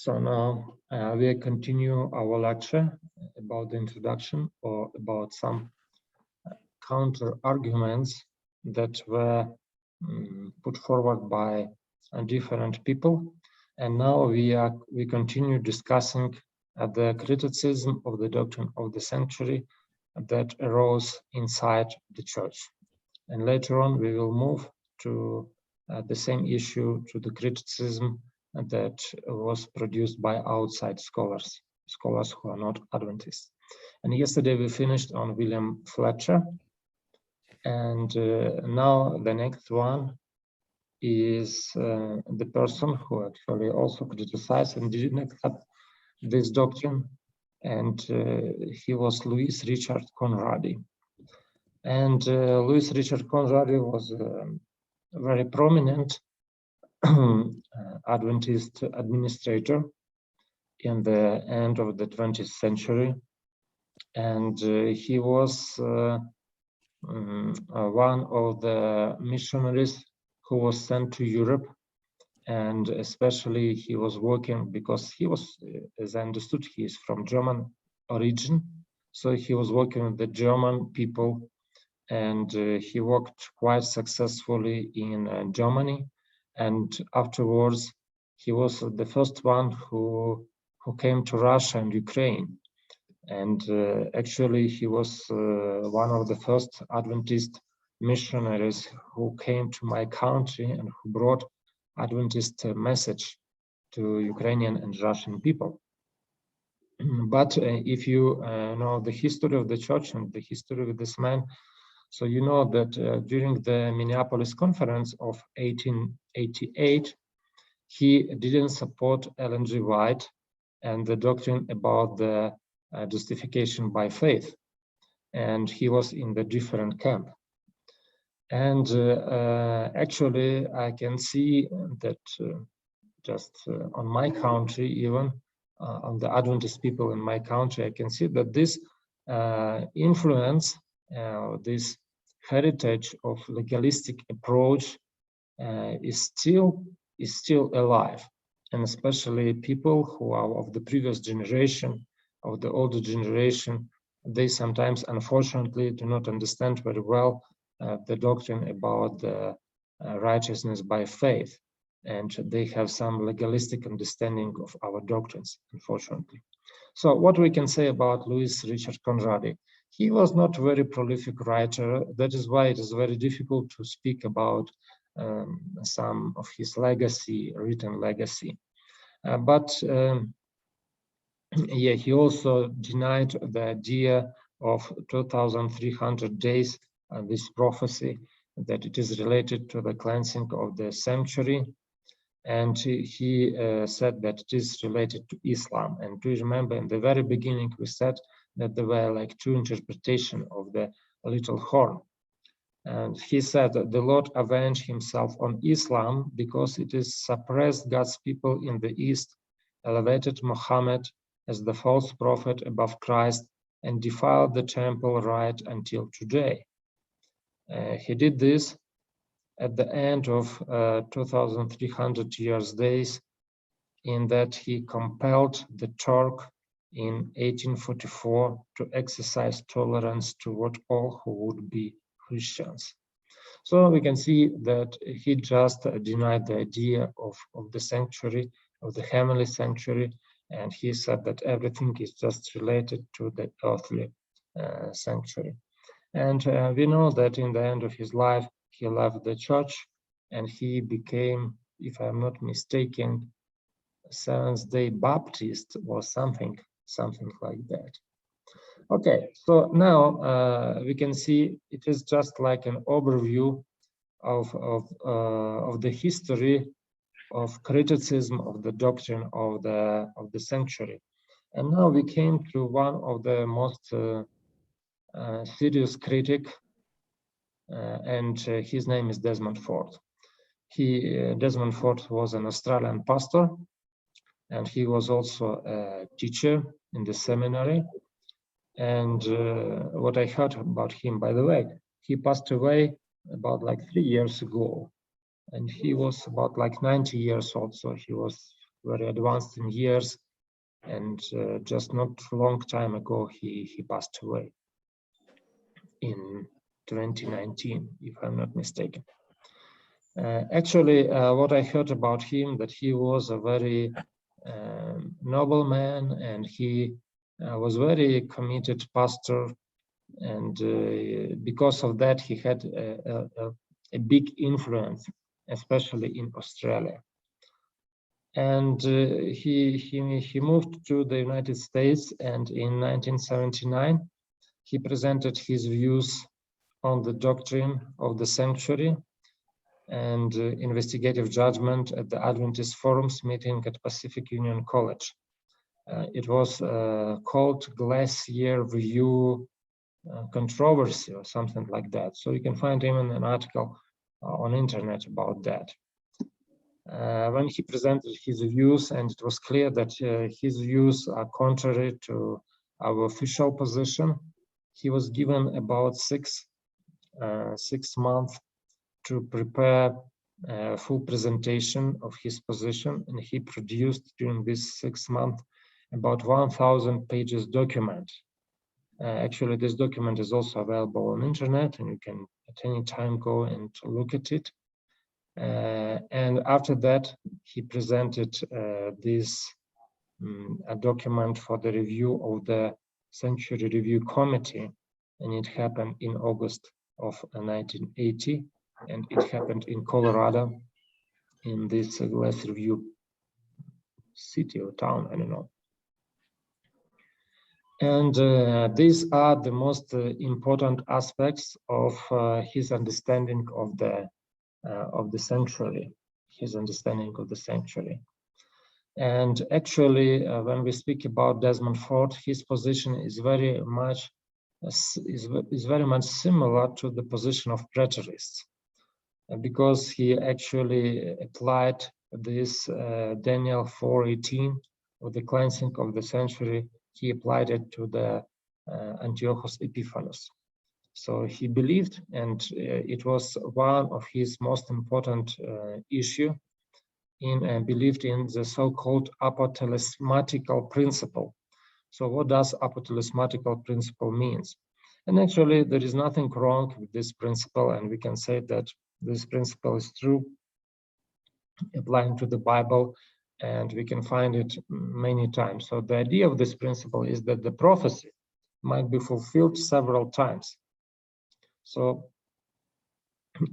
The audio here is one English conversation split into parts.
So now we continue our lecture about the introduction or about some counter arguments that were put forward by different people. And now we continue discussing the criticism of the doctrine of the sanctuary that arose inside the church. And later on, we will move to the same issue, to the criticism that was produced by outside scholars who are not Adventists. And yesterday we finished on William Fletcher. And now the next one is the person who actually also criticized and didn't accept this doctrine. And he was Louis Richard Conradi. And Louis Richard Conradi was a very prominent Adventist administrator in the end of the 20th century. And he was one of the missionaries who was sent to Europe. And especially he was working because he was, as I understood, he is from German origin. So he was working with the German people, and he worked quite successfully in Germany. And afterwards, he was the first one who came to Russia and Ukraine. And actually, he was one of the first Adventist missionaries who came to my country and who brought Adventist message to Ukrainian and Russian people. But if you know the history of the church and the history of this man, so you know that during the Minneapolis Conference of 1888, he didn't support Ellen G. White and the doctrine about the justification by faith, and he was in the different camp. And actually, I can see that just on my country, even on the Adventist people in my country, I can see that this influence, this heritage of legalistic approach is still alive, and especially people who are of the previous generation, of the older generation, they sometimes, unfortunately, do not understand very well the doctrine about the righteousness by faith, and they have some legalistic understanding of our doctrines, unfortunately. So what we can say about Louis Richard Conradi? He was not a very prolific writer. That is why it is very difficult to speak about some of his legacy, written legacy. But yeah, he also denied the idea of 2,300 days, this prophecy, that it is related to the cleansing of the sanctuary. And he said that it is related to Islam. And do you remember in the very beginning, we said that there were like two interpretations of the little horn. And he said that the Lord avenged himself on Islam because it is suppressed God's people in the East, elevated Muhammad as the false prophet above Christ, and defiled the temple right until today. He did this at the end of 2,300 years days, in that he compelled the Turk in 1844 to exercise tolerance toward all who would be Christians. So we can see that he just denied the idea of the sanctuary, of the heavenly sanctuary, and he said that everything is just related to the earthly sanctuary. And we know that in the end of his life, he left the church and he became, if I'm not mistaken, Seventh-day Baptist or something like that. Okay, so now we can see it is just like an overview of the history of criticism of the doctrine of the sanctuary. And now we came to one of the most serious critic, and his name is Desmond Ford. Desmond Ford was an Australian pastor, and he was also a teacher in the seminary. And what I heard about him, by the way, he passed away about like 3 years ago, and he was about like 90 years old, so he was very advanced in years, and just not a long time ago he passed away in 2019, if I'm not mistaken. Actually, what I heard about him, that he was a very noble man, and he was very committed pastor, and because of that he had a big influence, especially in Australia. And he moved to the United States, and in 1979 he presented his views on the doctrine of the sanctuary and investigative judgment at the Adventist Forums meeting at Pacific Union College. It was called Glacier View Controversy or something like that. So you can find even an article on internet about that. When he presented his views, and it was clear that his views are contrary to our official position, he was given about 6 months to prepare a full presentation of his position, and he produced during this 6 months about 1,000 pages document. Actually, this document is also available on internet, and you can at any time go and look at it. And after that, he presented this a document for the review of the Sanctuary Review Committee, and it happened in August of 1980, and it happened in Colorado, in this Glacier View city or town, I don't know. And these are the most important aspects of his understanding of the sanctuary, his understanding of the sanctuary. And actually, when we speak about Desmond Ford, his position is very much similar to the position of preterists, because he actually applied this Daniel 4:18 of the cleansing of the sanctuary. He applied it to the Antiochus Epiphanes. So he believed, and it was one of his most important issue, believed in the so-called apotelesmatical principle. So what does apotelesmatical principle means? And actually, there is nothing wrong with this principle, and we can say that this principle is true, applying to the Bible, and we can find it many times. So the idea of this principle is that the prophecy might be fulfilled several times. So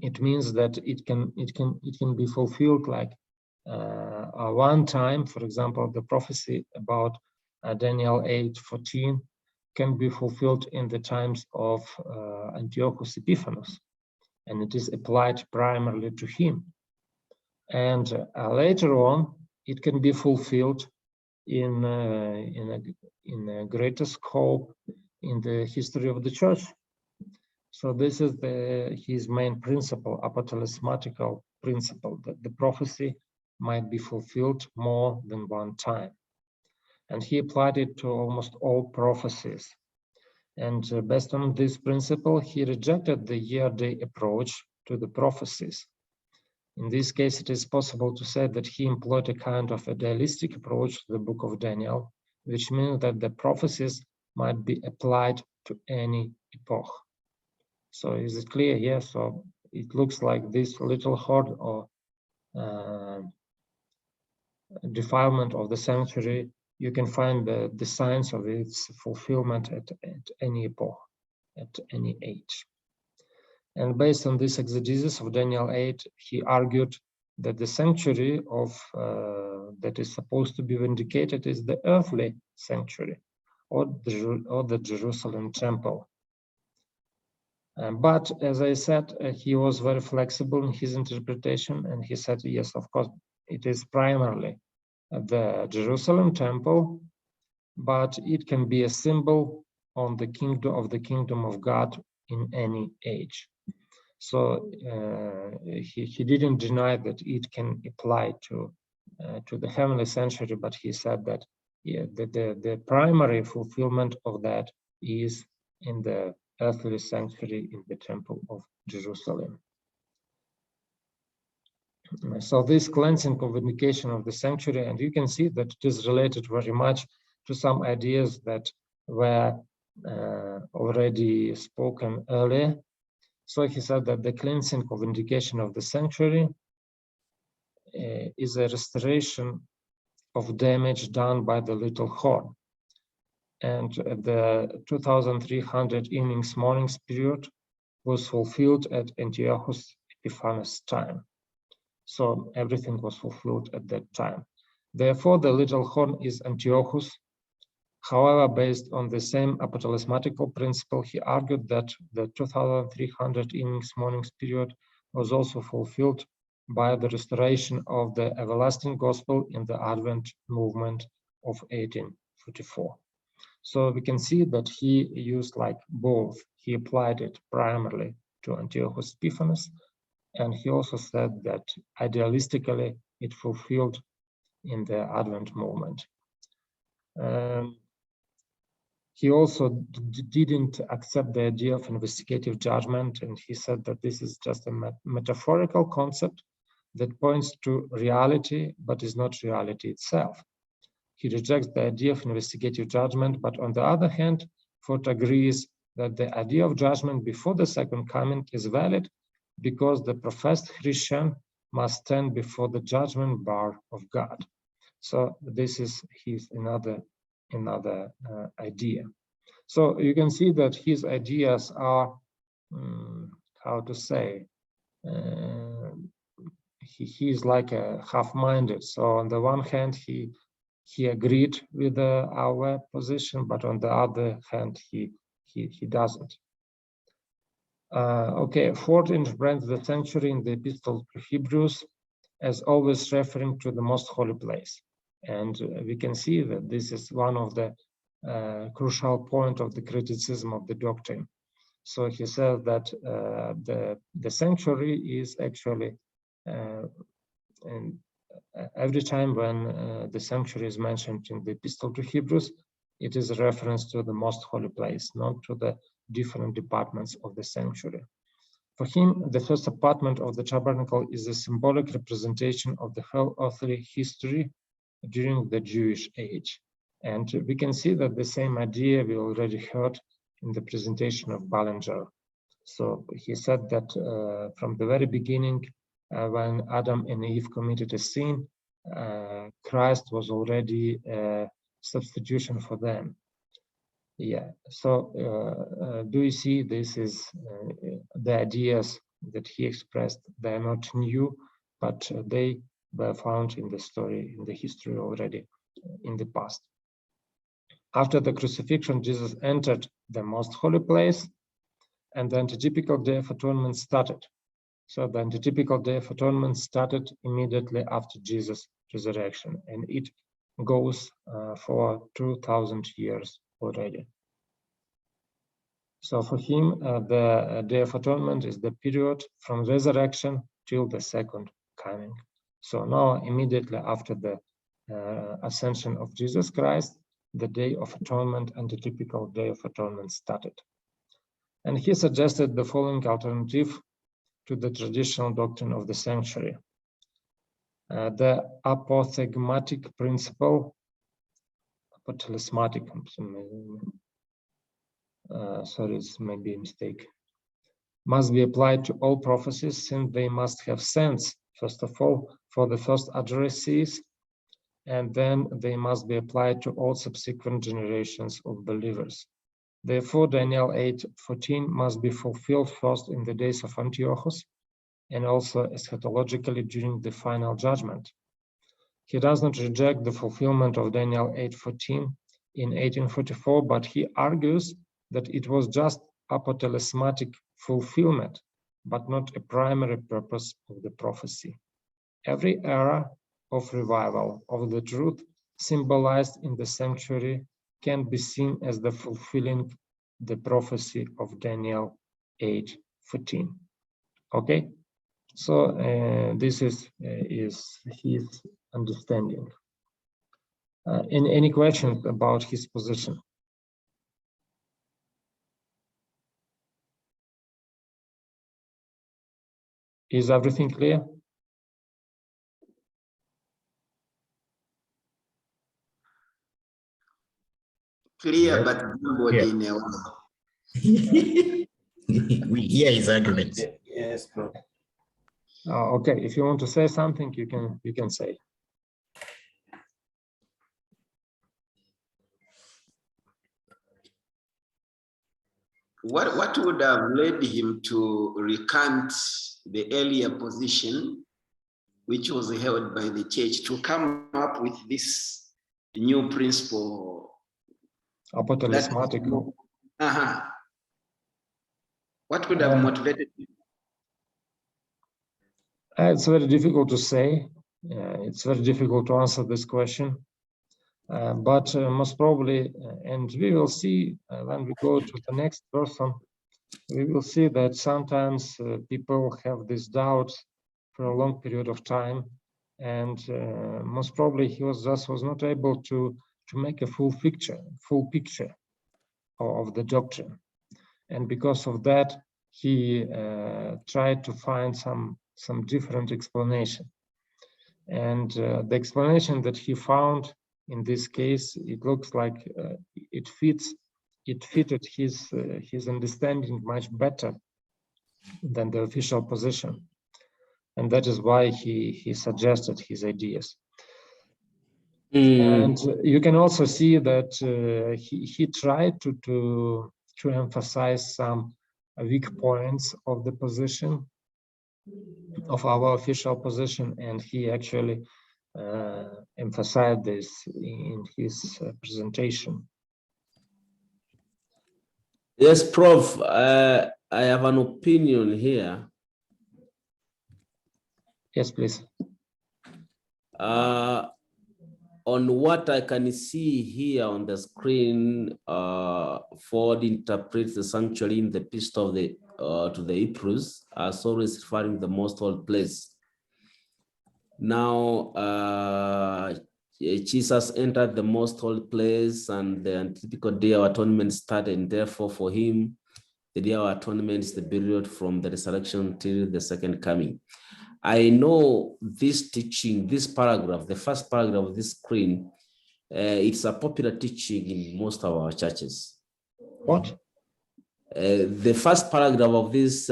it means that it can be fulfilled like one time. For example, the prophecy about Daniel 8:14 can be fulfilled in the times of Antiochus Epiphanes, and it is applied primarily to him. And later on, it can be fulfilled in a greater scope in the history of the church. So this is his main principle, apotelesmatical principle, that the prophecy might be fulfilled more than one time. And he applied it to almost all prophecies. And based on this principle, he rejected the year-day approach to the prophecies. In this case, it is possible to say that he employed a kind of idealistic approach to the book of Daniel, which means that the prophecies might be applied to any epoch. So is it clear? Yes. So it looks like this little hoard or defilement of the sanctuary, you can find the signs of its fulfillment at any epoch, at any age. And based on this exegesis of Daniel 8, he argued that the sanctuary that is supposed to be vindicated is the earthly sanctuary, or the Jerusalem temple. But as I said, he was very flexible in his interpretation, and he said, yes, of course, it is primarily the Jerusalem temple, but it can be a symbol on the kingdom of God in any age. So he didn't deny that it can apply to the heavenly sanctuary, but he said that the primary fulfillment of that is in the earthly sanctuary in the temple of Jerusalem. So this cleansing of vindication of the sanctuary, and you can see that it is related very much to some ideas that were already spoken earlier. So he said that the cleansing of vindication of the sanctuary is a restoration of damage done by the little horn. And the 2300 evenings mornings period was fulfilled at Antiochus Epiphanes' time. So everything was fulfilled at that time. Therefore, the little horn is Antiochus. However, based on the same apotelesmatical principle, he argued that the 2300 evenings mornings period was also fulfilled by the restoration of the everlasting gospel in the Advent movement of 1844. So we can see that he used like both. He applied it primarily to Antiochus Epiphanes, and he also said that idealistically it fulfilled in the Advent movement. He also didn't accept the idea of investigative judgment, and he said that this is just a metaphorical concept that points to reality, but is not reality itself. He rejects the idea of investigative judgment, but on the other hand, Fort agrees that the idea of judgment before the second coming is valid because the professed Christian must stand before the judgment bar of God. So this is his another idea. So you can see that his ideas are, how to say, he's like a half-minded. So on the one hand, he agreed with our position, but on the other hand, he doesn't. Okay, Fort interprets the sanctuary in the Epistle to Hebrews as always referring to the most holy place. And we can see that this is one of the crucial point of the criticism of the doctrine. So he says that the sanctuary is actually, and every time when the sanctuary is mentioned in the Epistle to Hebrews, it is a reference to the most holy place, not to the different departments of the sanctuary. For him, the first apartment of the tabernacle is a symbolic representation of the whole earthly history during the Jewish age. And we can see that the same idea we already heard in the presentation of Ballinger. So he said that from the very beginning, when Adam and Eve committed a sin, Christ was already a substitution for them. Yeah, so do you see this is the ideas that he expressed, they are not new, but they were found in the story, in the history already in the past. After the crucifixion, Jesus entered the most holy place, and the antitypical Day of Atonement started. So the antitypical Day of Atonement started immediately after Jesus' resurrection, and it goes for 2,000 years already. So for him, the Day of Atonement is the period from resurrection till the second coming. So now, immediately after the ascension of Jesus Christ, the Day of Atonement and the typical Day of Atonement started. And he suggested the following alternative to the traditional doctrine of the sanctuary. The apothegmatic principle, apotelesmatic, sorry, it's maybe a mistake, must be applied to all prophecies, since they must have sense, first of all, for the first addressees, and then they must be applied to all subsequent generations of believers. Therefore, Daniel 8:14 must be fulfilled first in the days of Antiochus, and also eschatologically during the final judgment. He does not reject the fulfillment of Daniel 8:14 in 1844, but he argues that it was just apotelesmatic fulfillment, but not a primary purpose of the prophecy. Every era of revival of the truth symbolized in the sanctuary can be seen as the fulfilling the prophecy of Daniel 8:14. Okay, so this is his understanding. Any questions about his position? Is everything clear? Clear, Yes. but jumbled Yeah. in a way. We hear his arguments. Yes, bro. Okay, if you want to say something, you can say. What would have led him to recant the earlier position, which was held by the church, to come up with this new principle? Apotelismatic. What could have motivated him? It's very difficult to say. It's very difficult to answer this question. But most probably, and we will see when we go to the next person, we will see that sometimes people have these doubts for a long period of time, and most probably he was not able to make a full picture of the doctrine, and because of that he tried to find some different explanation, and the explanation that he found in this case, it looks like it fitted his understanding much better than the official position, and that is why he suggested his ideas. And you can also see that he tried to emphasize some weak points of the position of our official position, and he actually emphasized this in his presentation. Yes, Prof. I have an opinion here. Yes, please. On what I can see here on the screen, Ford interprets the sanctuary in the epistle of the to the Hebrews as always referring to the most holy place. Now, Jesus entered the most holy place, and the typical day of atonement started, and therefore for him, the day of atonement is the period from the resurrection till the second coming. I know this teaching, this paragraph, the first paragraph of this screen, it's a popular teaching in most of our churches. What? The first paragraph of this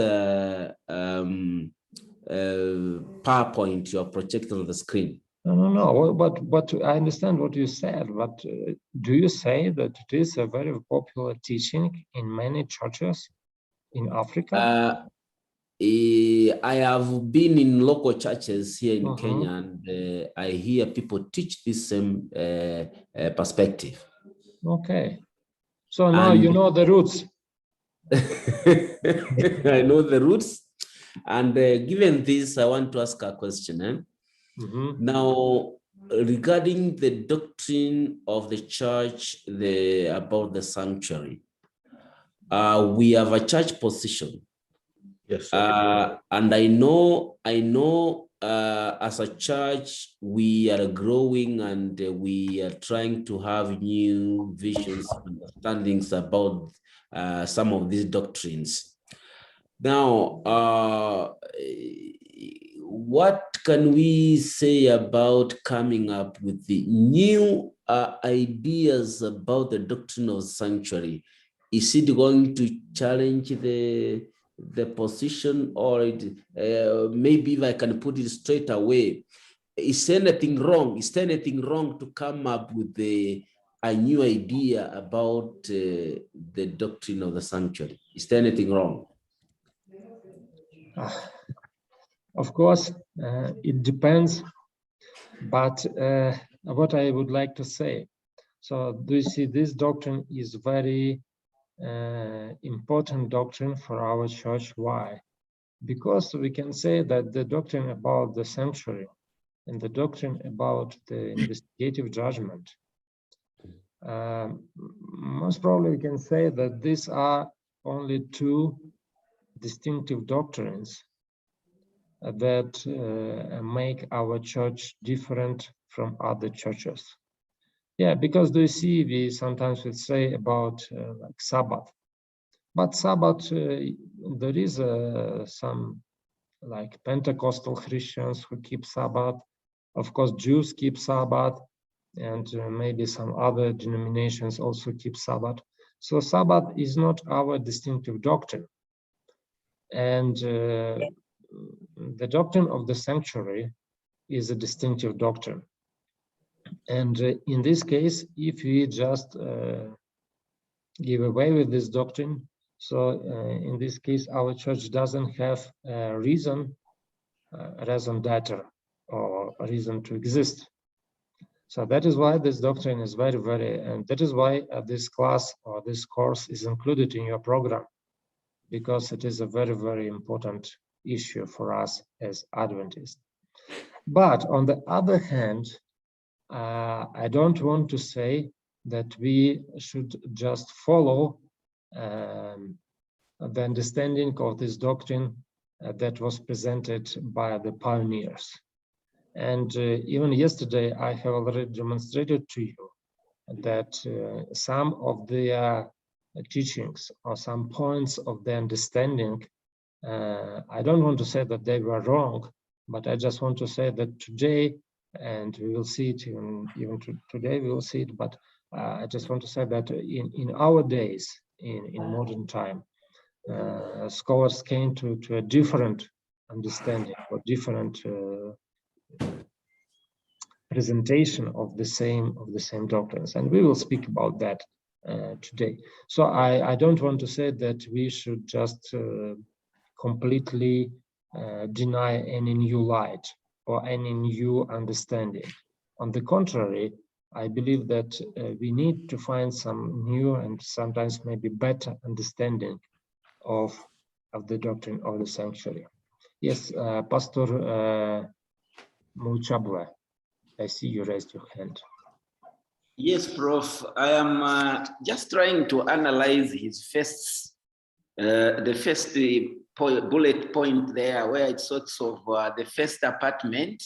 PowerPoint you're projecting on the screen. No, but I understand what you said, but do you say that it is a very popular teaching in many churches in Africa? I have been in local churches here in Kenya, and I hear people teach this same perspective. Okay. So now you know the roots. I know the roots. And given this, I want to ask a question. Now, regarding the doctrine of the church about the sanctuary, we have a church position. Yes. And I know as a church, we are growing, and we are trying to have new visions, understandings about some of these doctrines. Now, what can we say about coming up with the new ideas about the doctrine of sanctuary? Is it going to challenge the position, or maybe if I can put it straight away, is anything wrong? Is there anything wrong to come up with a new idea about the doctrine of the sanctuary? Is there anything wrong? Of course, it depends, but what I would like to say, so do you see, this doctrine is very important doctrine for our church. Why? Because we can say that the doctrine about the sanctuary and the doctrine about the investigative judgment, most probably we can say that these are only two distinctive doctrines that make our church different from other churches. Yeah, because do you see, we sometimes would say about like Sabbath, but Sabbath, there is some like Pentecostal Christians who keep Sabbath. Of course, Jews keep Sabbath, and maybe some other denominations also keep Sabbath. So Sabbath is not our distinctive doctrine. And the doctrine of the sanctuary is a distinctive doctrine. And in this case, if we just give away with this doctrine, so in this case, our church doesn't have a raison d'etre or a reason to exist. So that is why this doctrine is very, and that is why this class or this course is included in your program, because it is a very important issue for us as Adventists. But on the other hand, I don't want to say that we should just follow the understanding of this doctrine that was presented by the pioneers. And even yesterday, I have already demonstrated to you that some of their teachings or some points of the understanding, I don't want to say that they were wrong, but I just want to say that today, and we will see it even today, we will see it, but I just want to say that in our days, in modern time, scholars came to a different understanding or different presentation of the same doctrines, and we will speak about that today. So I don't want to say that we should just completely deny any new light or any new understanding. On the contrary, I believe that we need to find some new and sometimes maybe better understanding of the doctrine of the sanctuary. Yes, Pastor Muchabwe, I see you raised your hand. Yes, Prof. I am just trying to analyze his first, the first bullet point there, where it sorts of the first apartment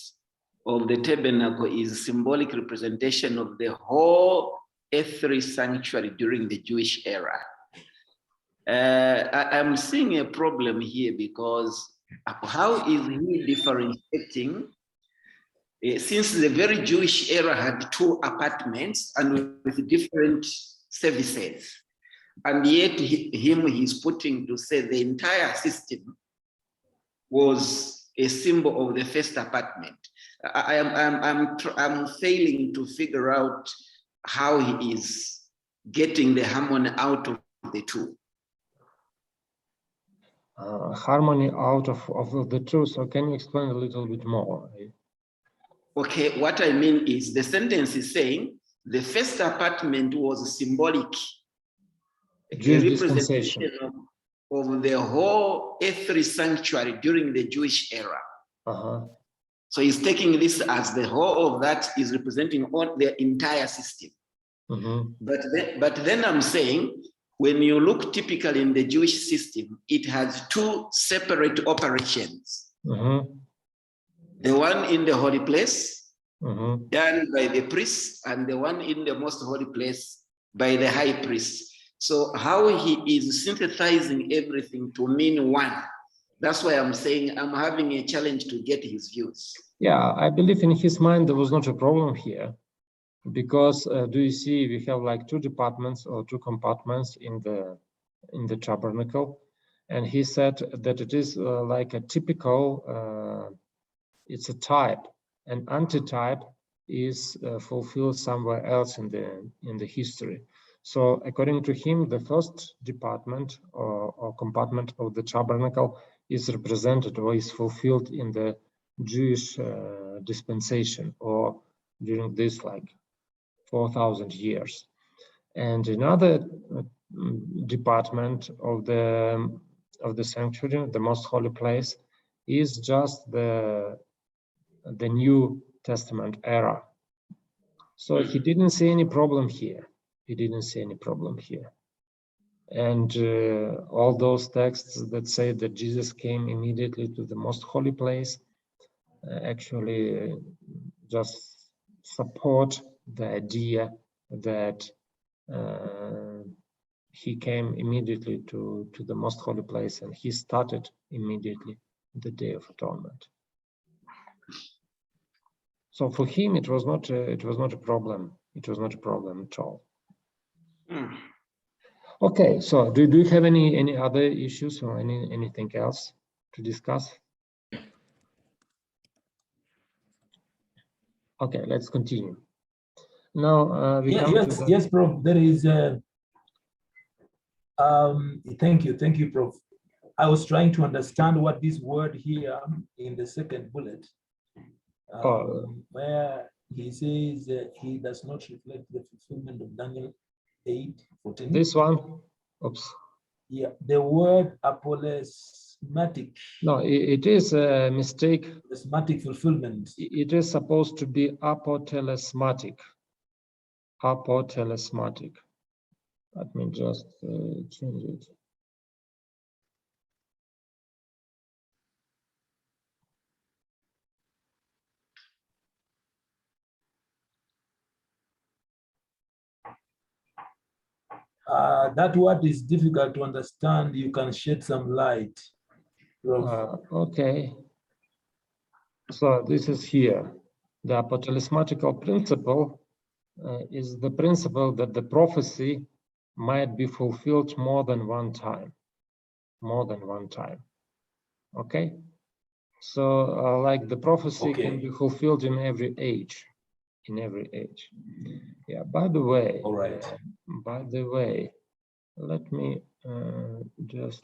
of the tabernacle is symbolic representation of the whole earthly sanctuary during the Jewish era. I'm seeing a problem here, because how is he differentiating? Since the very Jewish era had two apartments and with different services, and yet he's putting to say the entire system was a symbol of the first apartment. I'm failing to figure out how he is getting the harmony out of the two. Harmony out of the two. So can you explain a little bit more? Okay, what I mean is the sentence is saying the first apartment was symbolic, a representation of the whole earthly sanctuary during the Jewish era. So he's taking this as the whole of that is representing all the entire system. But then I'm saying, when you look typically in the Jewish system, it has two separate operations. The one in the holy place, done by the priest, and the one in the most holy place by the high priest. So how he is synthesizing everything to mean one. That's why I'm saying I'm having a challenge to get his views. Yeah, I believe in his mind there was not a problem here, because do you see we have like two departments or two compartments in the tabernacle, and he said that it is like a typical. It's a type. An antitype is fulfilled somewhere else in the history. So according to him, the first department or compartment of the tabernacle is represented or is fulfilled in the Jewish dispensation, or during this like 4,000 years. And another department of the sanctuary, the most holy place, is just the New Testament era. So he didn't see any problem here. And all those texts that say that Jesus came immediately to the most holy place actually just support the idea that he came immediately to the most holy place, and he started immediately the Day of Atonement. So for him, it was not a problem. It was not a problem at all. Okay, so do you have any other issues or anything else to discuss? Okay, let's continue. Now we come to the... Yes, Prof. There is. Thank you, Prof. I was trying to understand what this word here in the second bullet, where he says he does not reflect the fulfillment of Daniel 8:14. This one, oops. Yeah, the word apolismatic. No, it is a mistake. Apolismatic fulfillment. It is supposed to be apotelesmatic. Apotelesmatic. Let me just change it. That word is difficult to understand. You can shed some light. Okay. So this is here. The apotelesmatical principle is the principle that the prophecy might be fulfilled more than one time. More than one time. Okay. So like the prophecy can be fulfilled in every age. In every age. Yeah, by the way. All right. By the way, let me just...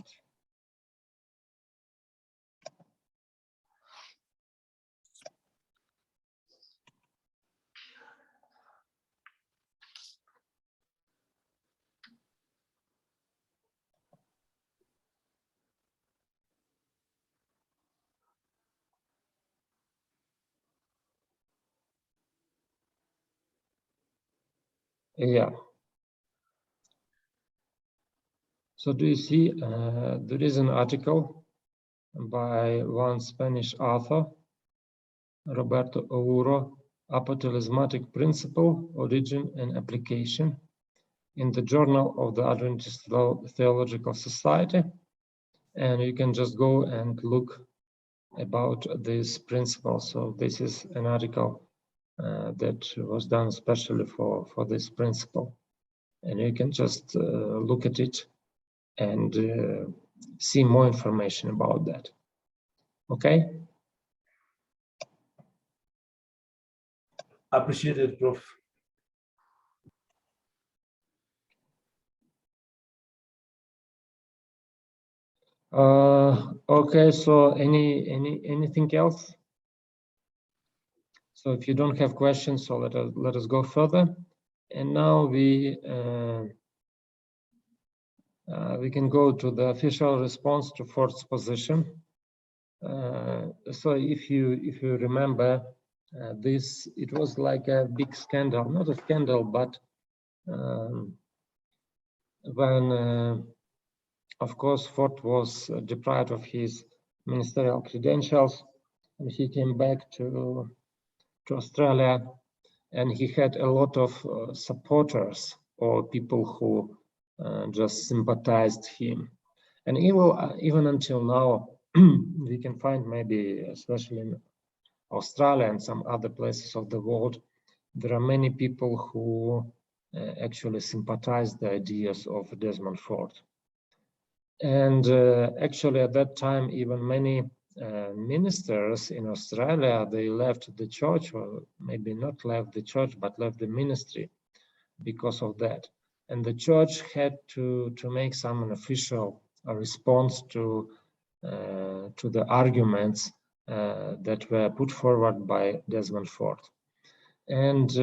Yeah. So do you see, there is an article by one Spanish author, Roberto Ouro, Apotelesmatic Principle, Origin and Application, in the Journal of the Adventist Theological Society. And you can just go and look about this principle. So this is an article that was done especially for this principle. And you can just look at it and see more information about that. Okay? Appreciate it, Prof. Okay, so anything else? So if you don't have questions, so let us go further. And now we can go to the official response to Ford's position. So if you remember this, it was like a big scandal, not a scandal, but when of course Ford was deprived of his ministerial credentials, and he came back to Australia, and he had a lot of supporters or people who just sympathized him. And even until now, we can find, maybe especially in Australia and some other places of the world, there are many people who actually sympathize the ideas of Desmond Ford. And actually at that time, even many ministers in Australia, they left the church, or maybe not left the church, but left the ministry because of that. And the church had to make some official response to the arguments that were put forward by Desmond Ford. And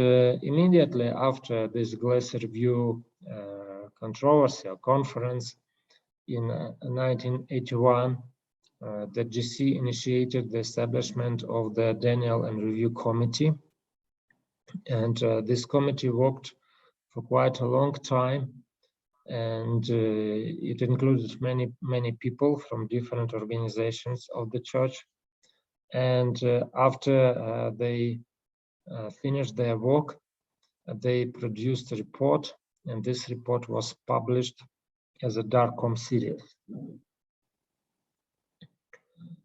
immediately after this Glacier View controversy or conference in 1981, the GC initiated the establishment of the Daniel and Review Committee. And this committee worked for quite a long time. And it included many people from different organizations of the church. And after they finished their work, they produced a report, and this report was published as a Darkom series.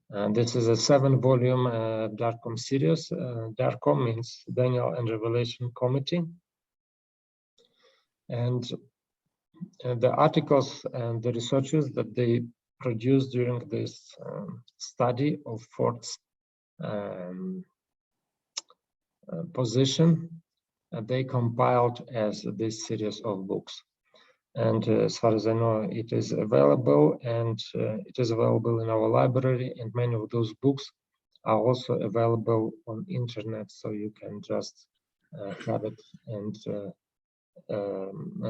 This is a 7-volume DARCOM series. DARCOM means Daniel and Revelation Committee. And the articles and the researches that they produced during this study of Ford's position, they compiled as this series of books. And as far as I know, it is available, and it is available in our library, and many of those books are also available on internet, so you can just have it. And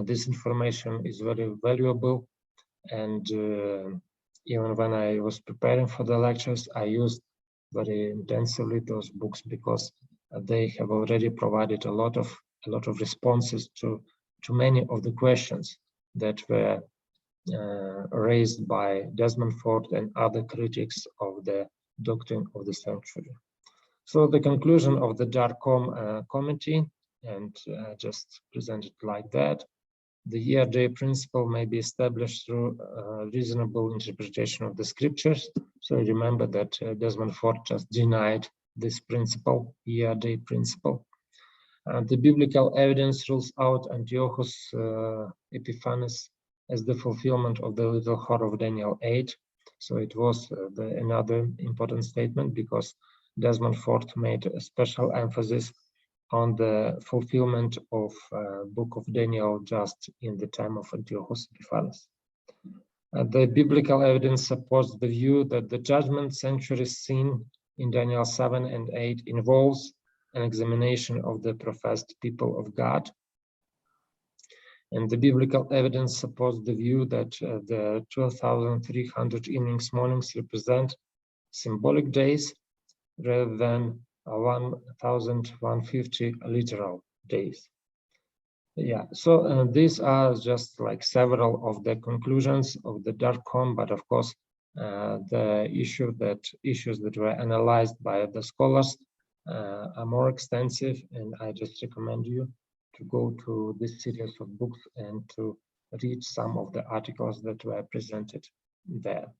this information is very valuable. And even when I was preparing for the lectures, I used very intensively those books because they have already provided a lot of responses to many of the questions that were raised by Desmond Ford and other critics of the doctrine of the sanctuary. So the conclusion of the DARCOM committee, and just presented like that: the ERJ principle may be established through reasonable interpretation of the scriptures. So remember that Desmond Ford just denied this principle, ERJ principle. The biblical evidence rules out Antiochus Epiphanes as the fulfillment of the little horror of Daniel 8. So it was another important statement, because Desmond Ford made a special emphasis on the fulfillment of Book of Daniel just in the time of Antiochus Epiphanes. The biblical evidence supports the view that the judgment sanctuary scene in Daniel 7 and 8 involves an examination of the professed people of God. And the biblical evidence supports the view that the 12,300 evenings, mornings represent symbolic days rather than 1,150 literal days. Yeah, so these are just like several of the conclusions of the DARCOM, but of course, the issues that were analyzed by the scholars are more extensive, and I just recommend you to go to this series of books and to read some of the articles that were presented there.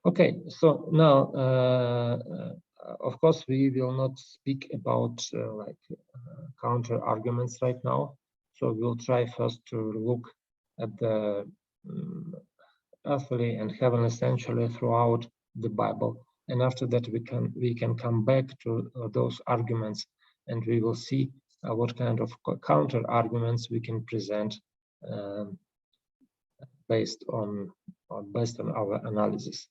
Okay, so now, of course, we will not speak about counter arguments right now. So we'll try first to look at the earthly and heavenly sanctuary throughout the Bible. And after that, we can come back to those arguments, and we will see what kind of counter arguments we can present based on our analysis.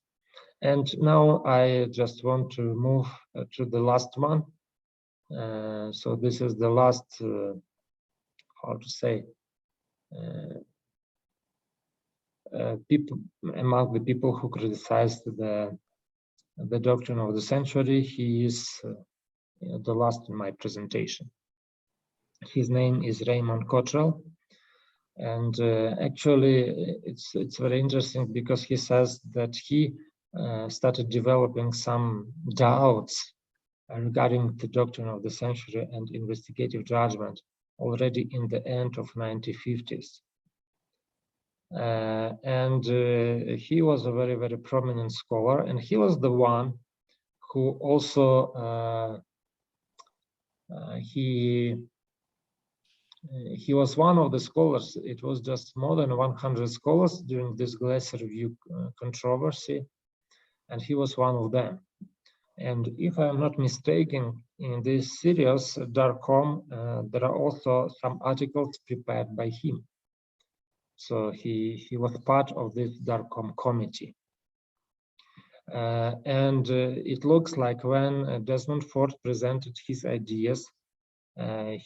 And now I just want to move to the last one. So this is the last, how to say, people among the people who criticized the doctrine of the sanctuary. He is the last in my presentation. His name is Raymond Cottrell, and actually it's very interesting because he says that he started developing some doubts regarding the doctrine of the sanctuary and investigative judgment already in the end of 1950s. And he was a very, very prominent scholar, and he was the one who also he was one of the scholars. It was just more than 100 scholars during this Glaser Review controversy, and he was one of them. And if I'm not mistaken, in this series, DARCOM, there are also some articles prepared by him. So he was part of this DARCOM committee. And it looks like when Desmond Ford presented his ideas,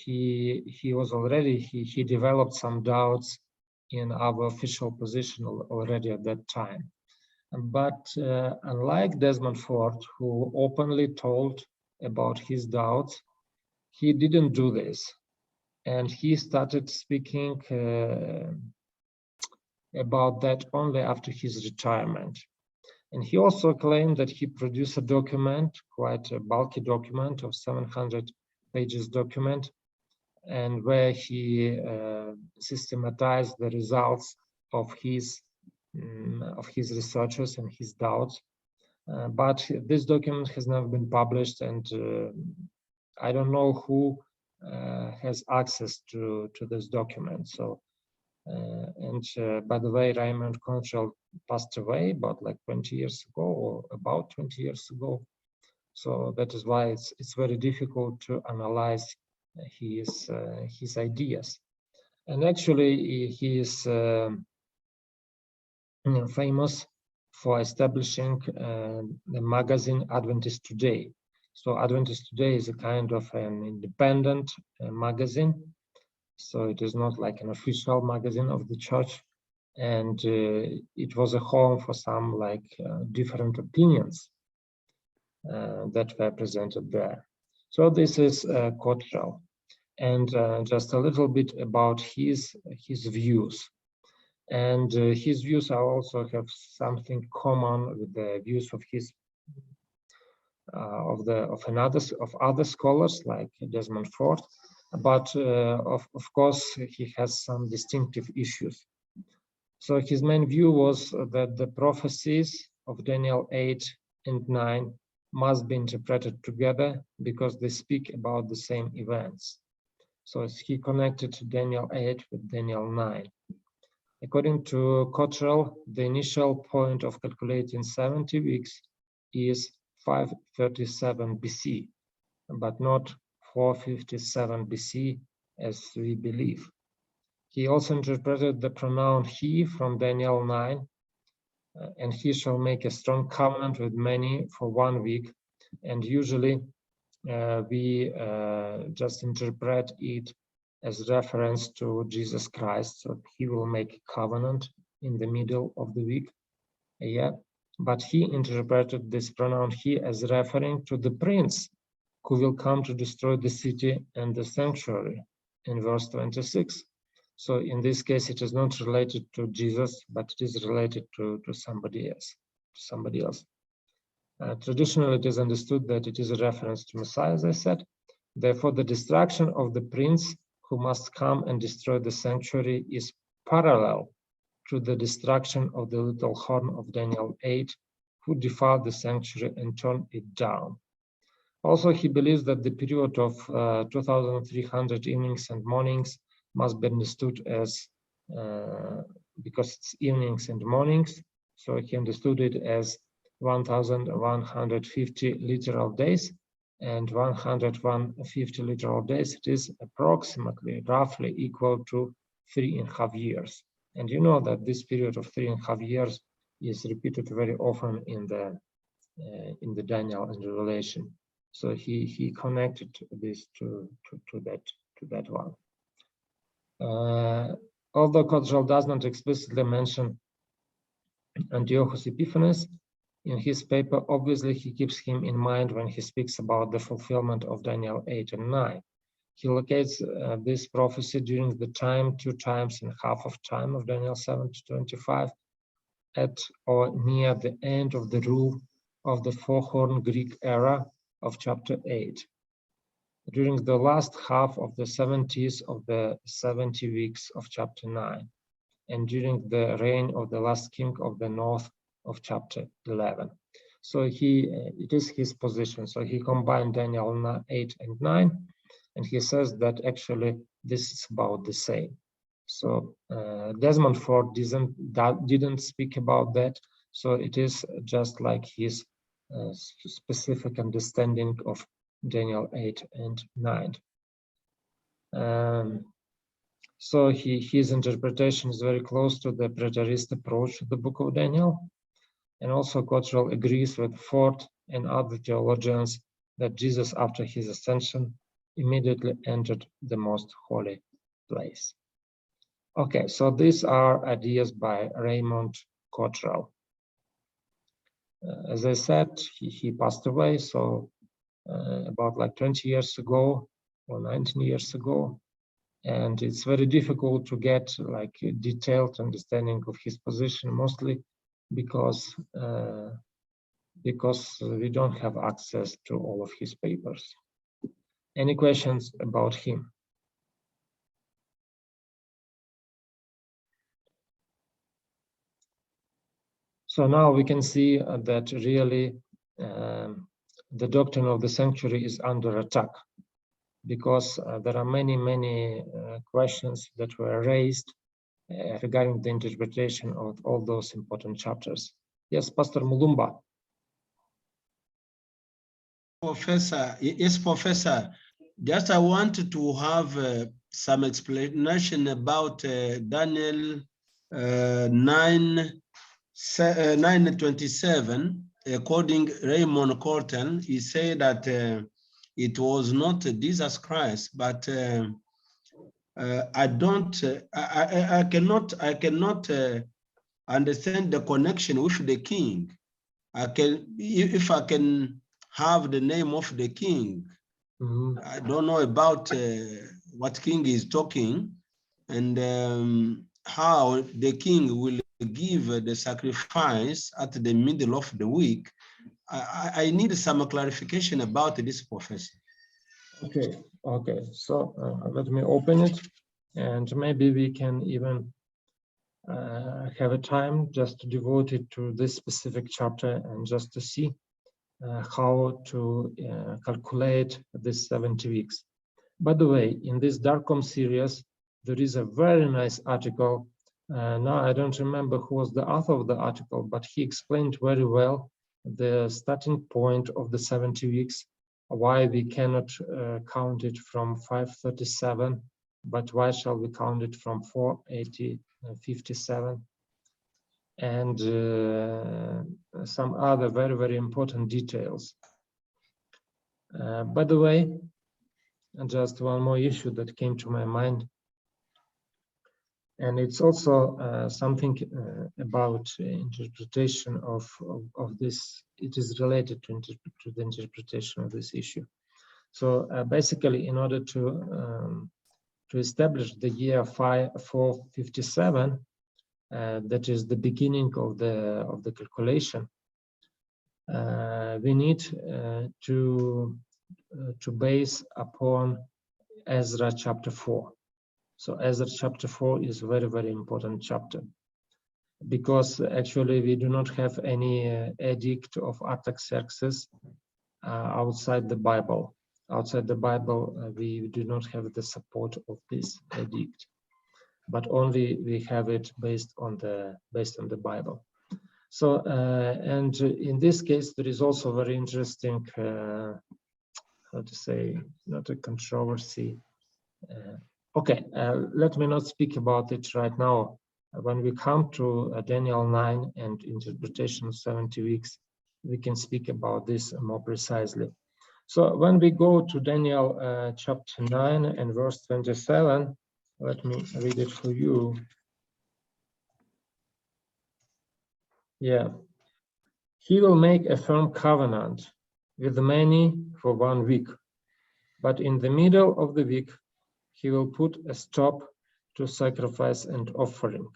he was already, he developed some doubts in our official position already at that time. But unlike Desmond Ford, who openly told about his doubts, he didn't do this. And he started speaking about that only after his retirement. And he also claimed that he produced a document, quite a bulky document of 700 pages document, and where he systematized the results of his researches and his doubts. But this document has never been published, and I don't know who has access to this document. So, by the way, Raymond Cottrell passed away about like 20 years ago, or about 20 years ago. So that is why it's very difficult to analyze his ideas. And actually, he is famous for establishing the magazine Adventist Today. So Adventist Today is a kind of an independent magazine. So it is not like an official magazine of the church. And it was a home for some like different opinions that were presented there. So this is Cottrell. And just a little bit about his views. And his views also have something common with the views of his of other scholars like Desmond Ford, but of course he has some distinctive issues. So his main view was that the prophecies of Daniel 8 and 9 must be interpreted together because they speak about the same events. So he connected Daniel 8 with Daniel 9. According to Cottrell, the initial point of calculating 70 weeks is 537 BC, but not 457 BC as we believe. He also interpreted the pronoun he from Daniel 9, and he shall make a strong covenant with many for 1 week. And usually we just interpret it as reference to Jesus Christ. So he will make a covenant in the middle of the week. Yeah, but he interpreted this pronoun he as referring to the prince who will come to destroy the city and the sanctuary in verse 26. So in this case, it is not related to Jesus, but it is related to somebody else. Traditionally, it is understood that it is a reference to Messiah, as I said. Therefore, the destruction of the prince who must come and destroy the sanctuary is parallel to the destruction of the little horn of Daniel 8, who defiled the sanctuary and turned it down. Also, he believes that the period of 2,300 evenings and mornings must be understood as, because it's evenings and mornings, so he understood it as 1,150 literal days, and 150 literal days, it is approximately, roughly equal to 3.5 years. And you know that this period of 3.5 years is repeated very often in the Daniel and the Revelation. So he connected this to that one. Although Cottrell does not explicitly mention Antiochus Epiphanes in his paper, obviously he keeps him in mind when he speaks about the fulfillment of Daniel 8 and 9. He locates this prophecy during the time, 2 times in half of time of Daniel 7 to 25, at or near the end of the rule of the four-horn Greek era of chapter 8. During the last half of the 70s of the 70 weeks of chapter 9, and during the reign of the last king of the north of chapter 11. So it is his position. So he combined Daniel 8 and 9, and he says that actually this is about the same. So Desmond Ford didn't speak about that. So it is just like his specific understanding of Daniel 8 and 9. So his interpretation is very close to the preterist approach to the book of Daniel. And also Cottrell agrees with Ford and other theologians that Jesus, after his ascension, immediately entered the most holy place. Okay, so these are ideas by Raymond Cottrell. As I said, he passed away, so about like 20 years ago or 19 years ago. And it's very difficult to get like a detailed understanding of his position, mostly because we don't have access to all of his papers. Any questions about him? So now we can see that really the doctrine of the sanctuary is under attack, because there are many questions that were raised regarding the interpretation of all those important chapters. Yes, Pastor Mulumba. Professor, yes, Professor. Just I wanted to have some explanation about Daniel 9:27. According Raymond Corton, he said that it was not Jesus Christ, but I cannot understand the connection with the king. If I can have the name of the king. I don't know about what king is talking, and how the king will give the sacrifice at the middle of the week. I need some clarification about this, Professor. Okay. So let me open it, and maybe we can even have a time just to devote it to this specific chapter and just to see how to calculate this 70 weeks. By the way, in this DARCOM series, there is a very nice article. Now I don't remember who was the author of the article, but he explained very well the starting point of the 70 weeks, why we cannot count it from 537, but why shall we count it from 457, and some other very important details. By the way, just one more issue that came to my mind, and it's also something about interpretation of this. It is related to the interpretation of this issue. So basically, in order to establish the year 457, that is the beginning of the calculation, we need to base upon Ezra chapter 4. So Ezra chapter 4 is a very important chapter, because actually we do not have any edict of Artaxerxes outside the Bible. Outside the Bible, we do not have the support of this edict, but only we have it based on the Bible. So and in this case, there is also very interesting, how to say, not a controversy. Let me not speak about it right now. When we come to Daniel 9 and interpretation of 70 weeks, we can speak about this more precisely. So when we go to Daniel chapter 9 and verse 27, let me read it for you. Yeah. He will make a firm covenant with many for 1 week, but in the middle of the week, he will put a stop to sacrifice and offering.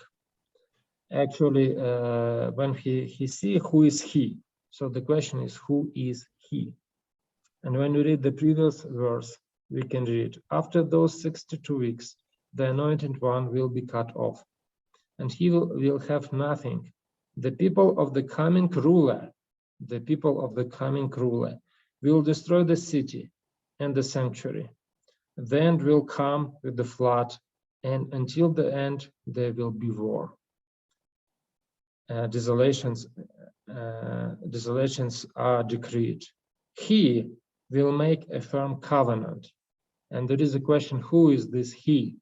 Actually, when he see who is he, so the question is, who is he? And when we read the previous verse, we can read, after those 62 weeks, the anointed one will be cut off, and he will have nothing. The people of the coming ruler will destroy the city and the sanctuary. The end will come with the flood, and until the end there will be war. Desolations are decreed. He will make a firm covenant. And there is a question, who is this he?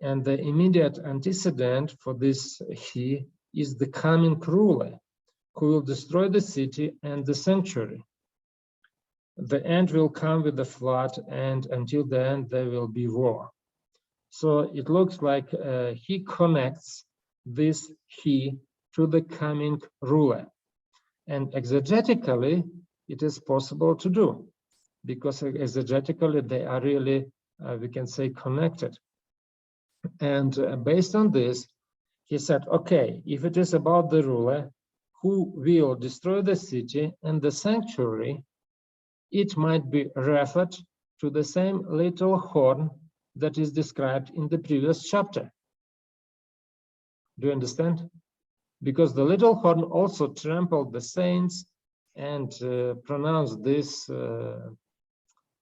And the immediate antecedent for this he is the coming ruler, who will destroy the city and the sanctuary. The end will come with the flood, and until the end there will be war. So it looks like he connects this he to the coming ruler. And exegetically, it is possible to do, because exegetically they are really, we can say, connected. And based on this, he said, okay, if it is about the ruler who will destroy the city and the sanctuary, it might be referred to the same little horn that is described in the previous chapter. Do you understand? because the little horn also trampled the saints and pronounced these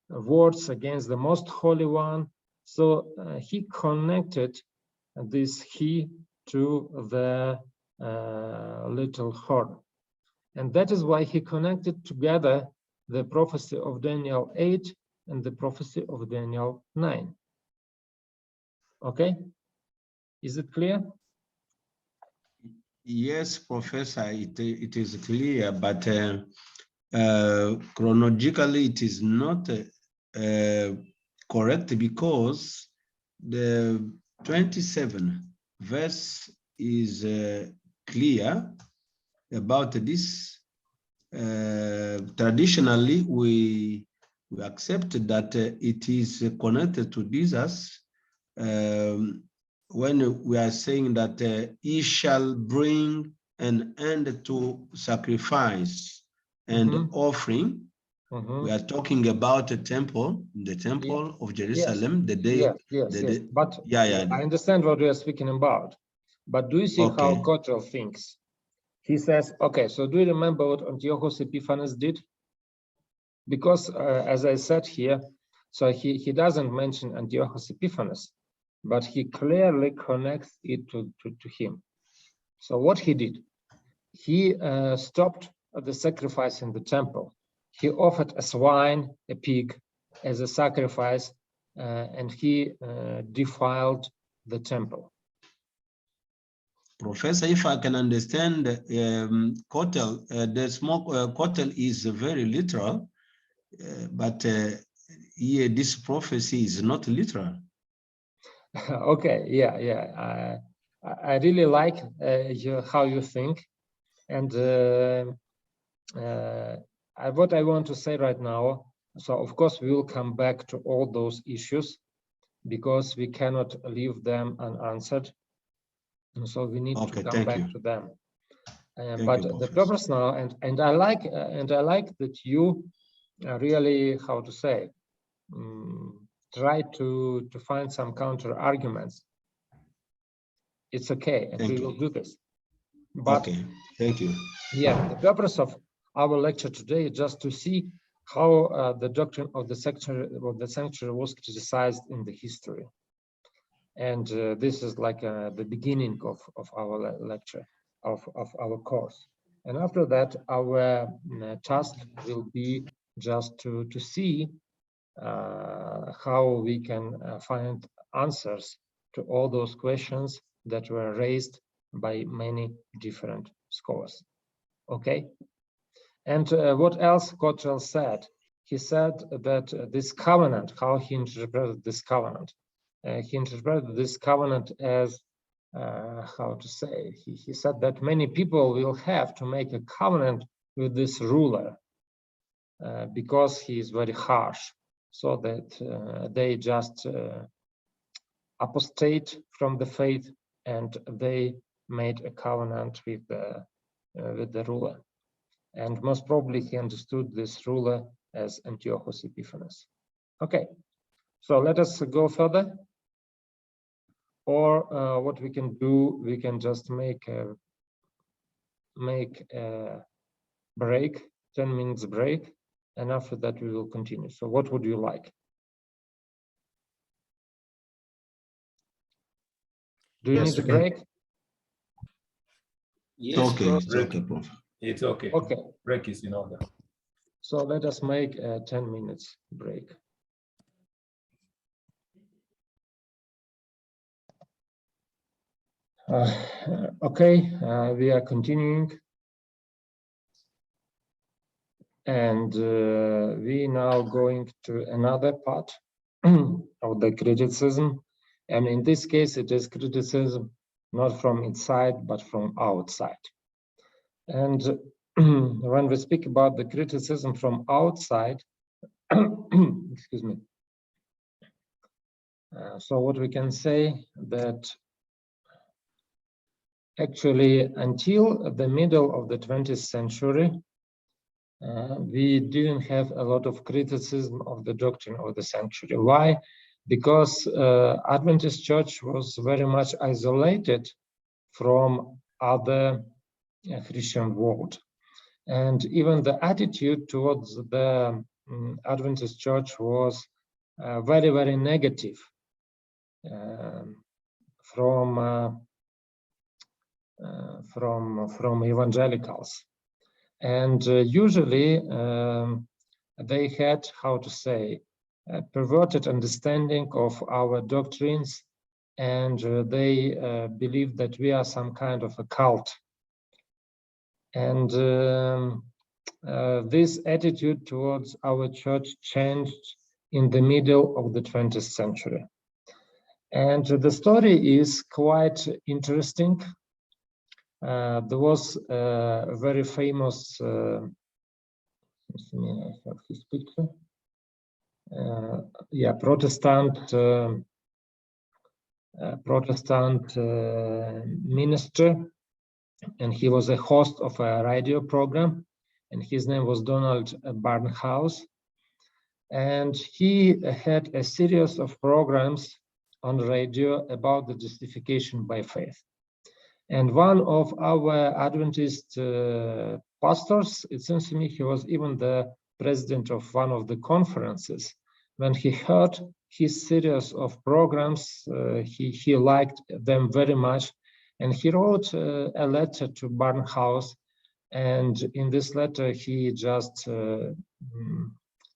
words against the Most Holy One. So he connected this he to the little horn. And that is why he connected together the prophecy of Daniel 8 and the prophecy of Daniel 9. Okay? Is it clear? Yes, Professor, it is clear, but chronologically it is not correct, because the 27th verse is clear about this. Traditionally, we accept that it is connected to Jesus when we are saying that he shall bring an end to sacrifice and offering. We are talking about a temple, the temple of Jerusalem, the day. Yes. But yeah. I understand what we are speaking about. But do you see how Cottrell thinks? He says, okay, so do you remember what Antiochus Epiphanes did? Because as I said here, so he doesn't mention Antiochus Epiphanes, but he clearly connects it to him. So what he did, he stopped the sacrifice in the temple. He offered a swine, a pig, as a sacrifice, and he defiled the temple. Professor, if I can understand, Cottrell, the smoke Cottrell is very literal, but here this prophecy is not literal. Okay, yeah. I really like how you think, and what I want to say right now. So of course we will come back to all those issues because we cannot leave them unanswered. And so we need to come back to them. But the purpose now, and I like that you really, how to say, try to find some counter arguments. It's okay, and we will do this. But thank you. Yeah, the purpose of our lecture today is just to see how the doctrine of the sanctuary was criticized in the history. And this is like the beginning of our lecture, of our course. And after that, our task will be just to see how we can find answers to all those questions that were raised by many different scholars. Okay? And what else Cottrell said? He said that this covenant, how he interpreted this covenant, he interpreted this covenant as, how to say, he said that many people will have to make a covenant with this ruler because he is very harsh, so that they just apostate from the faith and they made a covenant with the ruler. And most probably he understood this ruler as Antiochus Epiphanes. Okay, so let us go further. Or what we can do, we can just make a break, 10 minutes break, and after that we will continue. So what would you like? Do you need a break? Yes, It's okay, Prof. It's okay. Okay. Break is in order. So let us make a 10 minutes break. Okay, we are continuing. And we now going to another part of the criticism. And in this case, it is criticism not from inside, but from outside. And when we speak about the criticism from outside, excuse me. So what we can say that actually until the middle of the 20th century, we didn't have a lot of criticism of the doctrine of the sanctuary. Why? Because Adventist Church was very much isolated from other Christian world. And even the attitude towards the Adventist Church was very, very negative from evangelicals. And usually they had, how to say, a perverted understanding of our doctrines, and they believe that we are some kind of a cult. And this attitude towards our church changed in the middle of the 20th century. And the story is quite interesting. There was a very famous, I have his picture. Protestant minister, and he was a host of a radio program, and his name was Donald Barnhouse. And he had a series of programs on radio about the justification by faith. And one of our Adventist pastors, it seems to me he was even the president of one of the conferences. When he heard his series of programs, he liked them very much. And he wrote a letter to Barnhouse. And in this letter, he just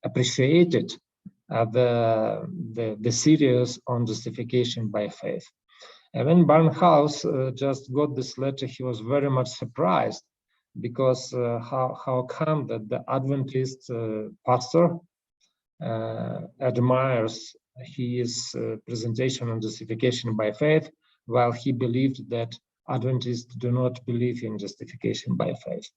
appreciated the series on justification by faith. And when Barnhouse just got this letter, he was very much surprised, because how come that the Adventist pastor admires his presentation on justification by faith, while he believed that Adventists do not believe in justification by faith.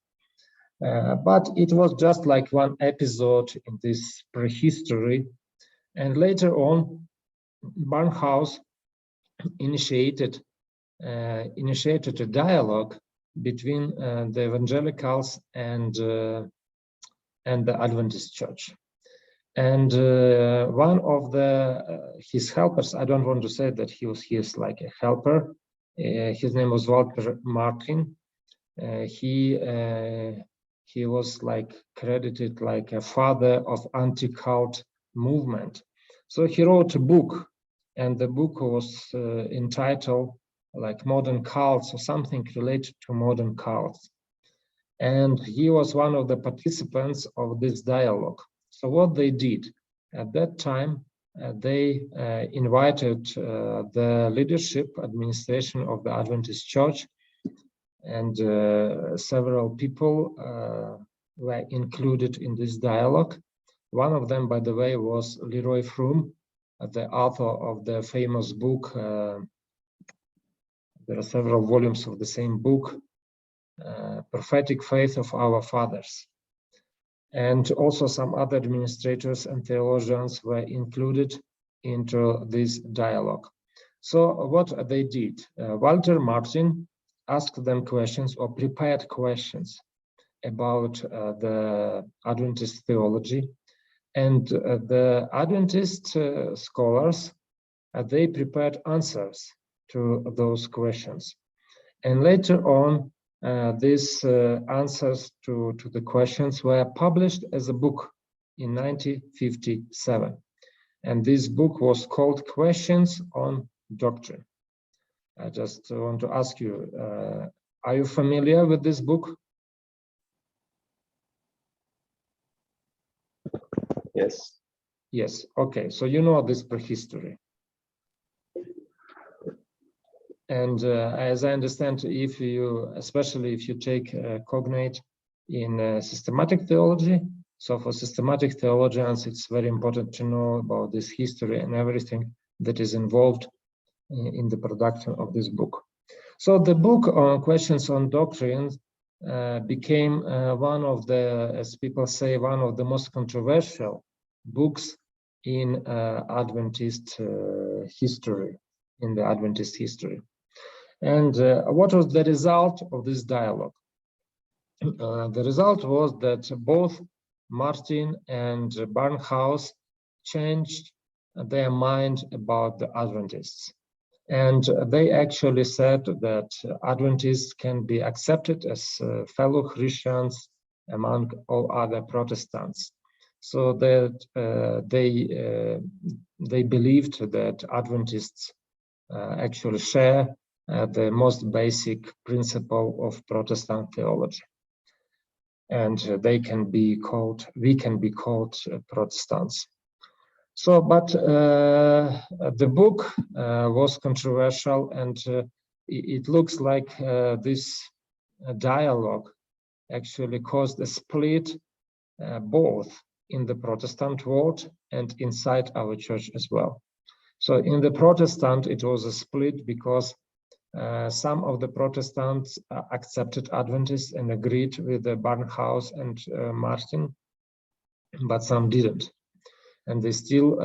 But it was just like one episode in this prehistory. And later on, Barnhouse initiated a dialogue between the evangelicals and the Adventist Church. And one of his helpers, I don't want to say that he is like a helper. His name was Walter Martin. He was like credited like a father of anti-cult movement. So he wrote a book, and the book was entitled like Modern Cults, or something related to modern cults. And he was one of the participants of this dialogue. So what they did at that time, they invited the leadership administration of the Adventist Church, and several people were included in this dialogue. One of them, by the way, was Leroy Froom, the author of the famous book. There are several volumes of the same book, Prophetic Faith of Our Fathers. And also some other administrators and theologians were included into this dialogue. So what they did, Walter Martin asked them questions, or prepared questions about the Adventist theology. And the Adventist scholars, they prepared answers to those questions. And later on, these answers to the questions were published as a book in 1957. And this book was called Questions on Doctrine. I just want to ask you, are you familiar with this book? Yes. Yes, okay, so you know this prehistory. And as I understand, especially if you take cognate in systematic theology, so for systematic theologians, it's very important to know about this history and everything that is involved in the production of this book. So the book on Questions on Doctrine became one of the, as people say, one of the most controversial books in Adventist history, in the Adventist history. And what was the result of this dialogue? The result was that both Martin and Barnhouse changed their mind about the Adventists. And they actually said that Adventists can be accepted as fellow Christians among all other Protestants. So that they believed that Adventists actually share the most basic principle of Protestant theology. And we can be called Protestants. So, but the book was controversial, and it looks like this dialogue actually caused a split both in the Protestant world and inside our church as well. So in the Protestant, it was a split because some of the Protestants accepted Adventists and agreed with the Barnhouse and Martin, but some didn't. And they still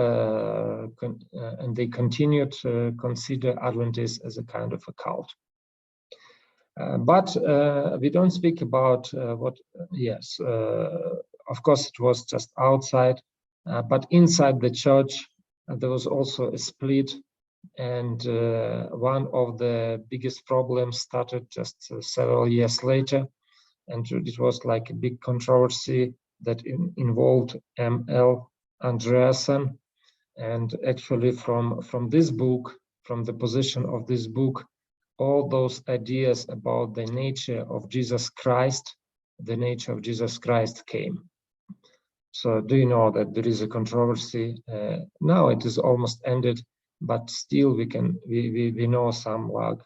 and they continued to consider Adventists as a kind of a cult. But we don't speak about what, yes, of course it was just outside, but inside the church there was also a split, and one of the biggest problems started just several years later, and it was like a big controversy that involved M.L. Andreasen. And actually from this book, from the position of this book, all those ideas about the nature of Jesus Christ, came. So do you know that there is a controversy? Now it is almost ended, but still we know some like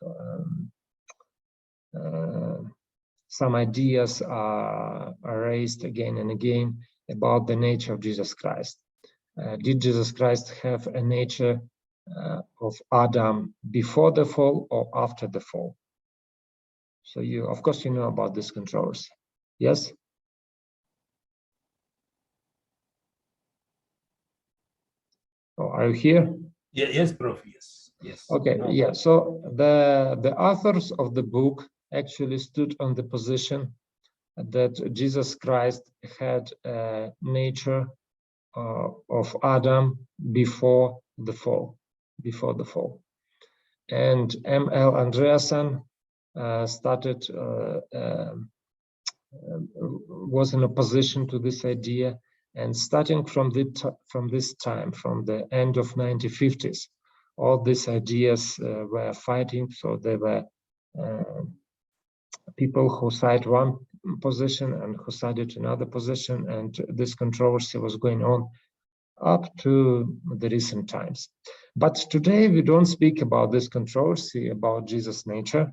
some ideas are raised again and again about the nature of Jesus Christ. Did Jesus Christ have a nature of Adam before the fall or after the fall? So of course, you know about this controversy. Yes? Oh, are you here? Yeah, yes, Prof. Yes. Yes. Okay, yeah. So the authors of the book actually stood on the position that Jesus Christ had a nature of Adam before the fall. And M.L. Andreasen was in opposition to this idea, and starting from this time, from the end of 1950s, all these ideas were fighting. So there were people who sided one position and who sided another position, and this controversy was going on up to the recent times. But today we don't speak about this controversy about Jesus' nature.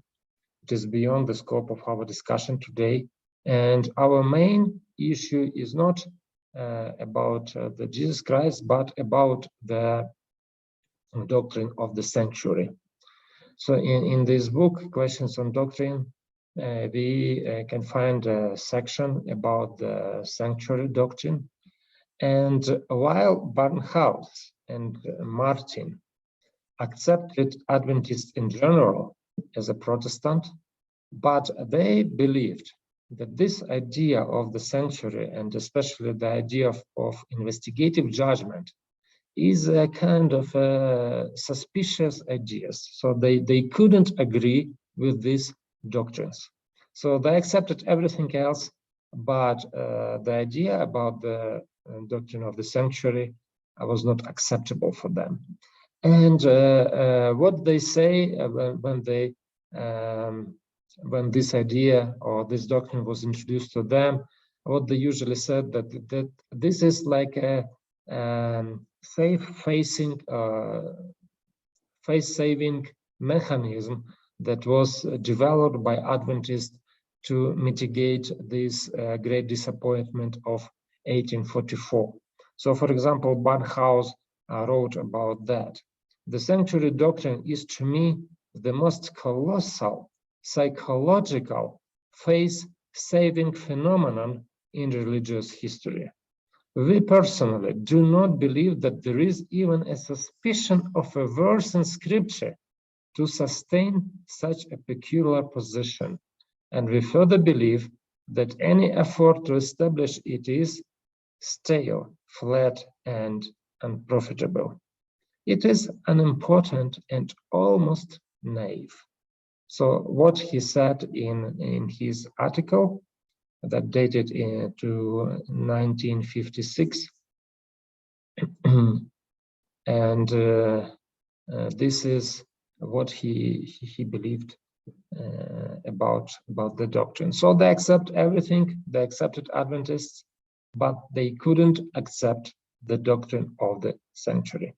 It is beyond the scope of our discussion today. And our main issue is not about the Jesus Christ, but about the doctrine of the sanctuary. So in this book, Questions on Doctrine, we can find a section about the sanctuary doctrine. And while Barnhouse and Martin accepted Adventists in general as a Protestant, but they believed that this idea of the sanctuary, and especially the idea of investigative judgment, is a kind of suspicious ideas. So they couldn't agree with these doctrines. So they accepted everything else, but the idea about the doctrine of the sanctuary was not acceptable for them. And what they say when this idea or this doctrine was introduced to them, what they usually said that this is like a face-saving mechanism that was developed by Adventists to mitigate this great disappointment of 1844. So, for example, Barnhouse wrote about that. The sanctuary doctrine is, to me, the most colossal psychological face-saving phenomenon in religious history. We personally do not believe that there is even a suspicion of a verse in Scripture to sustain such a peculiar position, and we further believe that any effort to establish it is stale, flat, and unprofitable. It is unimportant and almost naive. So what he said in his article that dated to 1956, and this is what he believed about the doctrine. So they accept everything. They accepted Adventists, but they couldn't accept the doctrine of the sanctuary.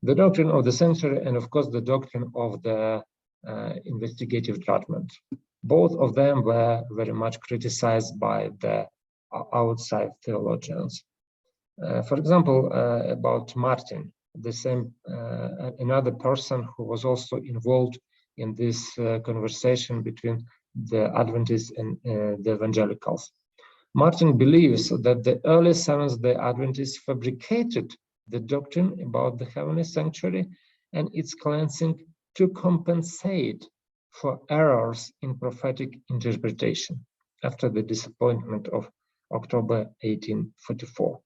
The doctrine of the sanctuary, and of course the doctrine of the investigative judgment. Both of them were very much criticized by the outside theologians. For example, about Martin, the same another person who was also involved in this conversation between the Adventists and the evangelicals. Martin believes that the early Seventh-day Adventists fabricated the doctrine about the heavenly sanctuary and its cleansing to compensate for errors in prophetic interpretation after the disappointment of October 1844.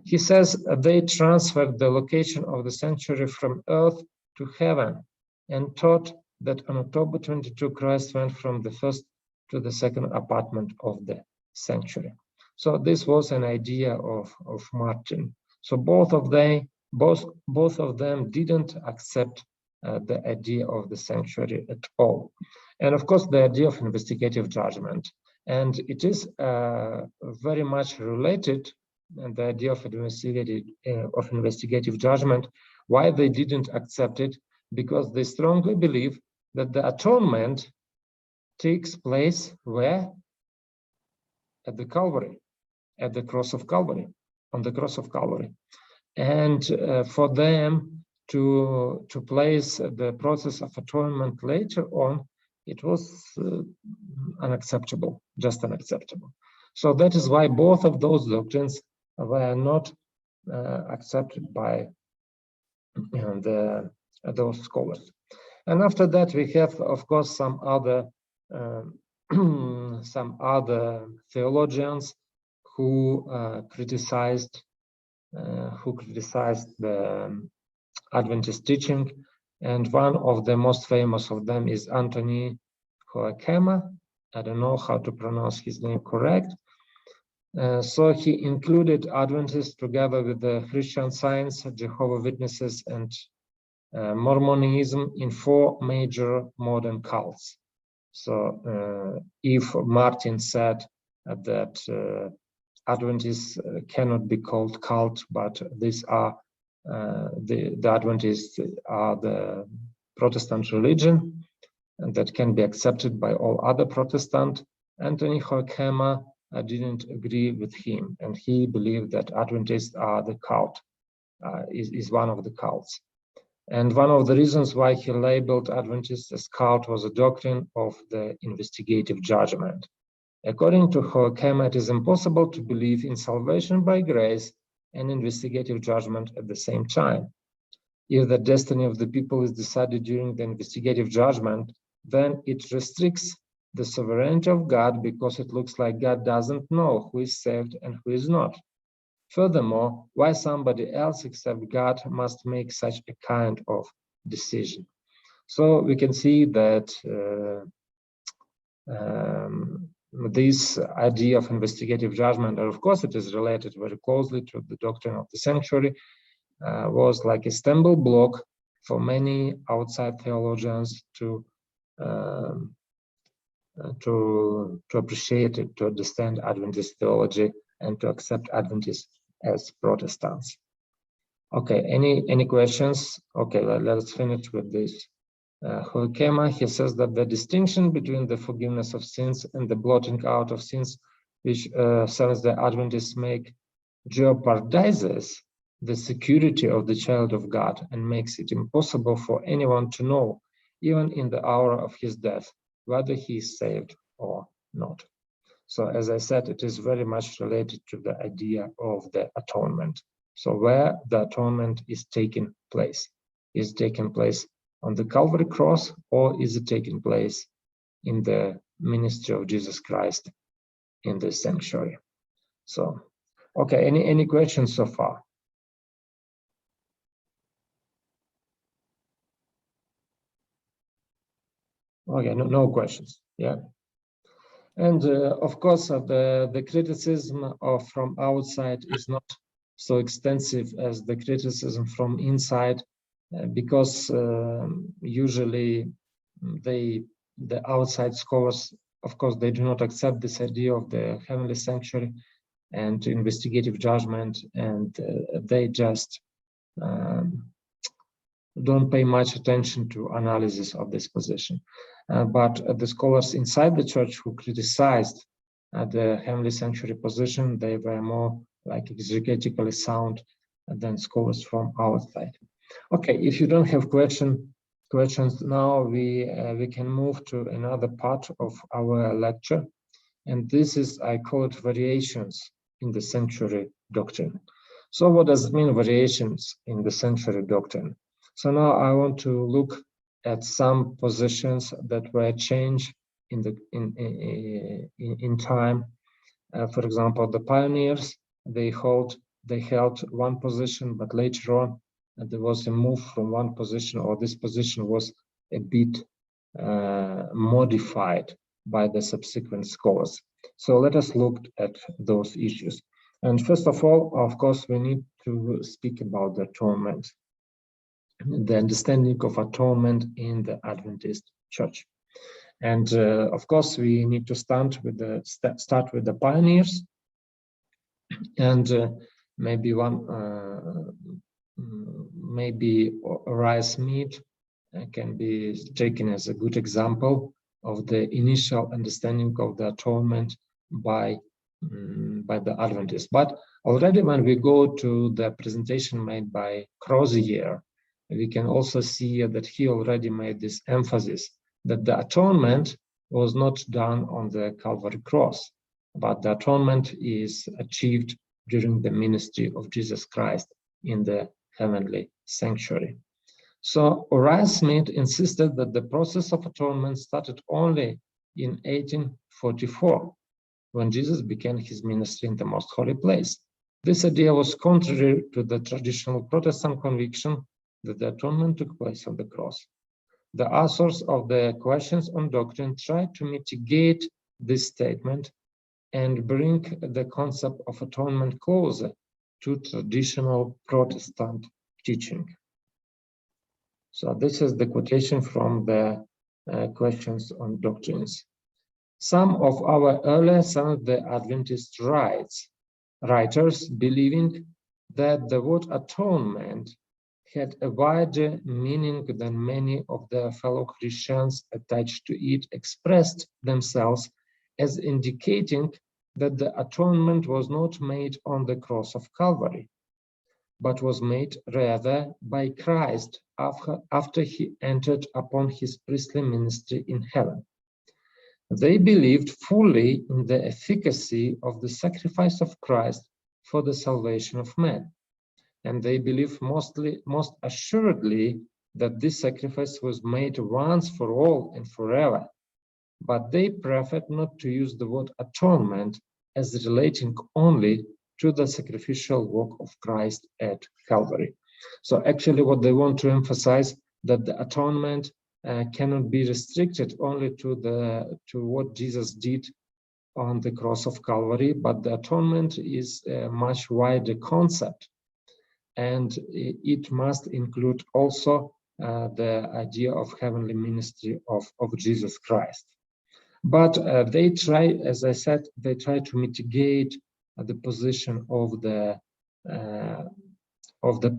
He says they transferred the location of the sanctuary from earth to heaven and taught that on October 22, Christ went from the first to the second apartment of the sanctuary. So this was an idea of Martin. So both of them didn't accept the idea of the sanctuary at all. And of course, the idea of investigative judgment. And it is very much related, and the idea of investigative judgment, why they didn't accept it, because they strongly believe that the atonement takes place where? At the Calvary, at the cross of Calvary, on the cross of Calvary. And for them to place the process of atonement later on, it was unacceptable, just unacceptable. So that is why both of those doctrines were not accepted by those scholars. And after that, we have, of course, some other theologians who criticized the Adventist teaching, and one of the most famous of them is Anthony Hoekema. I don't know how to pronounce his name correct. So he included Adventists together with the Christian Science, Jehovah's Witnesses, and Mormonism in 4 major modern cults. So if Martin said that Adventists cannot be called cult, but these are the Adventists are the Protestant religion, and that can be accepted by all other Protestant. Anthony Hoekema didn't agree with him, and he believed that Adventists are the cult, is one of the cults. And one of the reasons why he labeled Adventists as cult was a doctrine of the investigative judgment. According to Hoekema, it is impossible to believe in salvation by grace and investigative judgment at the same time. If the destiny of the people is decided during the investigative judgment, then it restricts the sovereignty of God, because it looks like God doesn't know who is saved and who is not. Furthermore, why somebody else except God must make such a kind of decision? So we can see that this idea of investigative judgment, and of course it is related very closely to the doctrine of the sanctuary, was like a stumbling block for many outside theologians to appreciate it, to understand Adventist theology, and to accept Adventists as Protestants. Okay, any questions? Okay, let's finish with this. Hoekema, he says that the distinction between the forgiveness of sins and the blotting out of sins, which Seventh-day Adventists make, jeopardizes the security of the child of God and makes it impossible for anyone to know, even in the hour of his death, whether he is saved or not. So as I said, it is very much related to the idea of the atonement. So where the atonement is taking place. Is it taking place on the Calvary cross, or is it taking place in the ministry of Jesus Christ in the sanctuary? So, okay, any questions so far? Okay, no questions. Yeah. And of course, the criticism from outside is not so extensive as the criticism from inside, because usually the outside scholars, of course, they do not accept this idea of the heavenly sanctuary and investigative judgment, and they just don't pay much attention to analysis of this position. But the scholars inside the church who criticized the heavenly sanctuary position, they were more like exegetically sound than scholars from outside. Okay, if you don't have questions now, we can move to another part of our lecture, and this is, I call it, variations in the sanctuary doctrine. So what does it mean, variations in the sanctuary doctrine? So now I want to look at some positions that were changed in time. For example, the pioneers, they held one position, but later on there was a move from one position, or this position was a bit modified by the subsequent scholars. So let us look at those issues. And first of all, of course, we need to speak about the atonement, the understanding of atonement in the Adventist Church. And of course, we need to start with the pioneers, and maybe Uriah Smith can be taken as a good example of the initial understanding of the atonement by the Adventists. But already when we go to the presentation made by Crozier, we can also see that he already made this emphasis that the atonement was not done on the Calvary cross, but the atonement is achieved during the ministry of Jesus Christ in the heavenly sanctuary. So Uriah Smith insisted that the process of atonement started only in 1844, when Jesus began his ministry in the most holy place. This idea was contrary to the traditional Protestant conviction that the atonement took place on the cross. The authors of the Questions on Doctrine tried to mitigate this statement and bring the concept of atonement closer to traditional Protestant teaching. So this is the quotation from the Questions on Doctrines. Some of our earlier Seventh-day Adventist writers believing that the word atonement had a wider meaning than many of their fellow Christians attached to it expressed themselves as indicating that the atonement was not made on the cross of Calvary, but was made rather by Christ after he entered upon his priestly ministry in heaven. They believed fully in the efficacy of the sacrifice of Christ for the salvation of man. And they believe most assuredly that this sacrifice was made once for all and forever. But they preferred not to use the word atonement as relating only to the sacrificial work of Christ at Calvary. So actually what they want to emphasize that the atonement cannot be restricted only to what Jesus did on the cross of Calvary, but the atonement is a much wider concept. And it must include also the idea of heavenly ministry of Jesus Christ. But they try, as I said, they try to mitigate the position of the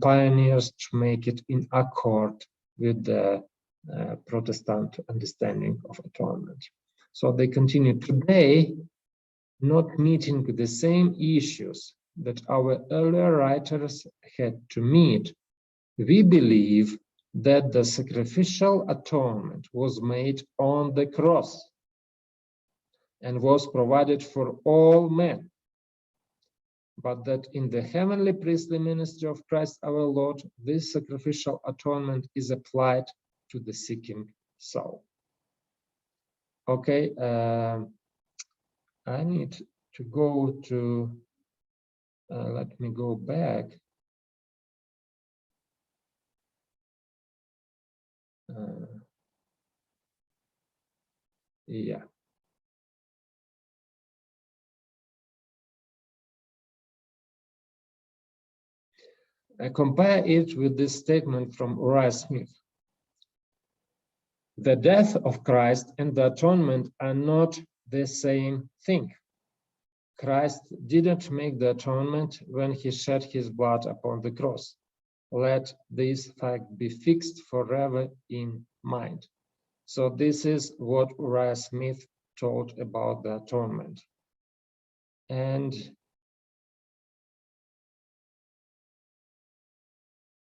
pioneers to make it in accord with the Protestant understanding of atonement. So they continue today, not meeting the same issues that our earlier writers had to meet. We believe that the sacrificial atonement was made on the cross and was provided for all men, but that in the heavenly priestly ministry of Christ our Lord, this sacrificial atonement is applied to the seeking soul. Okay, I need to go to, let me go back. Yeah. I compare it with this statement from Uriah Smith. The death of Christ and the atonement are not the same thing. Christ didn't make the atonement when he shed his blood upon the cross. Let this fact be fixed forever in mind. So this is what Uriah Smith taught about the atonement. And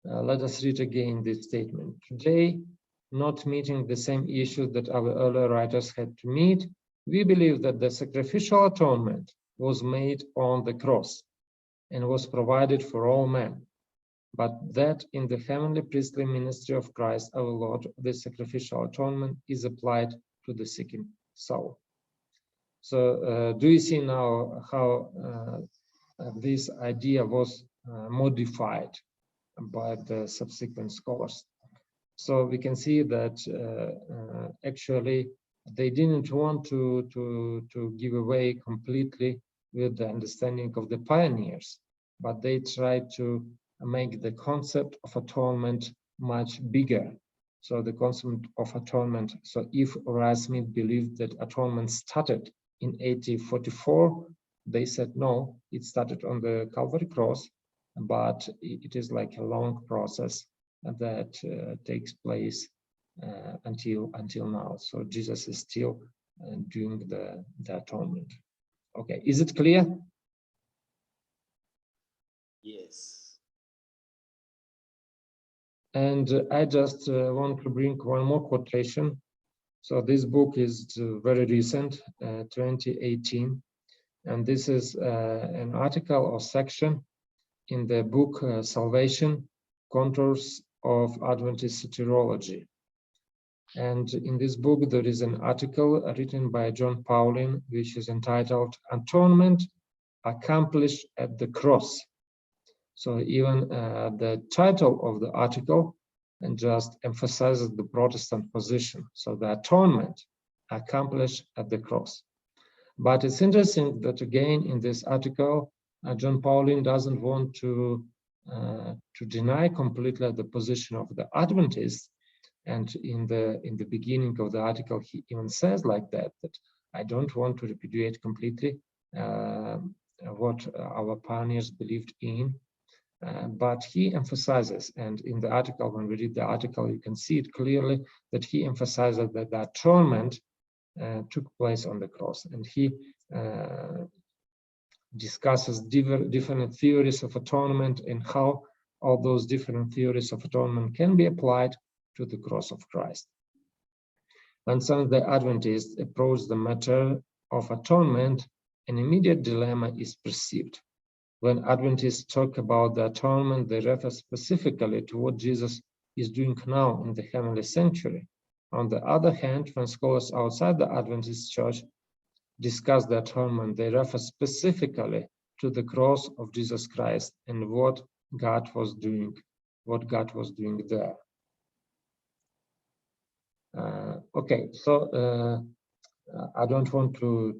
let us read again this statement. Today, not meeting the same issue that our earlier writers had to meet, we believe that the sacrificial atonement was made on the cross and was provided for all men, but that in the heavenly priestly ministry of Christ our Lord, the sacrificial atonement is applied to the seeking soul. So do you see now how this idea was modified by the subsequent scholars? So we can see that actually they didn't want to give away completely with the understanding of the pioneers, but they tried to make the concept of atonement much bigger. So the concept of atonement, so if Uriah Smith believed that atonement started in 1844, they said no, it started on the Calvary cross, but it is like a long process that takes place until now. So Jesus is still doing the atonement. Okay, is it clear? Yes. And I just want to bring one more quotation. So this book is very recent, 2018, and this is an article or section in the book Salvation, Contours of Adventist Soteriology. And in this book, there is an article written by John Paulin, which is entitled Atonement Accomplished at the Cross. So even the title of the article and just emphasizes the Protestant position. So the atonement accomplished at the cross. But it's interesting that again, in this article, John Paulin doesn't want to deny completely the position of the Adventists. And in the beginning of the article, he even says like that I don't want to repudiate completely what our pioneers believed in, but he emphasizes, and in the article, when we read the article, you can see it clearly that he emphasizes that the atonement took place on the cross, and he discusses different theories of atonement and how all those different theories of atonement can be applied to the cross of Christ. When some of the Adventists approach the matter of atonement, an immediate dilemma is perceived. When Adventists talk about the atonement, they refer specifically to what Jesus is doing now in the heavenly sanctuary. On the other hand, when scholars outside the Adventist church discuss the atonement, they refer specifically to the cross of Jesus Christ and what God was doing there. Okay, so I don't want to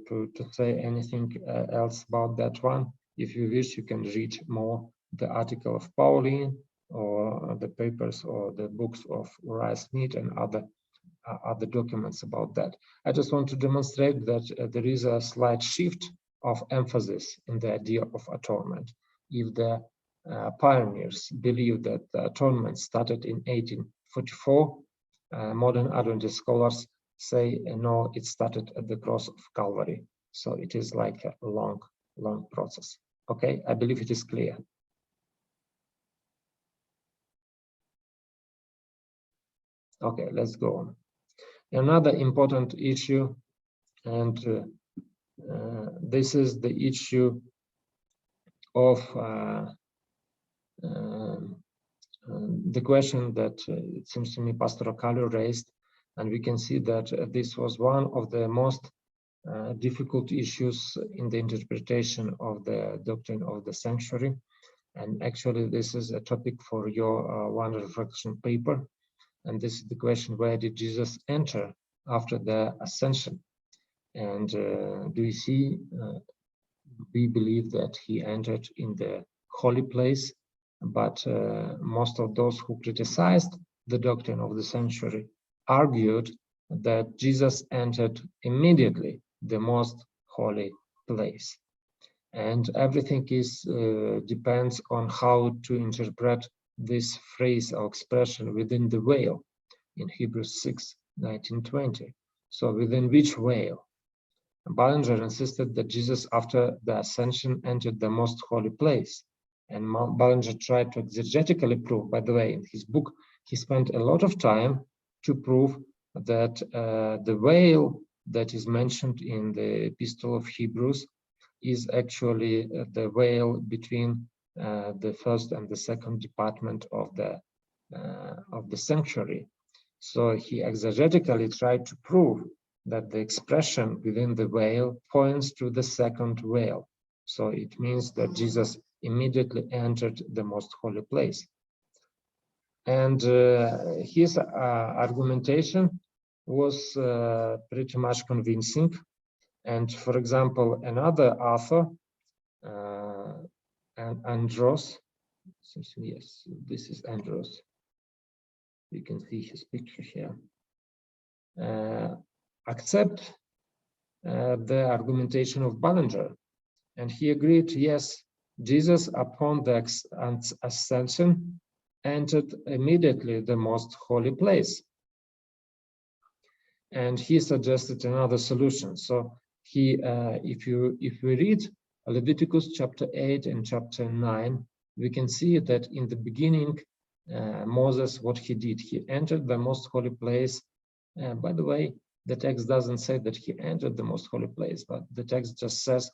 say anything else about that one. If you wish, you can read more the article of Paulin or the papers or the books of Uriah Smith and other documents about that. I just want to demonstrate that there is a slight shift of emphasis in the idea of atonement. If the pioneers believe that the atonement started in 1844, modern Adventist scholars say no, it started at the cross of Calvary. So it is like a long process. Okay, I believe it is clear. Okay, let's go on. Another important issue, and this is the issue of the question that it seems to me Pastor Ocalio raised, and we can see that this was one of the most difficult issues in the interpretation of the doctrine of the sanctuary. And actually, this is a topic for your one reflection paper. And this is the question, where did Jesus enter after the ascension. And do you see, we believe that he entered in the holy place, but most of those who criticized the doctrine of the sanctuary argued that Jesus entered immediately the most holy place. And everything is depends on how to interpret this phrase or expression within the veil in Hebrews 6:19-20. So within which veil? Ballinger insisted that Jesus, after the ascension, entered the most holy place. And Ballinger tried to exegetically prove, by the way, in his book, he spent a lot of time to prove that the veil that is mentioned in the Epistle of Hebrews is actually the veil between the first and the second department of the sanctuary. So he exegetically tried to prove that the expression within the veil points to the second veil. So it means that Jesus immediately entered the most holy place. And his argumentation was pretty much convincing. And for example, another author, Andros, yes, this is Andros. You can see his picture here. Accept the argumentation of Ballinger. And he agreed, yes, Jesus upon the ascension entered immediately the most holy place. And he suggested another solution. So he, if we read Leviticus chapter 8 and chapter 9, we can see that in the beginning, Moses, what he did, he entered the most holy place. By the way, the text doesn't say that he entered the most holy place, but the text just says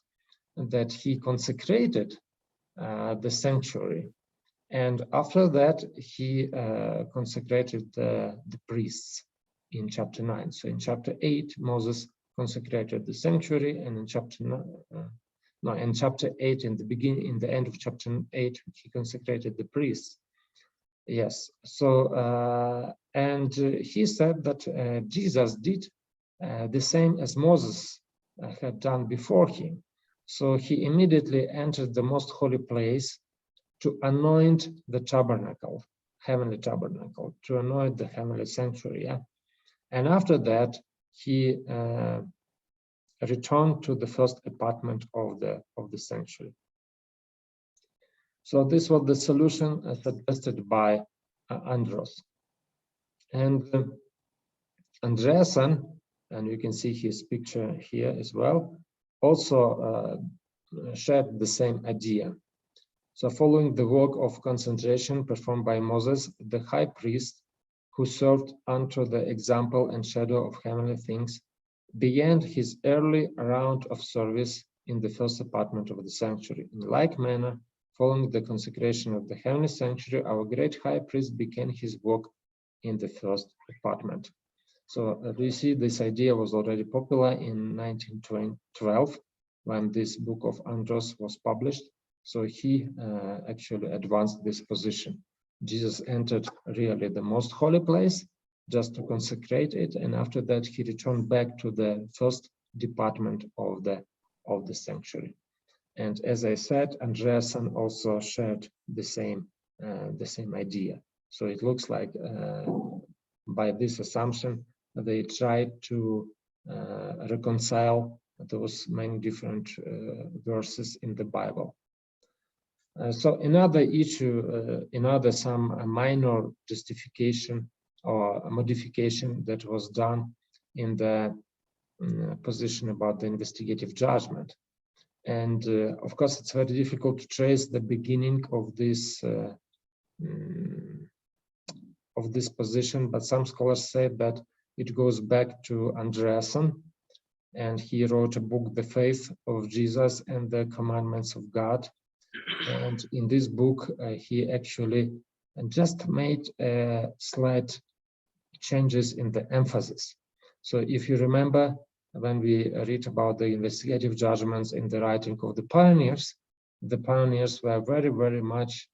that he consecrated the sanctuary. And after that, he consecrated the priests in chapter 9. So in chapter 8, Moses consecrated the sanctuary, and in chapter 9, in chapter 8, in the end of chapter 8, he consecrated the priests. Yes. So and he said that Jesus did the same as Moses had done before him. So he immediately entered the most holy place to anoint the tabernacle, heavenly tabernacle, to anoint the heavenly sanctuary. Yeah? And after that, he returned to the first apartment of the sanctuary. So this was the solution suggested by Andros. And Andreasen, and you can see his picture here as well, also shared the same idea. So following the work of concentration performed by Moses, the high priest, who served under the example and shadow of heavenly things, began his early round of service in the first apartment of the sanctuary. In like manner, following the consecration of the heavenly sanctuary, our great high priest began his work in the first apartment. So do you see, this idea was already popular in 1912 when this book of Andros was published. So he actually advanced this position. Jesus entered really the most holy place just to consecrate it, and after that he returned back to the first department of the sanctuary. And as I said, Andreasen also shared the same idea. So it looks like by this assumption they tried to reconcile those many different verses in the Bible. So another issue, some minor justification or modification that was done in the position about the investigative judgment. And of course, it's very difficult to trace the beginning of this position, but some scholars say that it goes back to Andreasen, and he wrote a book, The Faith of Jesus and the Commandments of God. And in this book, he actually just made slight changes in the emphasis. So if you remember, when we read about the investigative judgments in the writing of the pioneers were very, very much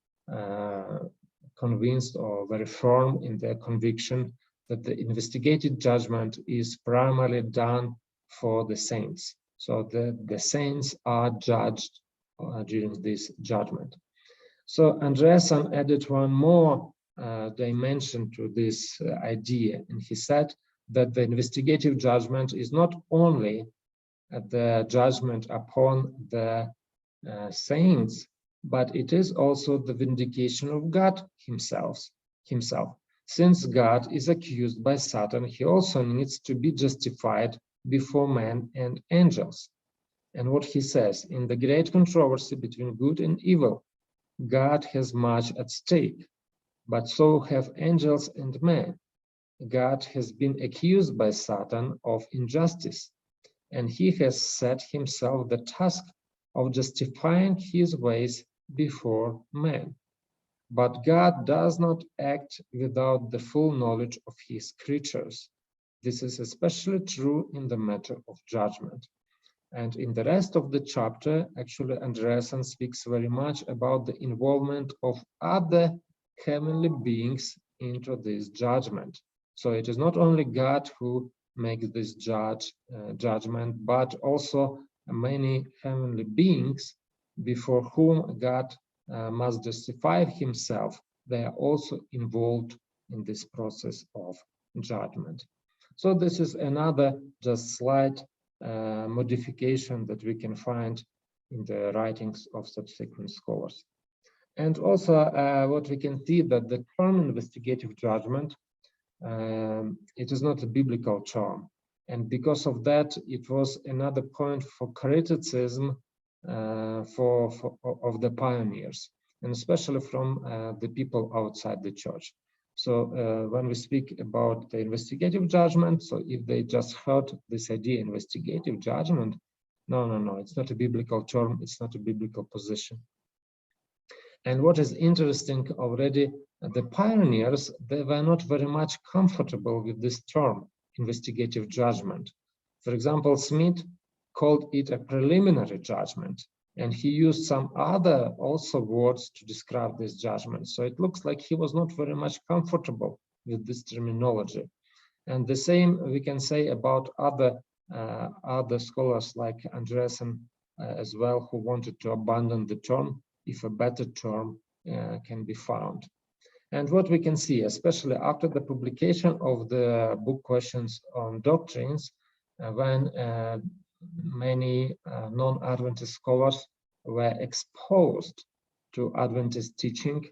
convinced or very firm in their conviction that the investigative judgment is primarily done for the saints. So the saints are judged during this judgment. So Andreasen added one more dimension to this idea, and he said that the investigative judgment is not only the judgment upon the saints, but it is also the vindication of God himself. Since God is accused by Satan, he also needs to be justified before men and angels. And what he says, in the great controversy between good and evil, God has much at stake, but so have angels and men. God has been accused by Satan of injustice, and he has set himself the task of justifying his ways before men. But God does not act without the full knowledge of his creatures. This is especially true in the matter of judgment. And in the rest of the chapter, actually, Andreasen speaks very much about the involvement of other heavenly beings into this judgment. So it is not only God who makes this judgment, but also many heavenly beings before whom God must justify himself. They are also involved in this process of judgment. So this is another just slight modification that we can find in the writings of subsequent scholars. And also what we can see that the term investigative judgment, it is not a biblical term. And because of that, it was another point for criticism of the pioneers, and especially from the people outside the church. So when we speak about the investigative judgment, so if they just heard this idea, investigative judgment, no, it's not a biblical term, it's not a biblical position. And what is interesting already, the pioneers, they were not very much comfortable with this term, investigative judgment. For example, Smith called it a preliminary judgment, and he used some other also words to describe this judgment. So it looks like he was not very much comfortable with this terminology. And the same we can say about other scholars like Andreasen as well, who wanted to abandon the term if a better term can be found. And what we can see, especially after the publication of the book Questions on Doctrines, when many non-Adventist scholars were exposed to Adventist teaching,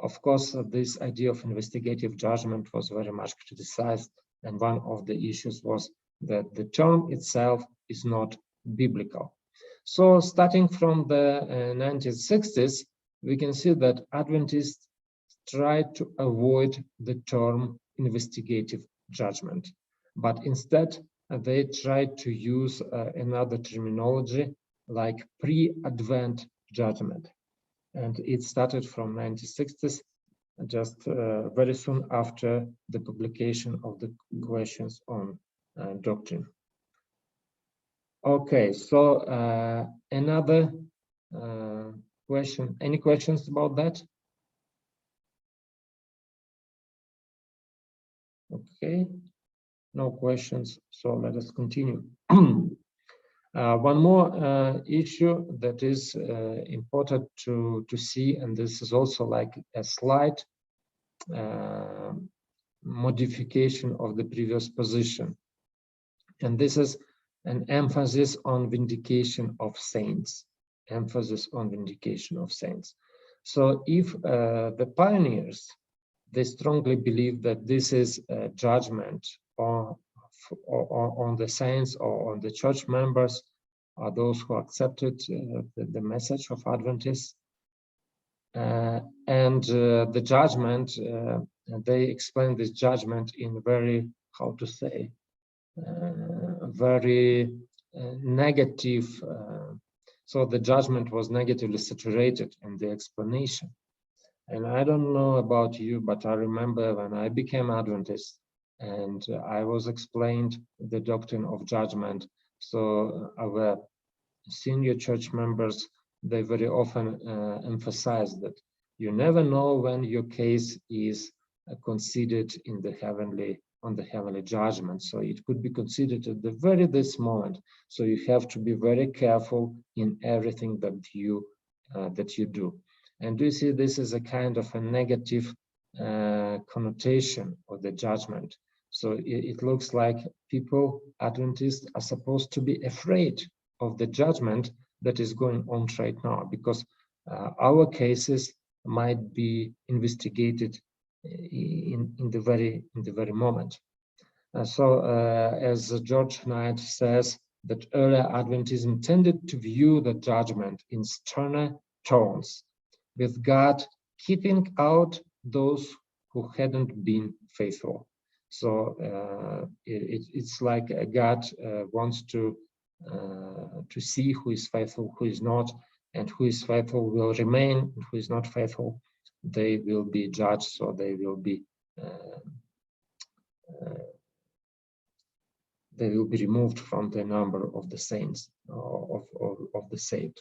of course, this idea of investigative judgment was very much criticized. And one of the issues was that the term itself is not biblical. So starting from the 1960s, we can see that Adventists tried to avoid the term investigative judgment, but instead they tried to use another terminology like pre-Advent judgment. And it started from 1960s, just very soon after the publication of the Questions on Doctrine. Okay, so another question. Any questions about that? Okay, no questions, so let us continue. One more issue that is important to see, and this is also like a slight modification of the previous position, and this is an emphasis on vindication of saints. Emphasis on vindication of saints. So if the pioneers, they strongly believe that this is a judgment on the saints or on the church members, or those who accepted the message of Adventists. And the judgment, they explain this judgment in very, how to say, very negative. So the judgment was negatively saturated in the explanation. And I don't know about you, but I remember when I became Adventist and I was explained the doctrine of judgment. So our senior church members, they very often emphasize that you never know when your case is considered in the heavenly judgment. So it could be considered at the this moment. So you have to be very careful in everything that you do. And do you see this is a kind of a negative connotation of the judgment? So it looks like people, Adventists, are supposed to be afraid of the judgment that is going on right now, because our cases might be investigated in the very moment. So as George Knight says, that earlier Adventism tended to view the judgment in sterner tones, with God keeping out those who hadn't been faithful. So it's like God wants to see who is faithful, who is not, and who is faithful will remain, and who is not faithful, they will be judged, so they will be removed from the number of the saints, of the saved.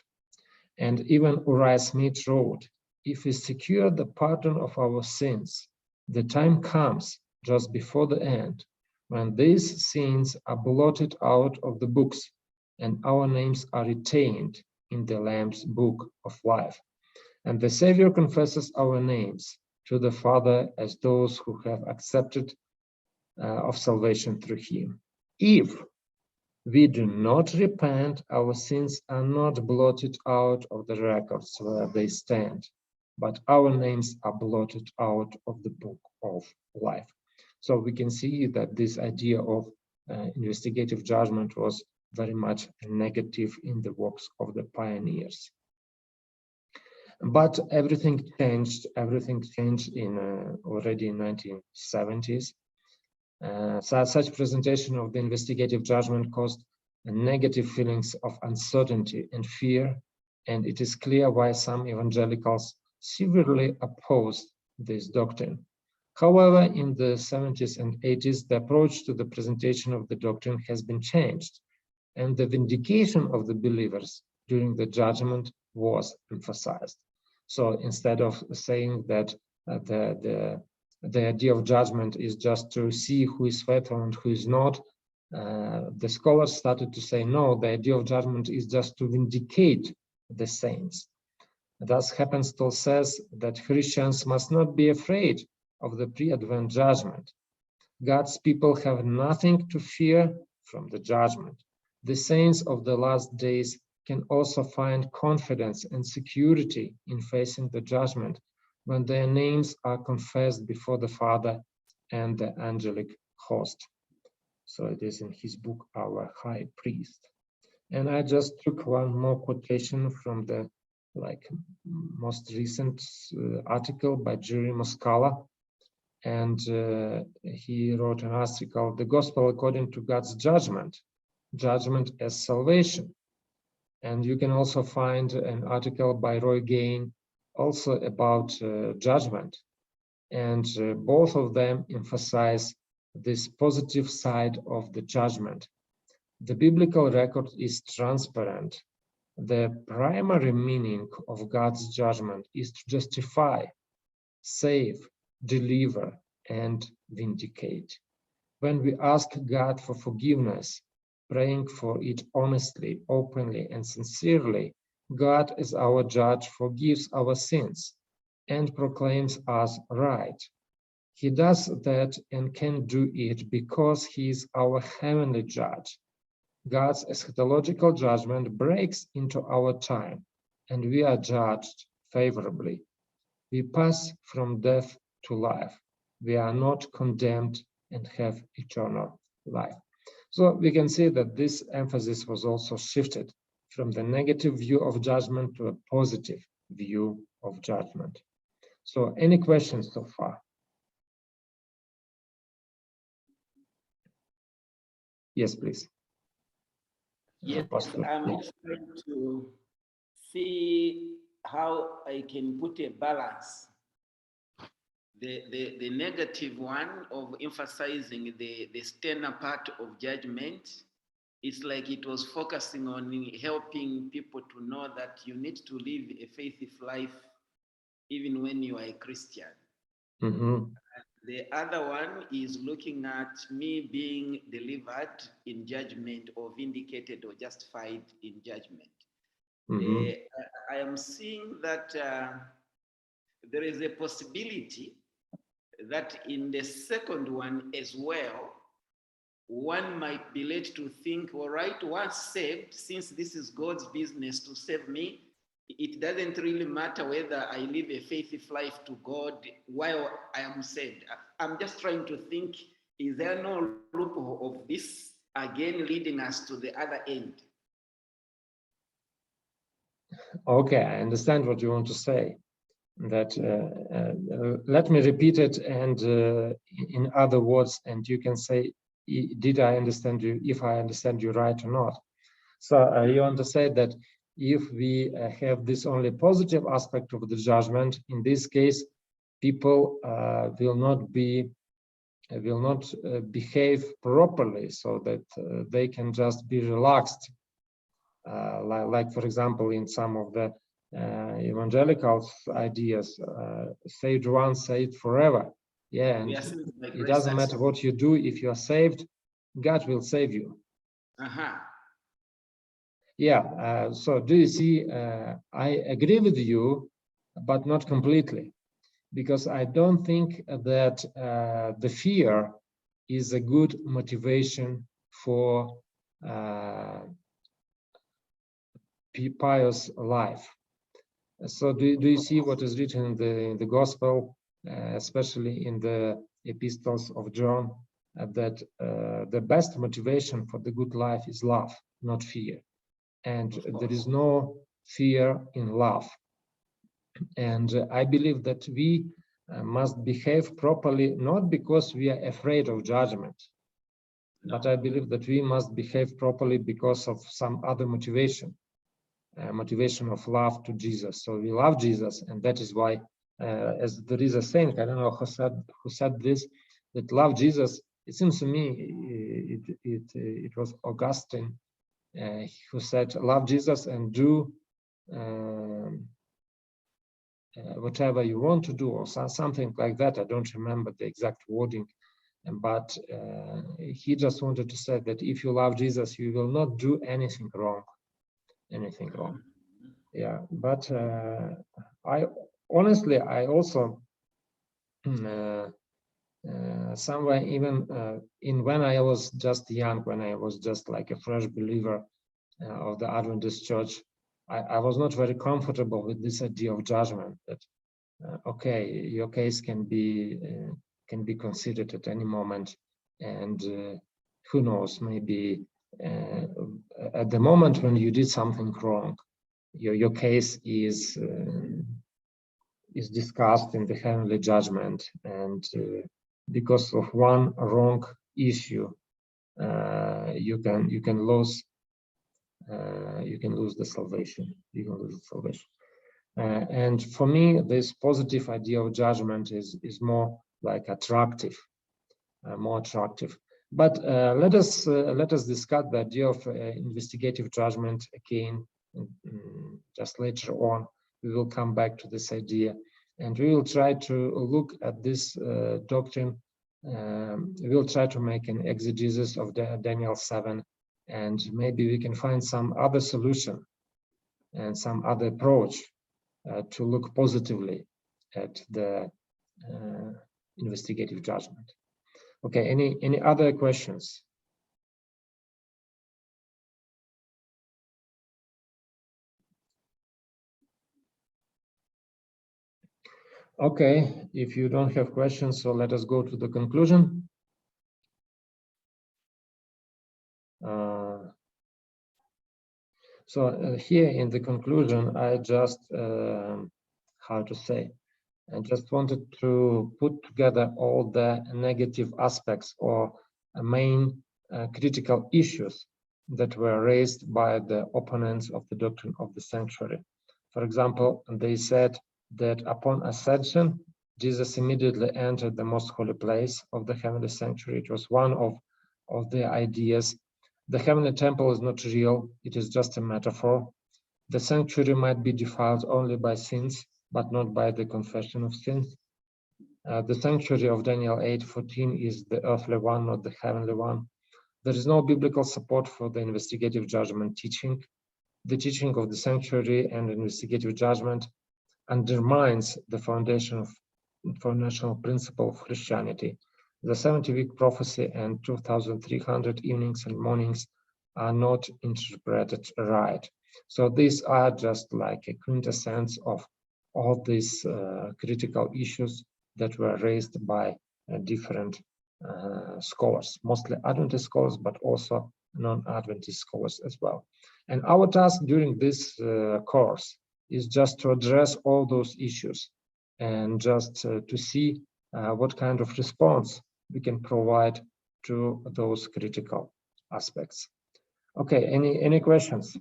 And even Uriah Smith wrote, if we secure the pardon of our sins, the time comes just before the end, when these sins are blotted out of the books and our names are retained in the Lamb's book of life. And the Savior confesses our names to the Father as those who have accepted of salvation through him. If we do not repent, our sins are not blotted out of the records where they stand, but our names are blotted out of the book of life. So we can see that this idea of investigative judgment was very much negative in the works of the pioneers. But everything changed in already in 1970s. Such presentation of the investigative judgment caused negative feelings of uncertainty and fear, and it is clear why some evangelicals severely opposed this doctrine. However, in the 70s and 80s, the approach to the presentation of the doctrine has been changed, and the vindication of the believers during the judgment was emphasized. So instead of saying that the idea of judgment is just to see who is faithful and who is not, the scholars started to say, no, the idea of judgment is just to vindicate the saints. Thus, Heppenstall says that Christians must not be afraid of the pre-Advent judgment. God's people have nothing to fear from the judgment. The saints of the last days can also find confidence and security in facing the judgment when their names are confessed before the Father and the angelic host. So it is in his book, Our High Priest. And I just took one more quotation from the most recent article by Jerry Muscala. And he wrote an article, The Gospel According to God's Judgment, Judgment as Salvation. And you can also find an article by Roy Gain, also about judgment. And both of them emphasize this positive side of the judgment. The biblical record is transparent. The primary meaning of God's judgment is to justify, save, deliver, and vindicate. When we ask God for forgiveness, praying for it honestly, openly, and sincerely, God, as our judge, forgives our sins and proclaims us right. He does that and can do it because he is our heavenly judge. God's eschatological judgment breaks into our time, and we are judged favorably. We pass from death to life. We are not condemned and have eternal life. So we can see that this emphasis was also shifted from the negative view of judgment to a positive view of judgment. So any questions so far? Yes, please. Yes, I'm trying to see how I can put a balance. The negative one of emphasizing the sterner part of judgment, it's like it was focusing on helping people to know that you need to live a faithful life even when you are a Christian. Mm-hmm. The other one is looking at me being delivered in judgment or vindicated or justified in judgment. I am seeing that there is a possibility that in the second one as well, one might be led to think, all right, once saved, since this is God's business to save me, it doesn't really matter whether I live a faithful life to God while I am saved. I'm just trying to think, is there no loophole of this again leading us to the other end? Okay, I understand what you want to say. That let me repeat it and in other words, and you can say, did I understand you, if I understand you right or not? So you want to say that if we have this only positive aspect of the judgment, in this case, people will not behave properly, so that they can just be relaxed. Like for example, in some of the evangelical ideas, saved once, saved forever. Yeah, and it doesn't matter what you do. If you are saved, God will save you. Yeah, so do you see, I agree with you, but not completely, because I don't think that the fear is a good motivation for pious life. So do you see what is written in the gospel, especially in the epistles of John, that the best motivation for the good life is love, not fear. And there is no fear in love. And I believe that we must behave properly, not because we are afraid of judgment, but I believe that we must behave properly because of some other motivation. Motivation of love to Jesus. So we love Jesus, and that is why, as there is a saying, I don't know who said this, that love Jesus. It seems to me it was Augustine who said, "Love Jesus and do whatever you want to do," or something like that. I don't remember the exact wording, but he just wanted to say that if you love Jesus, you will not do anything wrong. Yeah, but I honestly, I also somewhere even in when I was just young, when I was just like a fresh believer of the Adventist Church, I was not very comfortable with this idea of judgment, that okay, your case can be considered at any moment, and who knows, maybe at the moment when you did something wrong, your case is discussed in the heavenly judgment, and because of one wrong issue, you can lose the salvation. And for me, this positive idea of judgment is more like attractive, more attractive. But let us discuss the idea of investigative judgment again. Just later on, we will come back to this idea, and we will try to look at this doctrine. We will try to make an exegesis of Daniel 7, and maybe we can find some other solution and some other approach to look positively at the investigative judgment. Okay, any other questions? Okay, if you don't have questions, so let us go to the conclusion. So here in the conclusion, I just, how to say, I just wanted to put together all the negative aspects or main critical issues that were raised by the opponents of the doctrine of the sanctuary. For example, they said that upon ascension, Jesus immediately entered the most holy place of the heavenly sanctuary. It was one of the ideas. The heavenly temple is not real, it is just a metaphor. The sanctuary might be defiled only by sins, but not by the confession of sins. The sanctuary of Daniel 8:14 is the earthly one, not the heavenly one. There is no biblical support for the investigative judgment teaching. The teaching of the sanctuary and investigative judgment undermines the foundational principle of Christianity. The 70-week prophecy and 2,300 evenings and mornings are not interpreted right. So these are just like a quintessence of all these critical issues that were raised by different scholars, mostly Adventist scholars, but also non-Adventist scholars as well. And our task during this course is just to address all those issues and just to see what kind of response we can provide to those critical aspects. Okay, any questions?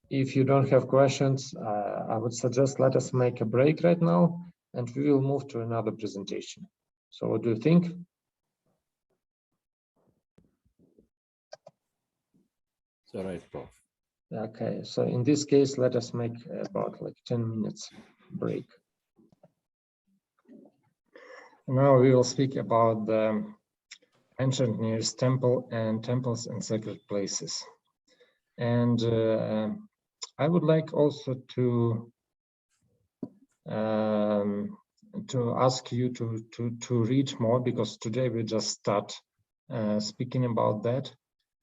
If you don't have questions, I would suggest let us make a break right now and we will move to another presentation. So what do you think? It's all right, Prof. Okay, so in this case, let us make about like 10 minutes break. Now we will speak about the ancient Near East temple and temples and sacred places. And I would like also to ask you to read more, because today we just start speaking about that.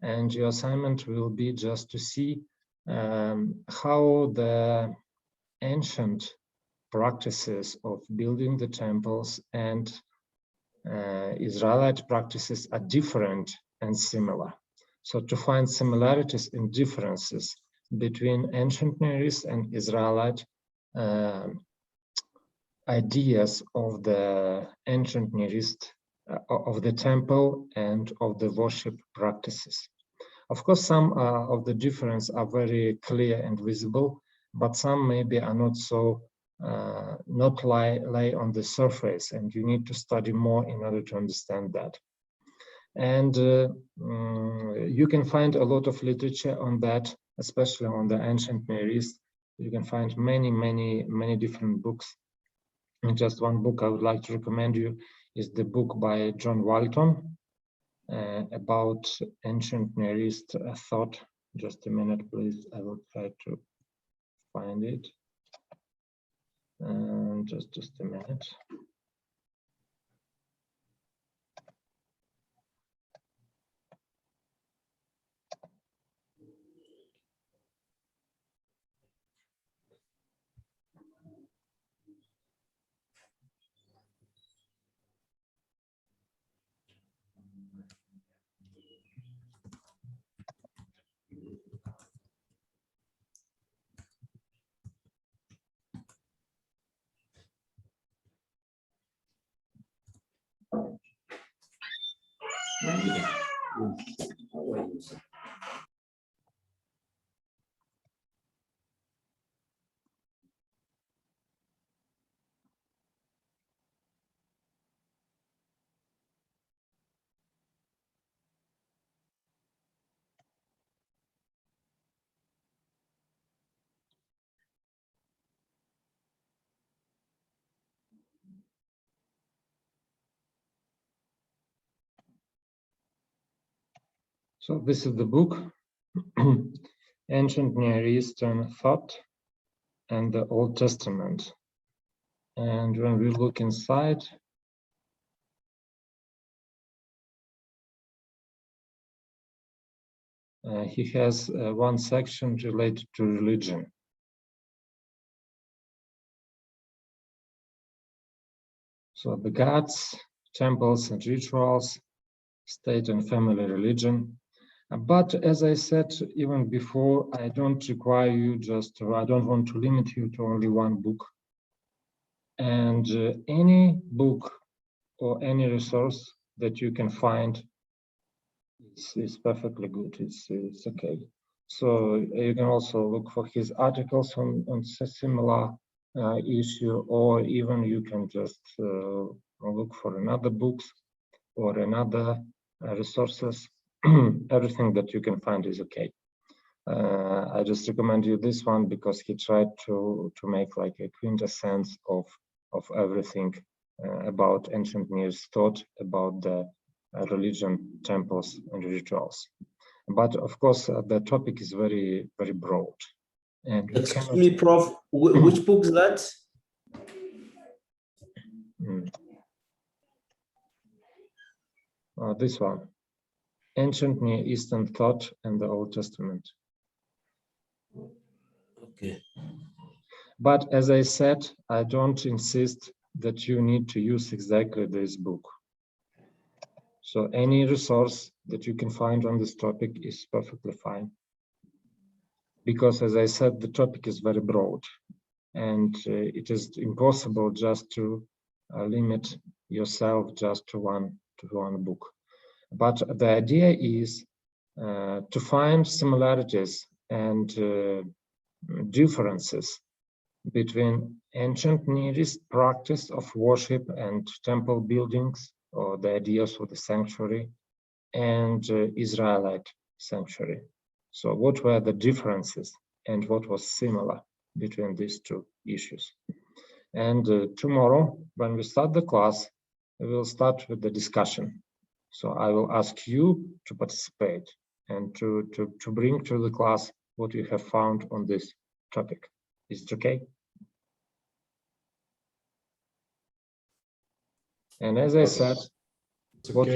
And your assignment will be just to see how the ancient practices of building the temples and Israelite practices are different and similar. So to find similarities and differences between ancient Near East and Israelite ideas of the ancient Near East, of the temple and of the worship practices. Of course, some of the differences are very clear and visible, but some maybe are not so, not lie on the surface, and you need to study more in order to understand that. And you can find a lot of literature on that, especially on the ancient Near East. You can find many different books. And just one book I would like to recommend you is the book by John Walton about ancient Near East thought. Just a minute, please. I will try to find it. Just a minute. So this is the book, Ancient Near Eastern Thought and the Old Testament. And when we look inside, he has one section related to religion. So the gods, temples and rituals, state and family religion. But as I said even before, I don't require you I don't want to limit you to only one book. And any book or any resource that you can find is perfectly good. It's okay. So you can also look for his articles on similar issue, or even you can just look for another books or another resources. Everything that you can find is okay. I just recommend you this one because he tried to make like a quintessence of everything about ancient Near East thought about the religion, temples, and rituals. But of course, the topic is very, very broad. And we Excuse cannot... me, Prof. Which book is that? This one, Ancient Near Eastern Thought and the Old Testament. Okay. But as I said, I don't insist that you need to use exactly this book. So any resource that you can find on this topic is perfectly fine. Because as I said, the topic is very broad and it is impossible just to limit yourself just to one book. But the idea is to find similarities and differences between ancient Near East practice of worship and temple buildings, or the ideas of the sanctuary, and Israelite sanctuary. So what were the differences and what was similar between these two issues? And tomorrow, when we start the class, we will start with the discussion. So I will ask you to participate and to bring to the class what you have found on this topic. Is it okay? And as I said, what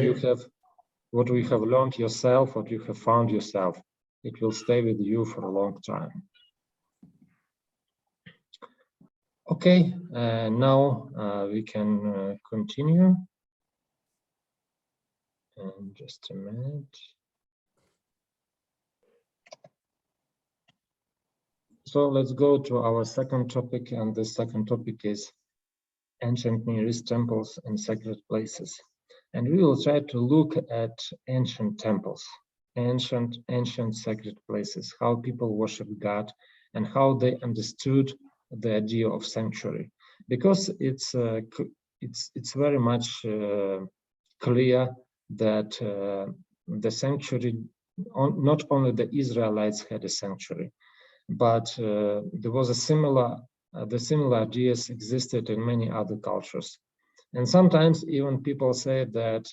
we have learned yourself, what you have found yourself, it will stay with you for a long time. Okay, now we can continue. And just a minute. So let's go to our second topic, and the second topic is ancient Near East temples and sacred places. And we will try to look at ancient temples, ancient sacred places, how people worship God and how they understood the idea of sanctuary. Because it's very much clear that the sanctuary, not only the Israelites had a sanctuary, but there was a similar ideas existed in many other cultures. And sometimes even people say that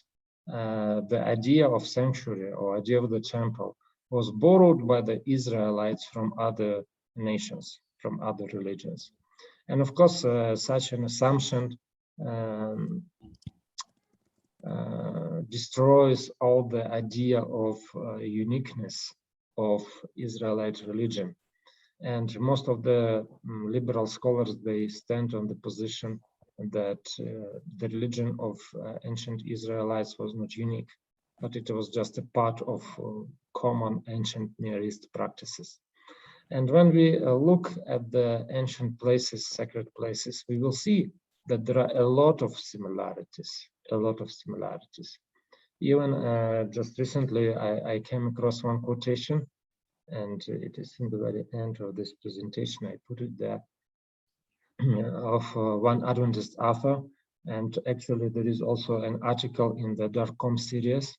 the idea of sanctuary or idea of the temple was borrowed by the Israelites from other nations, from other religions. And of course, such an assumption destroys all the idea of uniqueness of Israelite religion. And most of the liberal scholars, they stand on the position that the religion of ancient Israelites was not unique, but it was just a part of common ancient Near East practices. And when we look at the ancient places, sacred places, we will see that there are a lot of similarities, Even just recently, I came across one quotation, and it is in the very end of this presentation. I put it there, of one Adventist author. And actually, there is also an article in the .com series.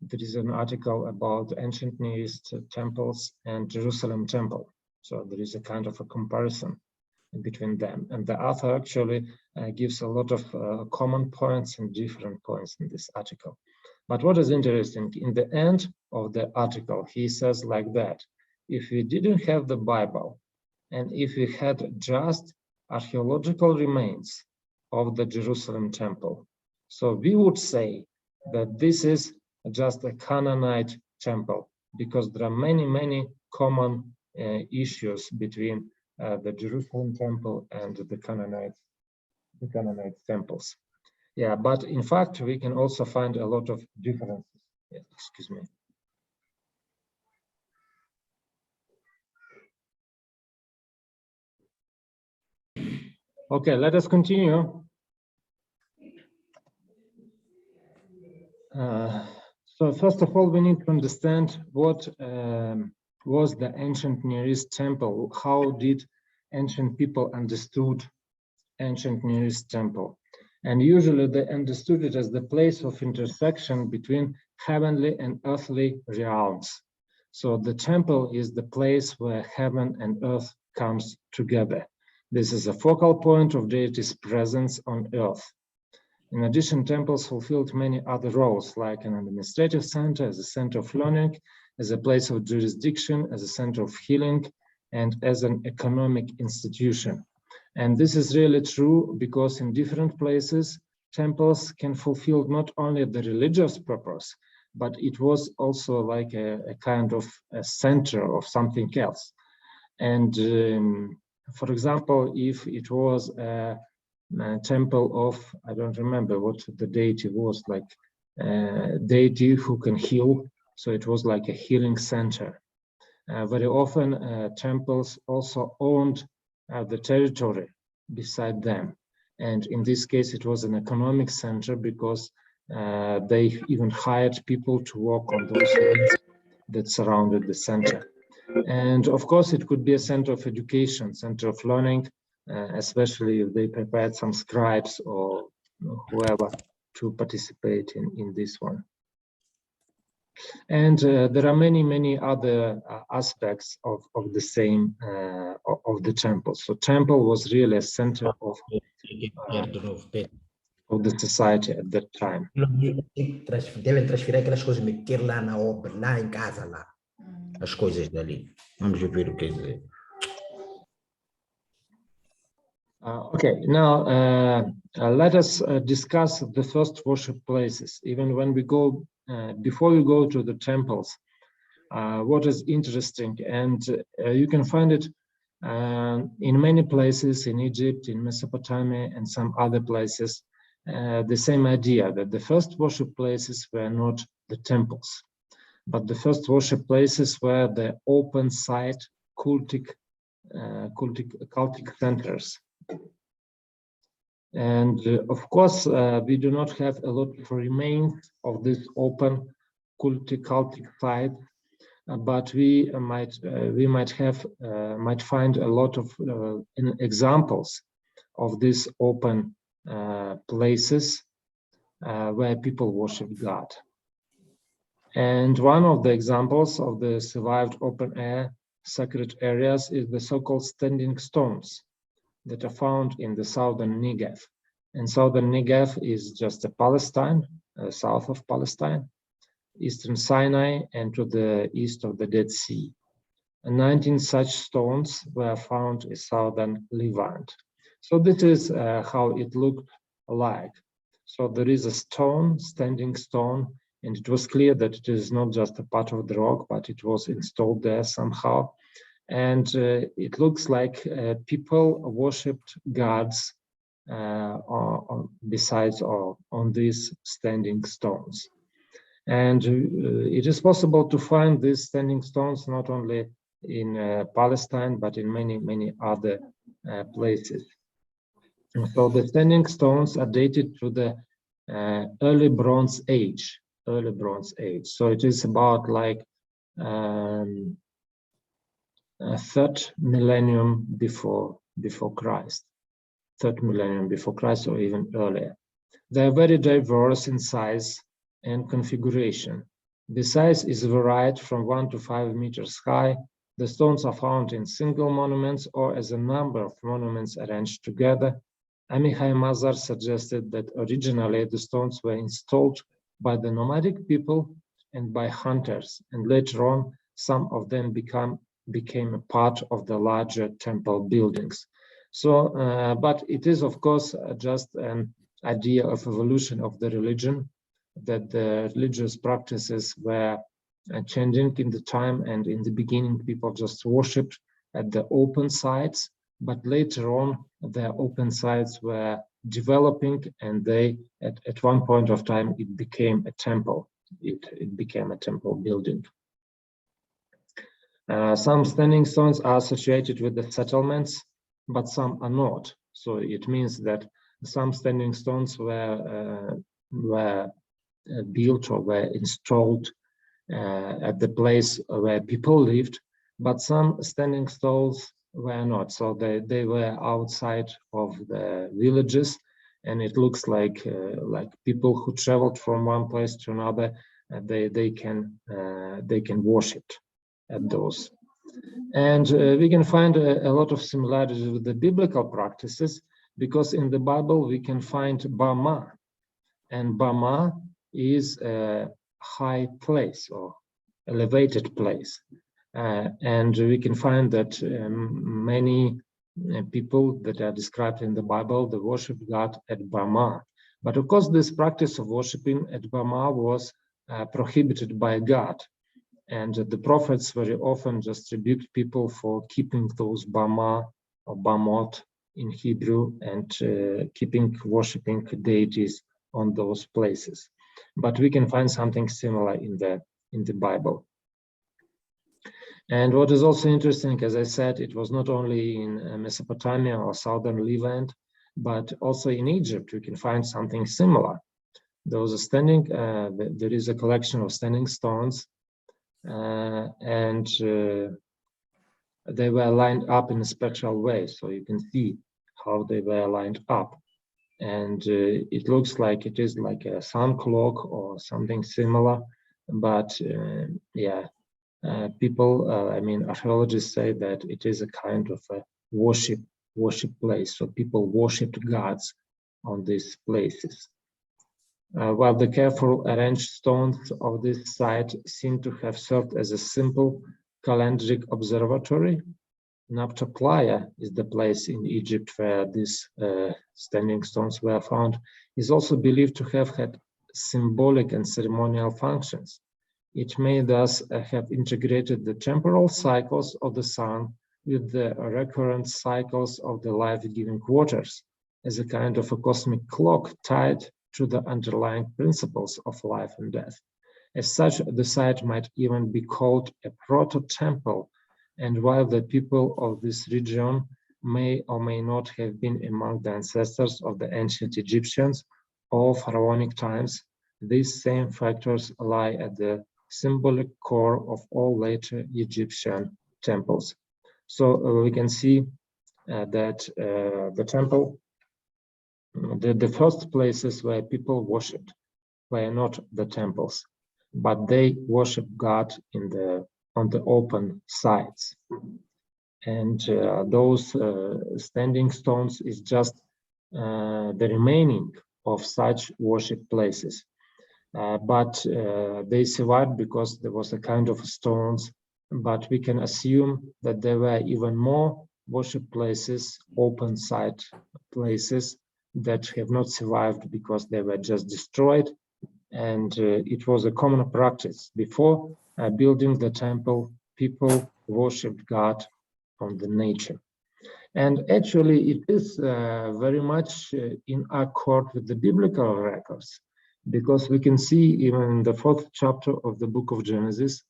There is an article about ancient Near East temples and Jerusalem temple. So there is a kind of a comparison between them. And the author actually gives a lot of common points and different points in this article. But what is interesting, in the end of the article, he says like that: if we didn't have the Bible, and if we had just archaeological remains of the Jerusalem temple, so we would say that this is just a Canaanite temple, because there are many common issues between the Jerusalem temple and the Canaanite temples. Yeah, but in fact, we can also find a lot of differences. Yeah, excuse me. Okay, let us continue. So first of all, we need to understand what was the ancient Near East temple. How did ancient people understood ancient Near East temple? And usually they understood it as the place of intersection between heavenly and earthly realms. So the temple is the place where heaven and earth comes together. This is a focal point of deity's presence on earth. In addition, temples fulfilled many other roles, like an administrative center, as a center of learning, as a place of jurisdiction, as a center of healing, and as an economic institution. And this is really true because in different places, temples can fulfill not only the religious purpose, but it was also like a kind of a center of something else. And for example, if it was a temple of, I don't remember what the deity was, like deity who can heal. So it was like a healing center. Very often temples also owned the territory beside them. And in this case, it was an economic center because they even hired people to work on those lands that surrounded the center. And of course, it could be a center of education, center of learning, especially if they prepared some scribes or whoever to participate in this one. And there are many other aspects of the same of the temple. So temple was really a center of the society at that time. Devem transferir aquelas coisas, meter lá na obra, lá em casa, lá. As coisas dali. Vamos ver o que é dizer. Okay, now let us discuss the first worship places. Even when we go, before we go to the temples, what is interesting, and you can find it in many places in Egypt, in Mesopotamia, and some other places, the same idea that the first worship places were not the temples, but the first worship places were the open site cultic centers. And of course, we do not have a lot of remains of this open cultic site, but we might find a lot of examples of these open places where people worship God. And one of the examples of the survived open air sacred areas is the so-called standing stones that are found in the southern Negev. And southern Negev is just Palestine, south of Palestine, eastern Sinai, and to the east of the Dead Sea. And 19 such stones were found in southern Levant. So this is how it looked like. So there is a stone, standing stone, and it was clear that it is not just a part of the rock, but it was installed there somehow. And it looks like people worshipped gods besides or on these standing stones. And it is possible to find these standing stones not only in Palestine, but in many other places. And so the standing stones are dated to the early Bronze Age. So it is about like third millennium before Christ, or even earlier. They are very diverse in size and configuration. The size is varied from 1 to 5 meters high. The stones are found in single monuments or as a number of monuments arranged together. Amichai Mazar suggested that originally the stones were installed by the nomadic people and by hunters, and later on some of them became a part of the larger temple buildings. So, but it is of course just an idea of evolution of the religion, that the religious practices were changing in the time, and in the beginning people just worshipped at the open sites, but later on the open sites were developing, and they at one point of time it became a temple. It became a temple building. Some standing stones are associated with the settlements, but some are not. So it means that some standing stones were built or were installed at the place where people lived, but some standing stones were not. So they were outside of the villages, and it looks like people who traveled from one place to another, they can worship at those. And we can find a lot of similarities with the biblical practices, because in the Bible we can find Bama, and Bama is a high place or elevated place. And we can find that many people that are described in the Bible, they worship God at Bama. But of course, this practice of worshiping at Bama was prohibited by God. And the prophets very often just rebuked people for keeping those Bama or Bamot in Hebrew and keeping worshiping deities on those places. But we can find something similar in the Bible. And what is also interesting, as I said, it was not only in Mesopotamia or southern Levant, but also in Egypt we can find something similar. There was a standing, there is a collection of standing stones, and they were lined up in a special way, so you can see how they were lined up. And it looks like it is like a sun clock or something similar, but yeah, people, I mean, archaeologists say that it is a kind of a worship place, so people worshipped gods on these places. While the careful arranged stones of this site seem to have served as a simple calendric observatory, Nabta Playa is the place in Egypt where these standing stones were found, is also believed to have had symbolic and ceremonial functions. It may thus have integrated the temporal cycles of the sun with the recurrent cycles of the life-giving waters as a kind of a cosmic clock tied to the underlying principles of life and death. As such, the site might even be called a proto-temple, and while the people of this region may or may not have been among the ancestors of the ancient Egyptians or pharaonic times, these same factors lie at the symbolic core of all later Egyptian temples. So we can see that the temple, the first places where people worshipped were not the temples, but they worshiped God on the open sites. And those standing stones is just the remaining of such worship places. But they survived because there was a kind of stones, but we can assume that there were even more worship places, open site places, that have not survived because they were just destroyed. And it was a common practice. Before building the temple, people worshipped God on the nature. And actually, it is very much in accord with the biblical records, because we can see even in the 4th chapter of the book of Genesis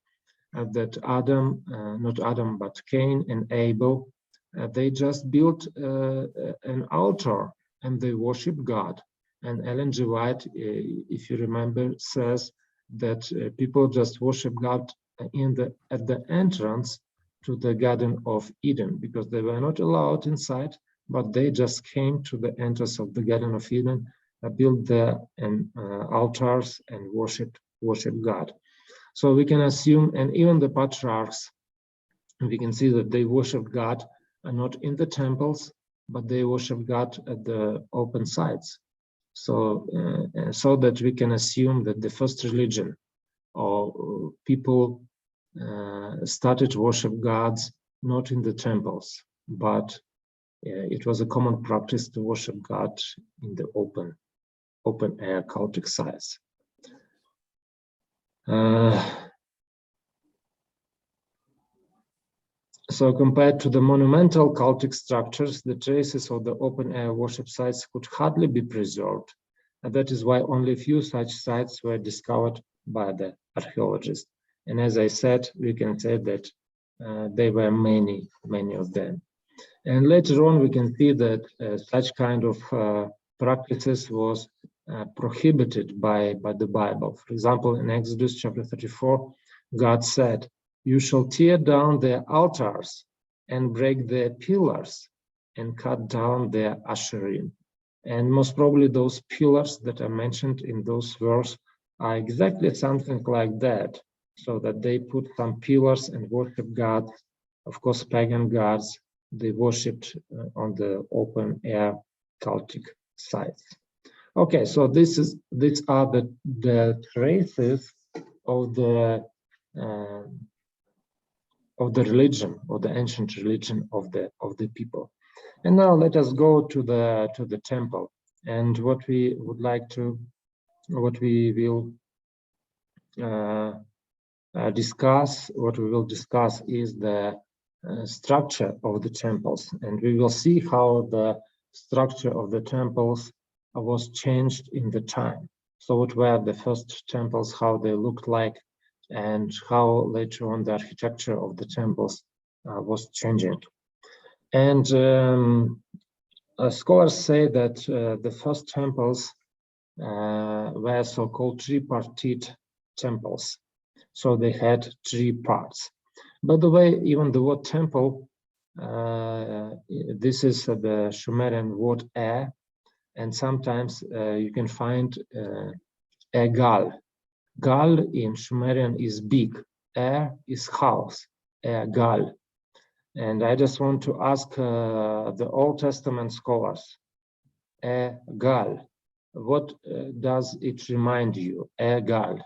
that not Adam, but Cain and Abel, they just built an altar and they worship God. And Ellen G. White, if you remember, says that people just worship God at the entrance to the Garden of Eden, because they were not allowed inside, but they just came to the entrance of the Garden of Eden, built there altars and worship God. So we can assume, and even the patriarchs, we can see that they worship God not in the temples, but they worship God at the open sites. So, so that we can assume that the first religion or people started to worship gods not in the temples, but it was a common practice to worship God in the open air cultic sites. So compared to the monumental cultic structures, the traces of the open-air worship sites could hardly be preserved, and that is why only a few such sites were discovered by the archaeologists. And as I said, we can say that there were many of them. And later on, we can see that such kind of practices was prohibited by the Bible. For example, in Exodus chapter 34, God said, "You shall tear down their altars and break their pillars and cut down their asherim." And most probably those pillars that are mentioned in those verses are exactly something like that. so that they put some pillars and worship gods, of course, pagan gods. They worshipped on the open air cultic sites. Okay, so these are the traces of the religion, or the ancient religion of the people. And now let us go to the temple. And what we will discuss is the structure of the temples, and we will see how the structure of the temples was changed in the time. So what were the first temples, how they looked like, and how later on the architecture of the temples was changing. And scholars say that the first temples were so-called tripartite temples. So they had 3 parts. By the way, even the word temple, this is the Sumerian word and sometimes you can find gal. Gal in Sumerian is big, is house, gal. And I just want to ask the Old Testament scholars, gal, what does it remind you, gal?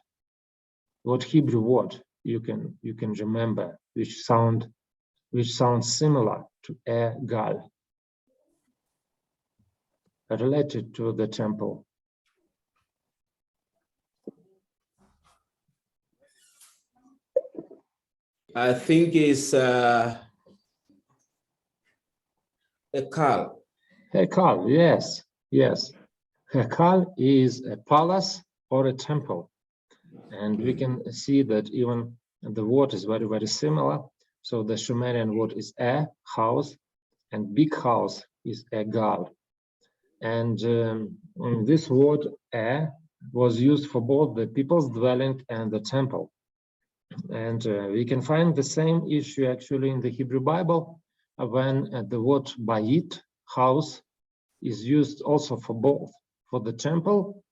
What Hebrew word you can remember, which sounds similar to gal, related to the temple? I think it's Hekal. Hekal, yes. Hekal is a palace or a temple. And we can see that even the word is very, very similar. So the Sumerian word is house, and big house is gal. And this word was used for both the people's dwelling and the temple. And we can find the same issue actually in the Hebrew Bible when the word bayit, house, is used also for both, for the temple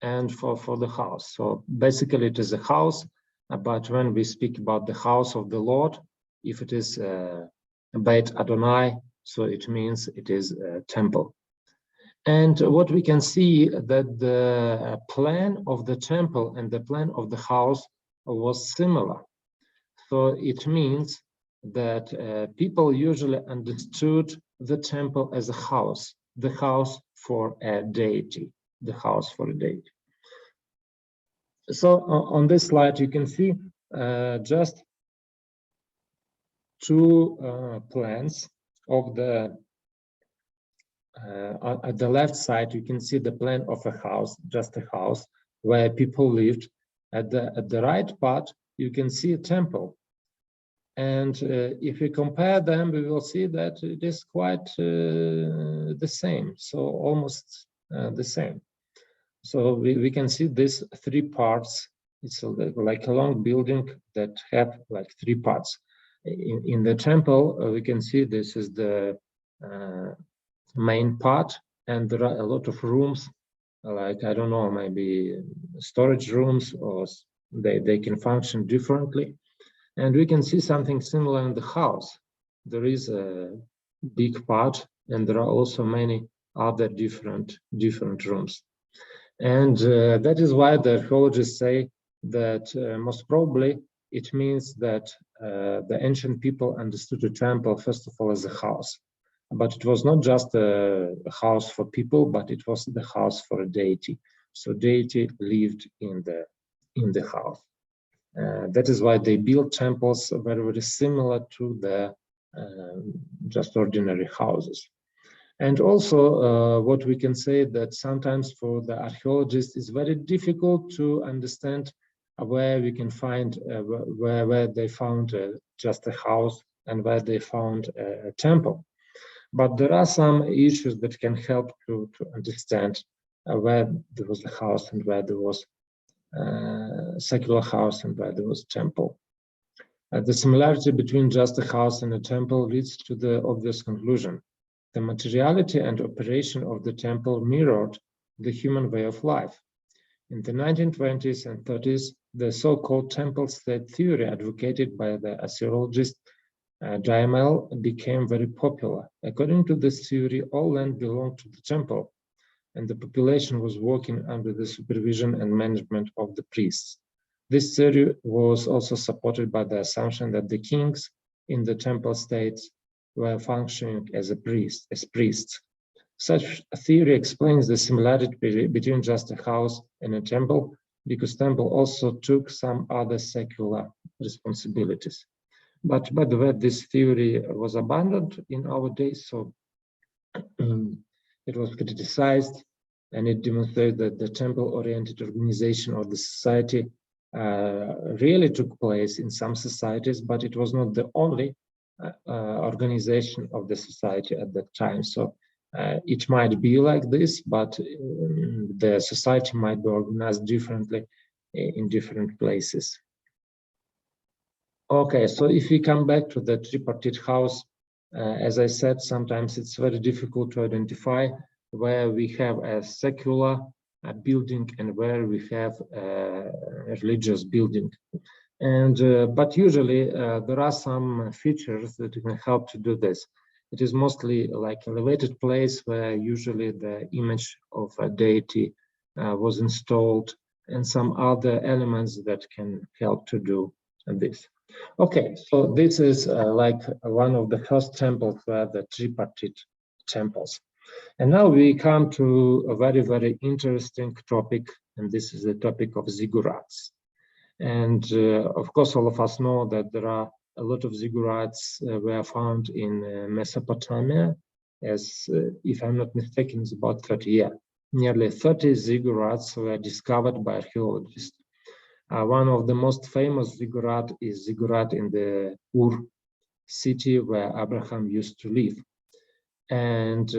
and for the house. So basically it is a house, but when we speak about the house of the Lord, if it is Beit Adonai, so it means it is a temple. And what we can see that the plan of the temple and the plan of the house was similar. So it means that people usually understood the temple as a house, the house for a deity, the house for a deity. So on this slide, you can see just 2 plans of the, at the left side, you can see the plan of a house, just a house where people lived. At the right part, you can see a temple. And if we compare them, we will see that it is quite the same, so almost the same. So we can see these 3 parts. It's like a long building that have like 3 parts. In the temple, we can see this is the main part, and there are a lot of rooms, like, I don't know, maybe storage rooms, or they can function differently. And we can see something similar in the house. There is a big part, and there are also many other different rooms. And that is why the archaeologists say that most probably it means that the ancient people understood a temple, first of all, as a house. But it was not just a house for people, but it was the house for a deity. So deity lived in the house. That is why they built temples very, very similar to the just ordinary houses. And also what we can say that sometimes for the archaeologists it's very difficult to understand where we can find, where they found just a house and where they found a temple. But there are some issues that can help to understand where there was a house and where there was secular house and where there was temple. The similarity between just a house and a temple leads to the obvious conclusion. The materiality and operation of the temple mirrored the human way of life. In the 1920s and 30s, the so-called temple state theory advocated by the archaeologist Jaimel became very popular. According to this theory, all land belonged to the temple, and the population was working under the supervision and management of the priests. This theory was also supported by the assumption that the kings in the temple states were functioning as priests. Such a theory explains the similarity between just a house and a temple, because temple also took some other secular responsibilities. But by the way, this theory was abandoned in our days, so it was criticized, and it demonstrated that the temple-oriented organization of the society really took place in some societies, but it was not the only organization of the society at that time. So it might be like this, but the society might be organized differently in different places. Okay, so if we come back to the tripartite house, as I said, sometimes it's very difficult to identify where we have a secular building and where we have a religious building. And but usually there are some features that can help to do this. It is mostly like elevated place where usually the image of a deity was installed, and some other elements that can help to do this. Okay, so this is like one of the first temples where the tripartite temples. And now we come to a very, very interesting topic, and this is the topic of ziggurats. And of course, all of us know that there are a lot of ziggurats were found in Mesopotamia, as if I'm not mistaken, it's about 30 years. Nearly 30 ziggurats were discovered by archaeologists. One of the most famous ziggurat is ziggurat in the Ur city where Abraham used to live. And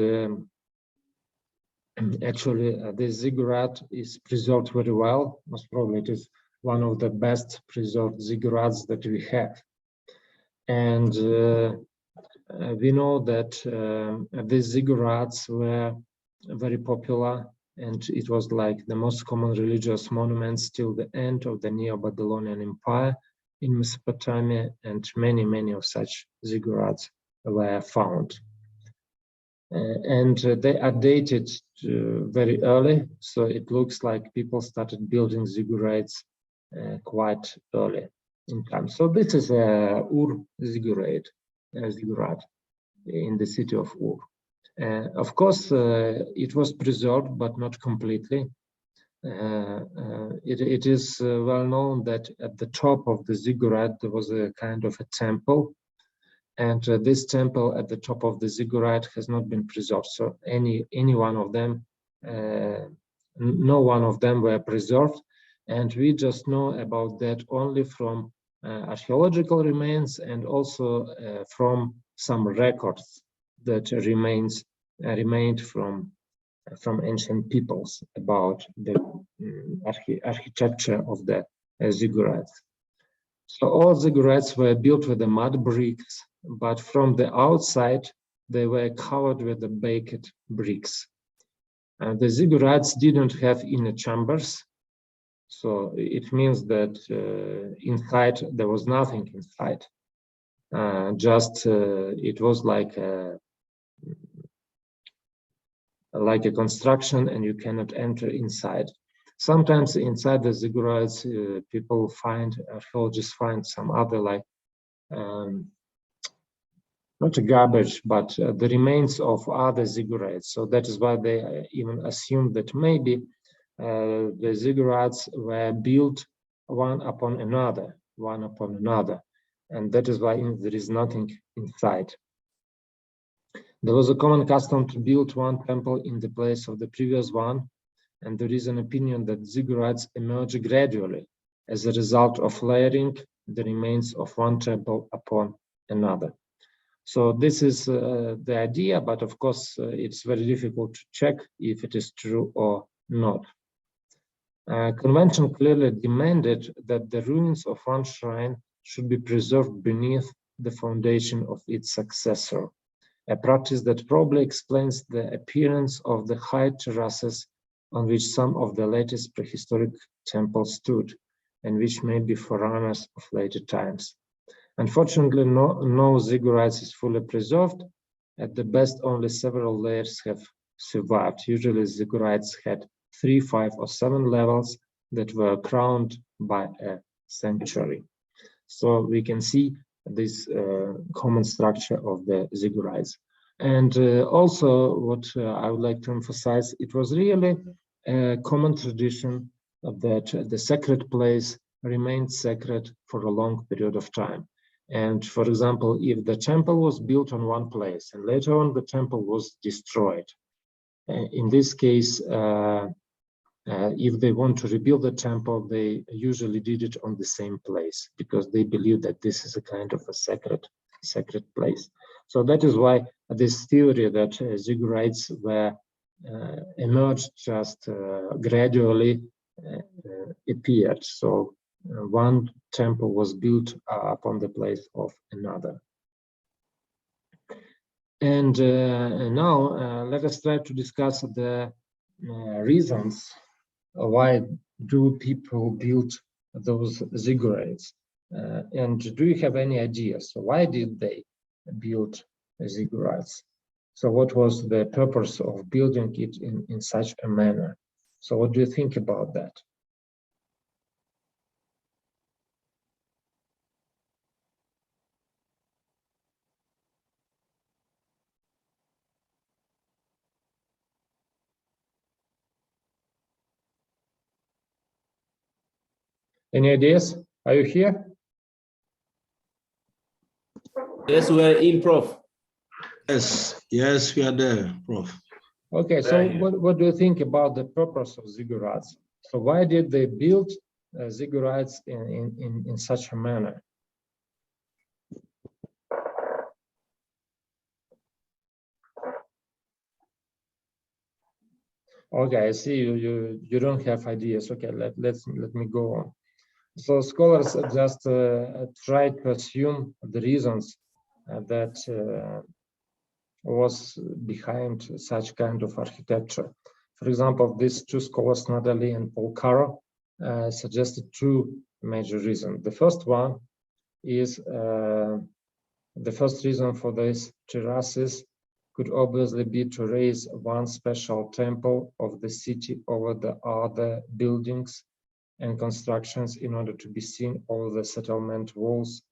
actually, this ziggurat is preserved very well. Most probably it is one of the best preserved ziggurats that we have. And we know that these ziggurats were very popular, and it was like the most common religious monuments till the end of the Neo-Babylonian Empire in Mesopotamia, and many, many of such ziggurats were found. And they are dated very early, so it looks like people started building ziggurats quite early in time. So this is a Ur ziggurat in the city of Ur. Of course, it was preserved, but not completely. It is well known that at the top of the ziggurat, there was a kind of a temple. And this temple at the top of the ziggurat has not been preserved. So any one of them, no one of them were preserved. And we just know about that only from archaeological remains and also from some records that remained from ancient peoples about the architecture of the ziggurats. So all ziggurats were built with the mud bricks, but from the outside they were covered with the baked bricks. And the ziggurats didn't have inner chambers, so it means that inside there was nothing inside. It was like a construction, and you cannot enter inside. Sometimes inside the ziggurats, archaeologists find some other, like not a garbage, but the remains of other ziggurats. So that is why they even assume that maybe the ziggurats were built one upon another, and that is why there is nothing inside. There was a common custom to build one temple in the place of the previous one, and there is an opinion that ziggurats emerge gradually as a result of layering the remains of one temple upon another. So this is the idea, but of course it's very difficult to check if it is true or not. Convention clearly demanded that the ruins of one shrine should be preserved beneath the foundation of its successor, a practice that probably explains the appearance of the high terraces on which some of the latest prehistoric temples stood. and which may be forerunners of later times. Unfortunately, no ziggurats is fully preserved. At the best, only several layers have survived. Usually, ziggurats had 3, 5, or 7 levels that were crowned by a sanctuary. So we can see this common structure of the ziggurats. And also, what I would like to emphasize, it was really a common tradition that the sacred place remained sacred for a long period of time. And for example, if the temple was built on one place and later on the temple was destroyed, in this case, if they want to rebuild the temple, they usually did it on the same place because they believe that this is a kind of a sacred place. So that is why this theory that ziggurats were emerged just gradually appeared. So one temple was built upon the place of another. And now let us try to discuss the reasons why do people build those ziggurats, and do you have any ideas? So why did they build ziggurats? So what was the purpose of building it in such a manner? So what do you think about that? Any ideas? Are you here? Yes, we're in, Prof. Yes, we are there, Prof. Okay, so what do you think about the purpose of ziggurats? So why did they build ziggurats in such a manner? Okay, I see you don't have ideas. Okay, let me go on. So scholars just try to assume the reasons that was behind such kind of architecture. For example, these two scholars, Natalie and Paul Caro, suggested two major reasons. The first one is the first reason for these terraces could obviously be to raise one special temple of the city over the other buildings and constructions in order to be seen over the settlement walls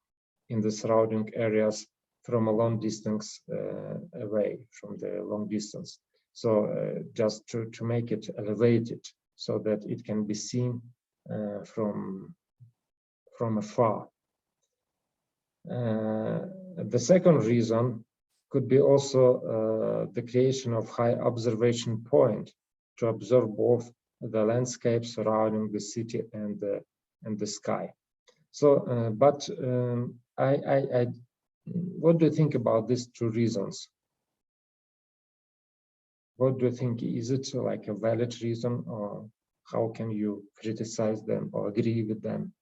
in the surrounding areas from a long distance away from the long distance. So just to make it elevated so that it can be seen from afar. The second reason could be also the creation of high observation point to observe both the landscape surrounding the city and the sky. So, what do you think about these two reasons? What do you think? Is it like a valid reason, or how can you criticize them or agree with them?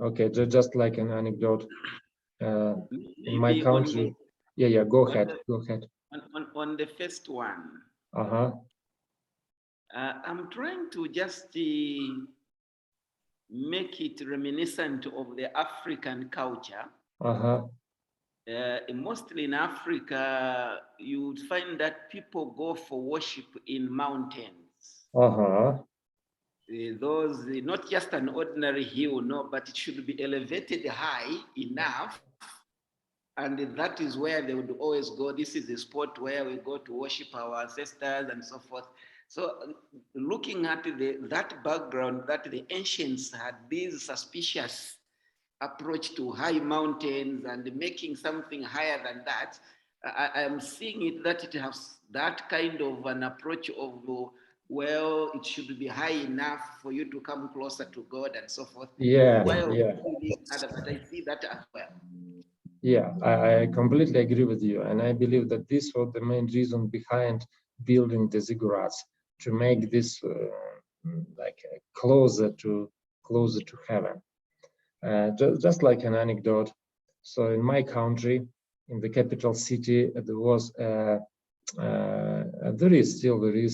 Okay, just like an anecdote. In my country, yeah, go ahead. On the first one, I'm trying to just make it reminiscent of the African culture. Mostly in Africa, you would find that people go for worship in mountains. Those, not just an ordinary hill, no, but it should be elevated high enough. And that is where they would always go. This is the spot where we go to worship our ancestors and so forth. So looking at that background, that the ancients had this suspicious approach to high mountains and making something higher than that, I am seeing it that it has that kind of an approach of, well, it should be high enough for you to come closer to God and so forth. Yeah. But I see that as well. Yeah, I completely agree with you. And I believe that this was the main reason behind building the ziggurats, to make this like closer to heaven. Just like an anecdote. So in my country, in the capital city, there was a there is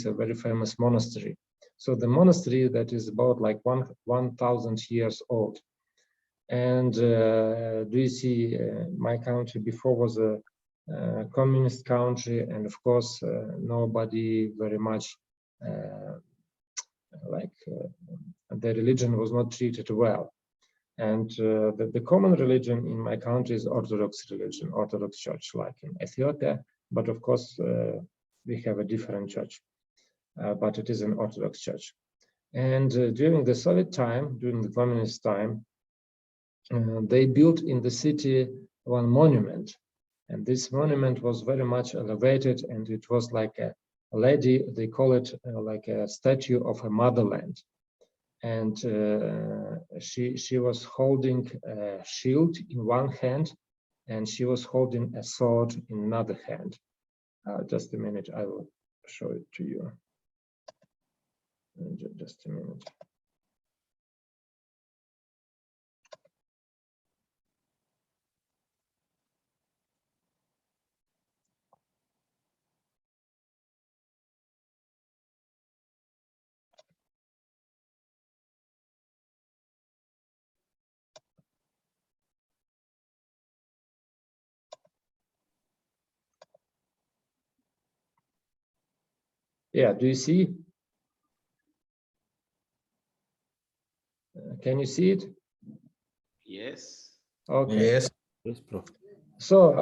a very famous monastery. So the monastery that is about like 1,000 years old. And do you see my country before was a communist country, and of course nobody very much the religion was not treated well. And the common religion in my country is Orthodox religion, Orthodox Church, like in Ethiopia. But of course, we have a different church, but it is an Orthodox church. And during the Soviet time, during the communist time, they built in the city one monument. And this monument was very much elevated, and it was like a lady, they call it like a statue of a motherland. And she was holding a shield in one hand, and she was holding a sword in another hand. Just a minute, I will show it to you. Just a minute. Yeah, do you see? Can you see it? Yes. Okay. Yes. Yes, Prof. So,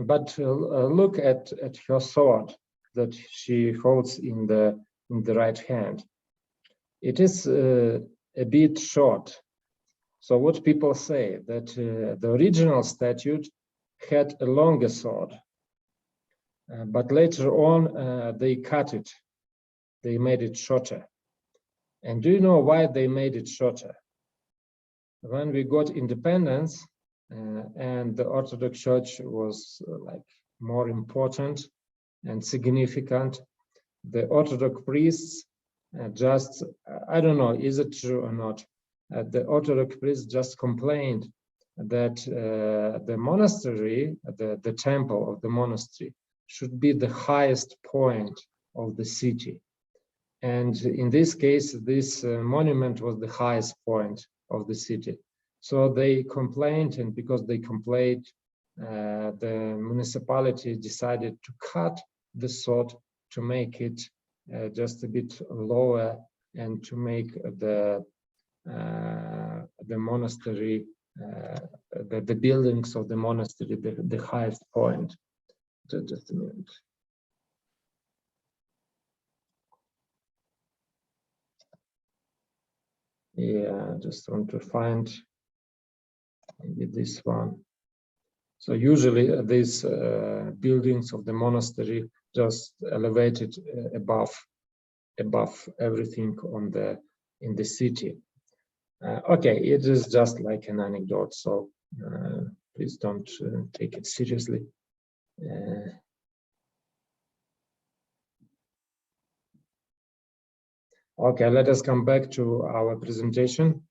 but look at her sword that she holds in the right hand. It is a bit short. So what people say that the original statue had a longer sword, but later on they cut it. They made it shorter. And do you know why they made it shorter? When we got independence and the Orthodox Church was like more important and significant, the Orthodox priests just, I don't know, is it true or not? The Orthodox priests just complained that the monastery, the temple of the monastery, should be the highest point of the city. And in this case, this monument was the highest point of the city. So they complained, and because they complained, the municipality decided to cut the sword to make it just a bit lower and to make the monastery, the buildings of the monastery, the highest point. Just a minute. Yeah, I just want to find maybe this one. So usually these buildings of the monastery just elevated above everything in the city. Okay, it is just like an anecdote, so please don't take it seriously. Okay, let us come back to our presentation.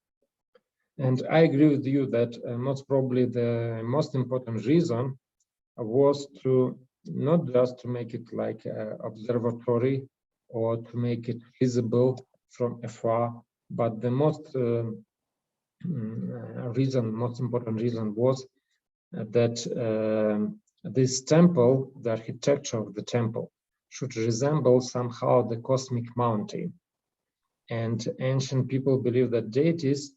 And I agree with you that most probably the most important reason was to not just to make it like an observatory or to make it visible from afar, but the most important reason was that this temple, the architecture of the temple, should resemble somehow the cosmic mountain. And ancient people believe that deities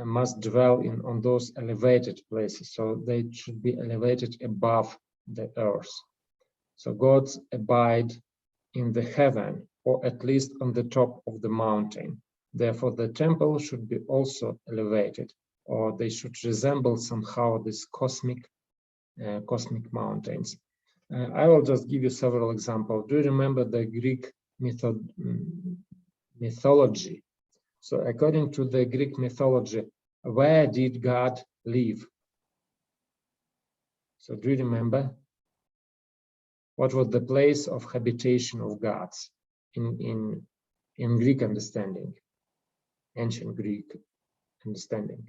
must dwell on those elevated places, so they should be elevated above the earth. So gods abide in the heaven, or at least on the top of the mountain. Therefore, the temple should be also elevated, or they should resemble somehow these cosmic mountains. I will just give you several examples. Do you remember the Greek mythology? So according to the Greek mythology, where did God live? So do you remember? What was the place of habitation of gods in Greek understanding, ancient Greek understanding?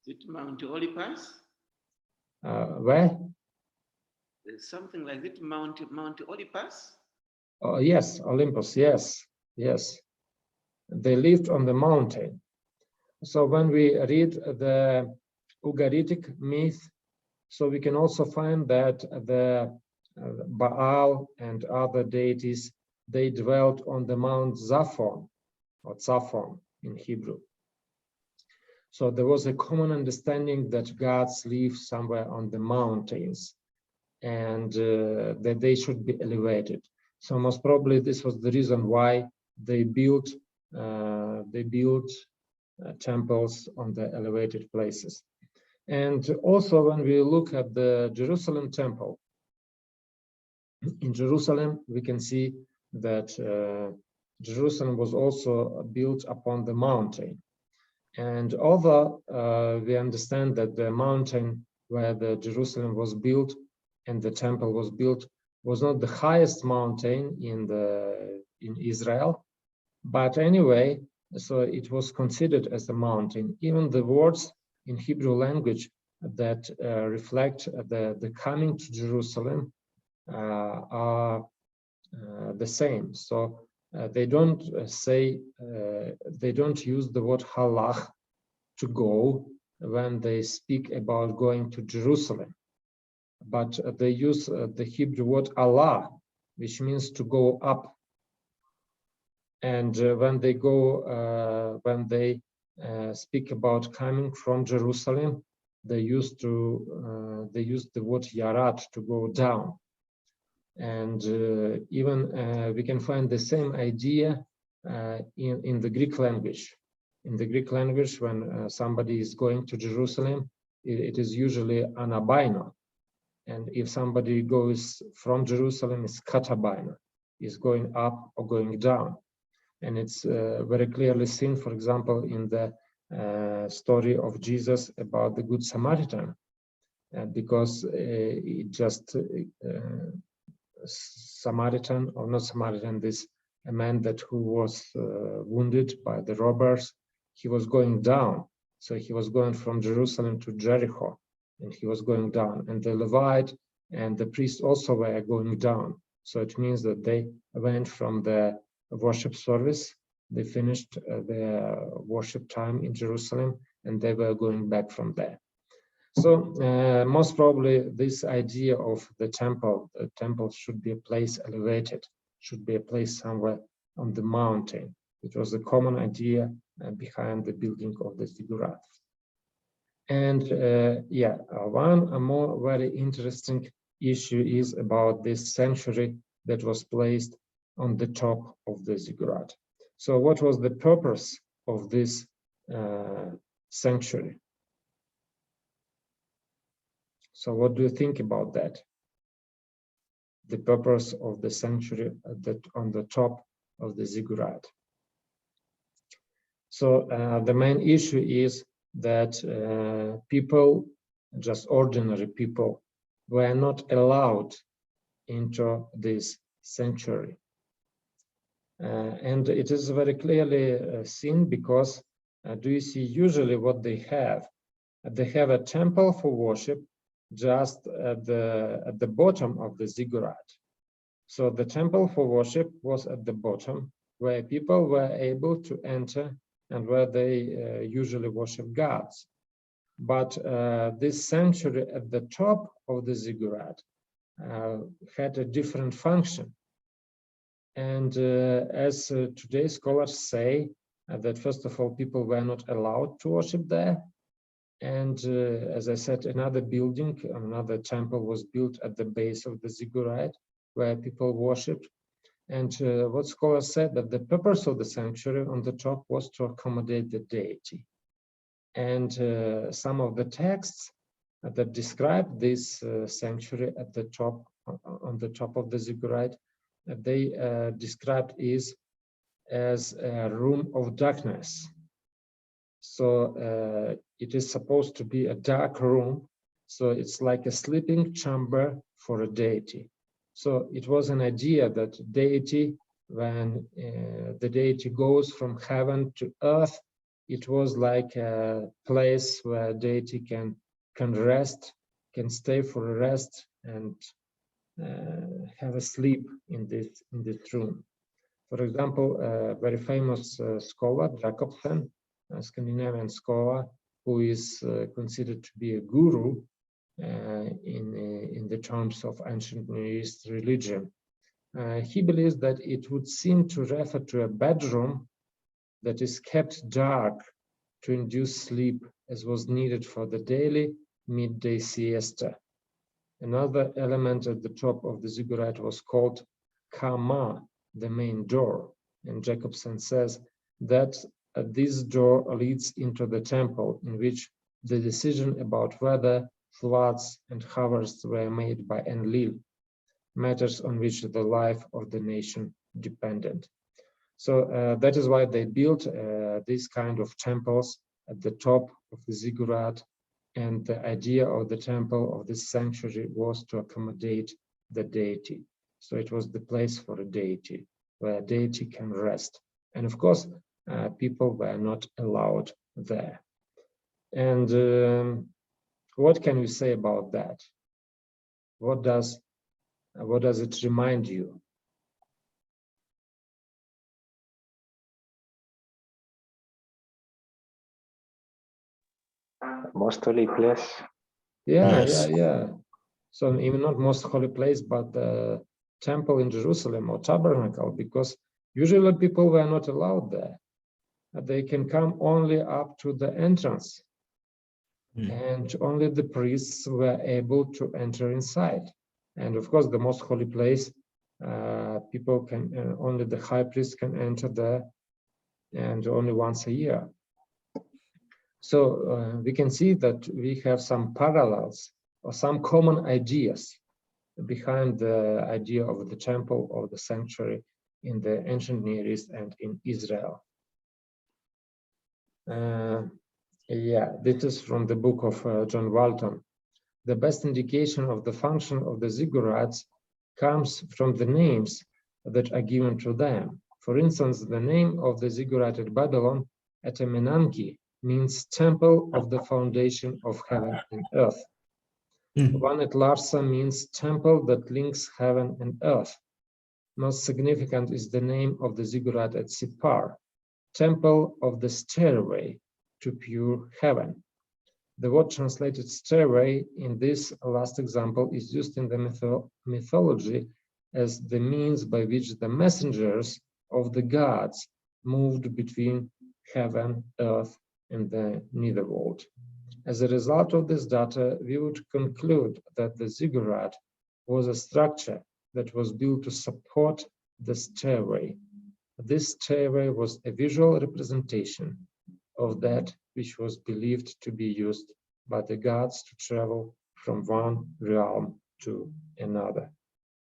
Is it Mount Olympus? Where? something like that, Mount Olympus? Oh, yes, Olympus, yes, yes. They lived on the mountain. So when we read the Ugaritic myth, so we can also find that the Baal and other deities, they dwelt on the Mount Zaphon, or Zaphon in Hebrew. So there was a common understanding that gods live somewhere on the mountains and that they should be elevated. So most probably this was the reason why they built temples on the elevated places. And also when we look at the Jerusalem temple, in Jerusalem, we can see that Jerusalem was also built upon the mountain. And although we understand that the mountain where the Jerusalem was built and the temple was built was not the highest mountain in Israel, but anyway, so it was considered as a mountain. Even the words in Hebrew language that reflect the coming to Jerusalem are the same. So they don't they don't use the word halach to go when they speak about going to Jerusalem, but they use the Hebrew word Allah, which means to go up. And when they go, when they speak about coming from Jerusalem, they use the word yarat, to go down. And even we can find the same idea in the Greek language. In the Greek language, when somebody is going to Jerusalem, it is usually anabaino. And if somebody goes from Jerusalem, it's katabaino, is going up or going down. And it's very clearly seen, for example, in the story of Jesus about the Good Samaritan, because it just Samaritan, or not Samaritan, this a man who was wounded by the robbers, he was going down. So he was going from Jerusalem to Jericho, and he was going down. And the Levite and the priest also were going down. So it means that they went from the worship service, they finished their worship time in Jerusalem, and they were going back from there. So most probably this idea of the temple should be a place elevated, should be a place somewhere on the mountain. It was a common idea behind the building of the ziggurat. And one more very interesting issue is about this sanctuary that was placed on the top of the ziggurat. So what was the purpose of this sanctuary? So what do you think about that? The purpose of the sanctuary on the top of the ziggurat. So the main issue is that people, just ordinary people, were not allowed into this sanctuary. And it is very clearly seen because do you see usually what they have? They have a temple for worship just at the bottom of the ziggurat. So the temple for worship was at the bottom, where people were able to enter and where they usually worship gods. But this sanctuary at the top of the ziggurat had a different function. And as today's scholars say, that first of all, people were not allowed to worship there. And as I said, another building, another temple was built at the base of the ziggurat where people worshipped. And what scholars said that the purpose of the sanctuary on the top was to accommodate the deity. And some of the texts that describe this sanctuary at the top, on the top of the ziggurat, they described it as a room of darkness. So it is supposed to be a dark room. So it's like a sleeping chamber for a deity. So it was an idea that deity, when the deity goes from heaven to earth, it was like a place where deity can rest, can stay for a rest and have a sleep in this room. For example, a very famous scholar, Jacobsen, a Scandinavian scholar, who is considered to be a guru in the terms of ancient Near East religion. He believes that it would seem to refer to a bedroom that is kept dark to induce sleep, as was needed for the daily midday siesta. Another element at the top of the ziggurat was called Kama, the main door, and Jacobsen says that this door leads into the temple, in which the decision about whether floods and harvests were made by Enlil, matters on which the life of the nation depended. So that is why they built these kind of temples at the top of the ziggurat, and the idea of the temple, of this sanctuary, was to accommodate the deity. So it was the place for a deity, where a deity can rest. And of course, people were not allowed there. And what can you say about that? What does it remind you? Most holy place. Yeah. So even not most holy place, but the temple in Jerusalem or tabernacle, because usually people were not allowed there. They can come only up to the entrance, and only the priests were able to enter inside. And of course, the most holy place, people can, only the high priest can enter there, and only once a year. So we can see that we have some parallels or some common ideas behind the idea of the temple or the sanctuary in the ancient Near East and in Israel. Yeah, this is from the book of John Walton. The best indication of the function of the ziggurats comes from the names that are given to them. For instance, the name of the ziggurat at Babylon, Etemenanki, means temple of the foundation of heaven and earth. One at Larsa means temple that links heaven and earth. Most significant is the name of the ziggurat at Sipar, temple of the stairway to pure heaven. The word translated stairway in this last example is used in the mythology as the means by which the messengers of the gods moved between heaven, earth, and the netherworld. As a result of this data, we would conclude that the ziggurat was a structure that was built to support the stairway. This stairway was a visual representation of that which was believed to be used by the gods to travel from one realm to another.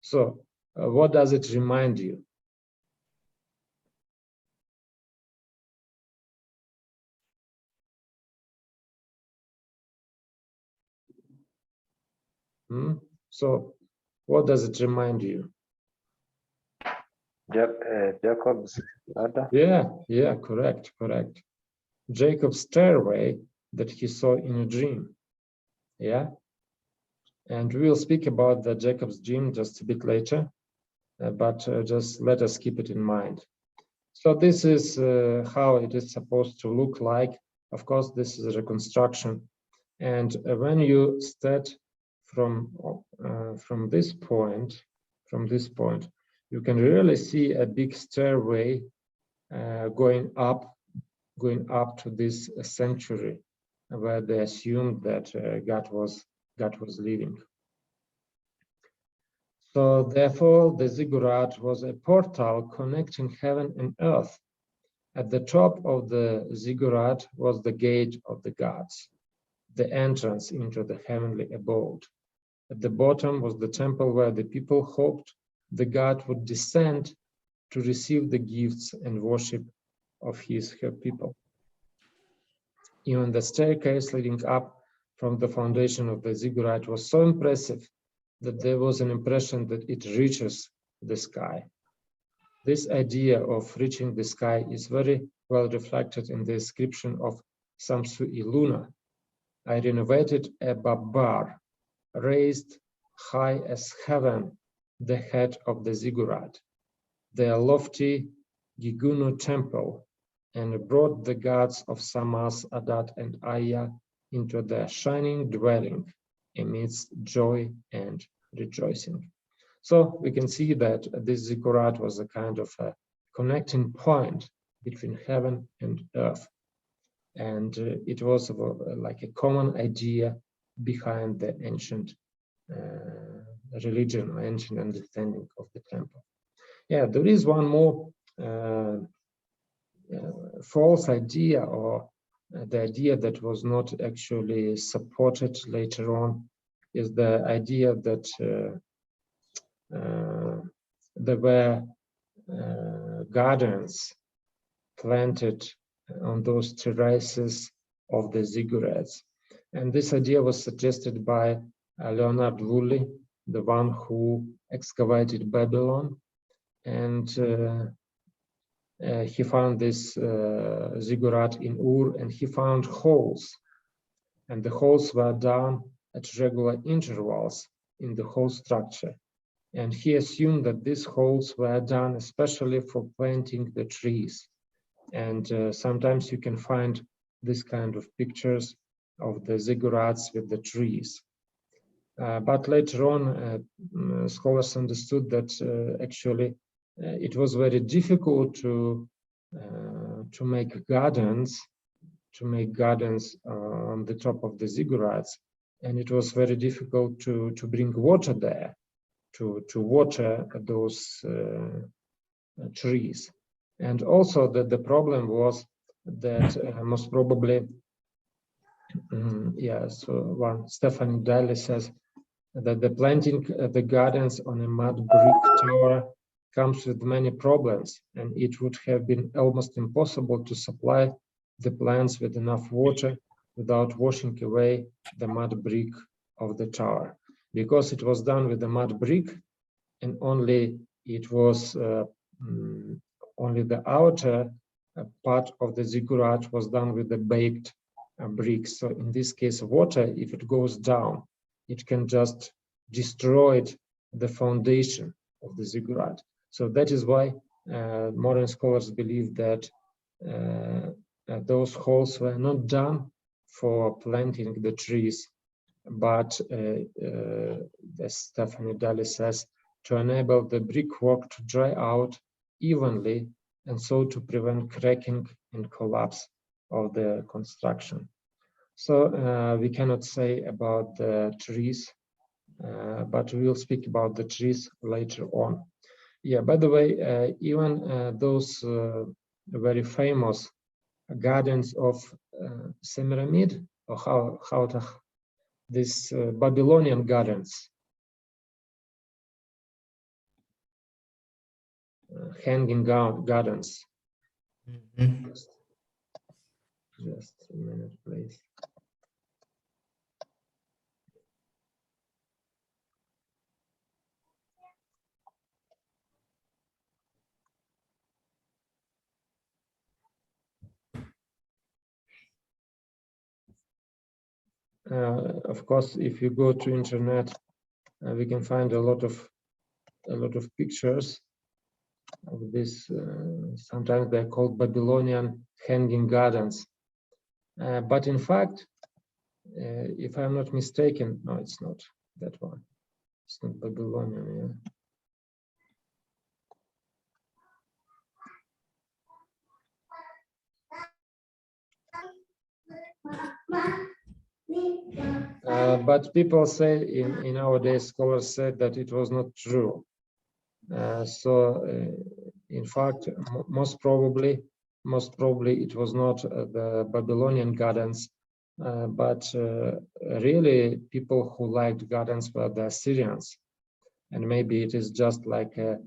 So, what does it remind you? So, what does it remind you? Jacob's ladder. Yeah, correct. Jacob's stairway that he saw in a dream. Yeah, and we will speak about the Jacob's dream just a bit later, but just let us keep it in mind. So this is how it is supposed to look like. Of course, this is a reconstruction, and when you start from this point, you can really see a big stairway going up to this sanctuary, where they assumed that God was living. So therefore, the ziggurat was a portal connecting heaven and earth. At the top of the ziggurat was the gate of the gods, the entrance into the heavenly abode. At the bottom was the temple where the people hoped the God would descend to receive the gifts and worship of her people. Even the staircase leading up from the foundation of the ziggurat was so impressive that there was an impression that it reaches the sky. This idea of reaching the sky is very well reflected in the inscription of Samsu Iluna. I renovated a babbar raised high as heaven, the head of the ziggurat, their lofty Gigunu temple, and brought the gods of Samas, Adad, and Aya into their shining dwelling amidst joy and rejoicing. So we can see that this ziggurat was a kind of a connecting point between heaven and earth. And it was like a common idea behind the ancient religion, ancient understanding of the temple. Yeah, there is one more false idea, or the idea that was not actually supported later on, is the idea that there were gardens planted on those terraces of the ziggurats. And this idea was suggested by Leonard Woolley, the one who excavated Babylon. And he found this ziggurat in Ur, and he found holes. And the holes were done at regular intervals in the whole structure. And he assumed that these holes were done especially for planting the trees. And sometimes you can find this kind of pictures of the ziggurats with the trees. But later on, scholars understood that actually it was very difficult to make gardens, on the top of the ziggurats, and it was very difficult to bring water there, to water those trees. And also that the problem was that most probably, Stephanie Daly says that the planting the gardens on a mud brick tower comes with many problems, and it would have been almost impossible to supply the plants with enough water without washing away the mud brick of the tower. Because it was done with the mud brick, and only it was only the outer part of the ziggurat was done with the baked bricks. So in this case, water, if it goes down, it can just destroy the foundation of the ziggurat. So that is why modern scholars believe that those holes were not done for planting the trees, but as Stephanie Daly says, to enable the brickwork to dry out evenly, and so to prevent cracking and collapse of the construction. So we cannot say about the trees, but we will speak about the trees later on. Yeah, by the way, even those very famous gardens of Semiramid, or how these Babylonian gardens, hanging gardens. Mm-hmm. Just a minute, please. Of course, if you go to internet, we can find a lot of pictures of this. Sometimes they're called Babylonian hanging gardens, but in fact, if I'm not mistaken, no, it's not that one. It's not Babylonian. But people say in nowadays, scholars say that it was not true. In fact, most probably it was not the Babylonian gardens, but really people who liked gardens were the Assyrians, and maybe it is just like a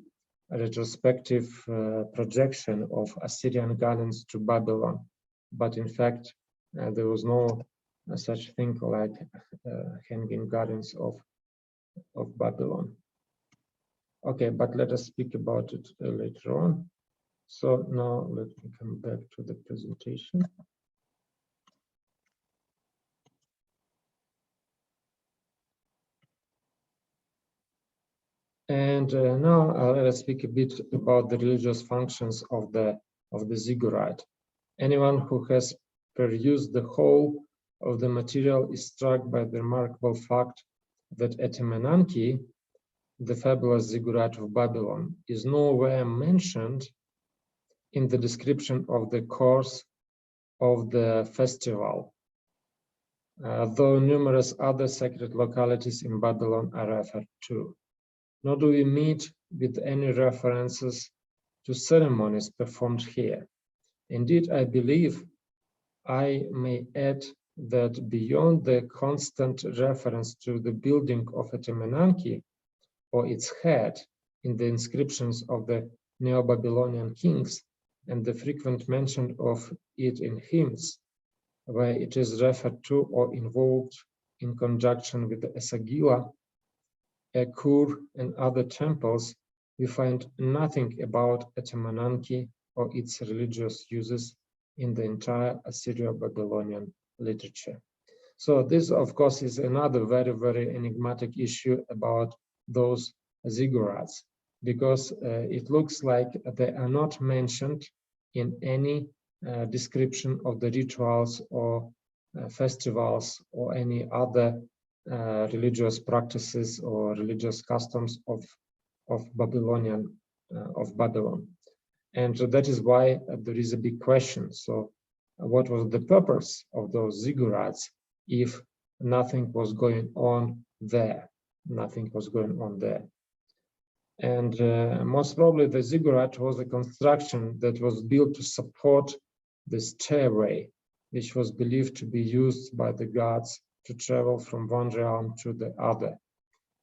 retrospective projection of Assyrian gardens to Babylon, but in fact there was no such thing like hanging gardens of Babylon. Okay, but let us speak about it later on. So now let me come back to the presentation. And now let us speak a bit about the religious functions of the ziggurat. Anyone who has perused the whole of the material is struck by the remarkable fact that Etemenanki, the fabulous ziggurat of Babylon, is nowhere mentioned in the description of the course of the festival, though numerous other sacred localities in Babylon are referred to. Nor do we meet with any references to ceremonies performed here. Indeed, I believe I may add that beyond the constant reference to the building of Etemenanki or its head in the inscriptions of the Neo-Babylonian kings and the frequent mention of it in hymns, where it is referred to or invoked in conjunction with the Esagila, Ekur, and other temples, we find nothing about Etemenanki or its religious uses in the entire Assyrio-Babylonian literature. So this, of course, is another very, very enigmatic issue about those ziggurats, because it looks like they are not mentioned in any description of the rituals or festivals or any other religious practices or religious customs of Babylon. And that is why there is a big question. So what was the purpose of those ziggurats if nothing was going on there? Nothing was going on there. And most probably the ziggurat was a construction that was built to support the stairway, which was believed to be used by the gods to travel from one realm to the other.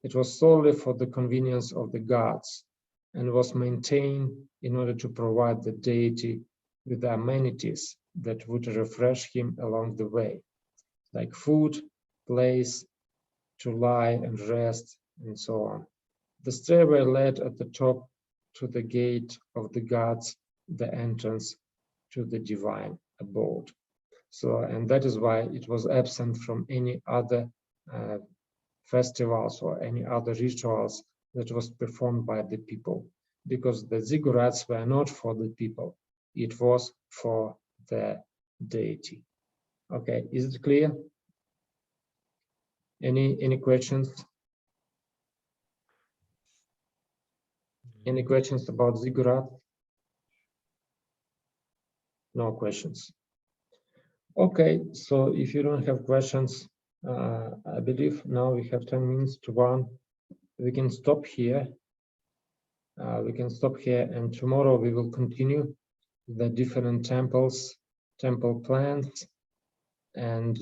It was solely for the convenience of the gods and was maintained in order to provide the deity with the amenities that would refresh him along the way, like food, place to lie and rest, and so on. The stairway led at the top to the gate of the gods, the entrance to the divine abode. So, and that is why it was absent from any other festivals or any other rituals that was performed by the people, because the ziggurats were not for the people, it was for the deity. Okay, is it clear? Any questions? Any questions about ziggurat? No questions. Okay, so if you don't have questions, I believe now we have 10 minutes to 1. We can stop here. And tomorrow we will continue the different temples, temple plans, and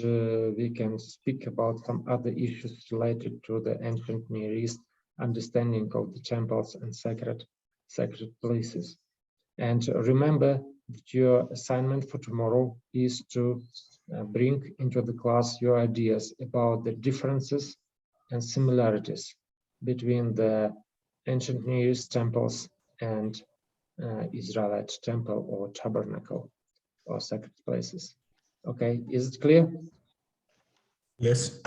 we can speak about some other issues related to the ancient Near East, understanding of the temples and sacred places. And remember that your assignment for tomorrow is to bring into the class your ideas about the differences and similarities between the ancient Near East temples and Israelite temple or tabernacle or sacred places. Okay, is it clear? Yes.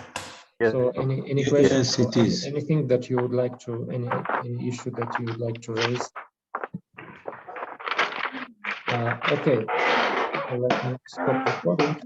Yes. So any questions? Yes, it is. Anything that you would like to, any issue that you would like to raise? Okay, let me stop recording.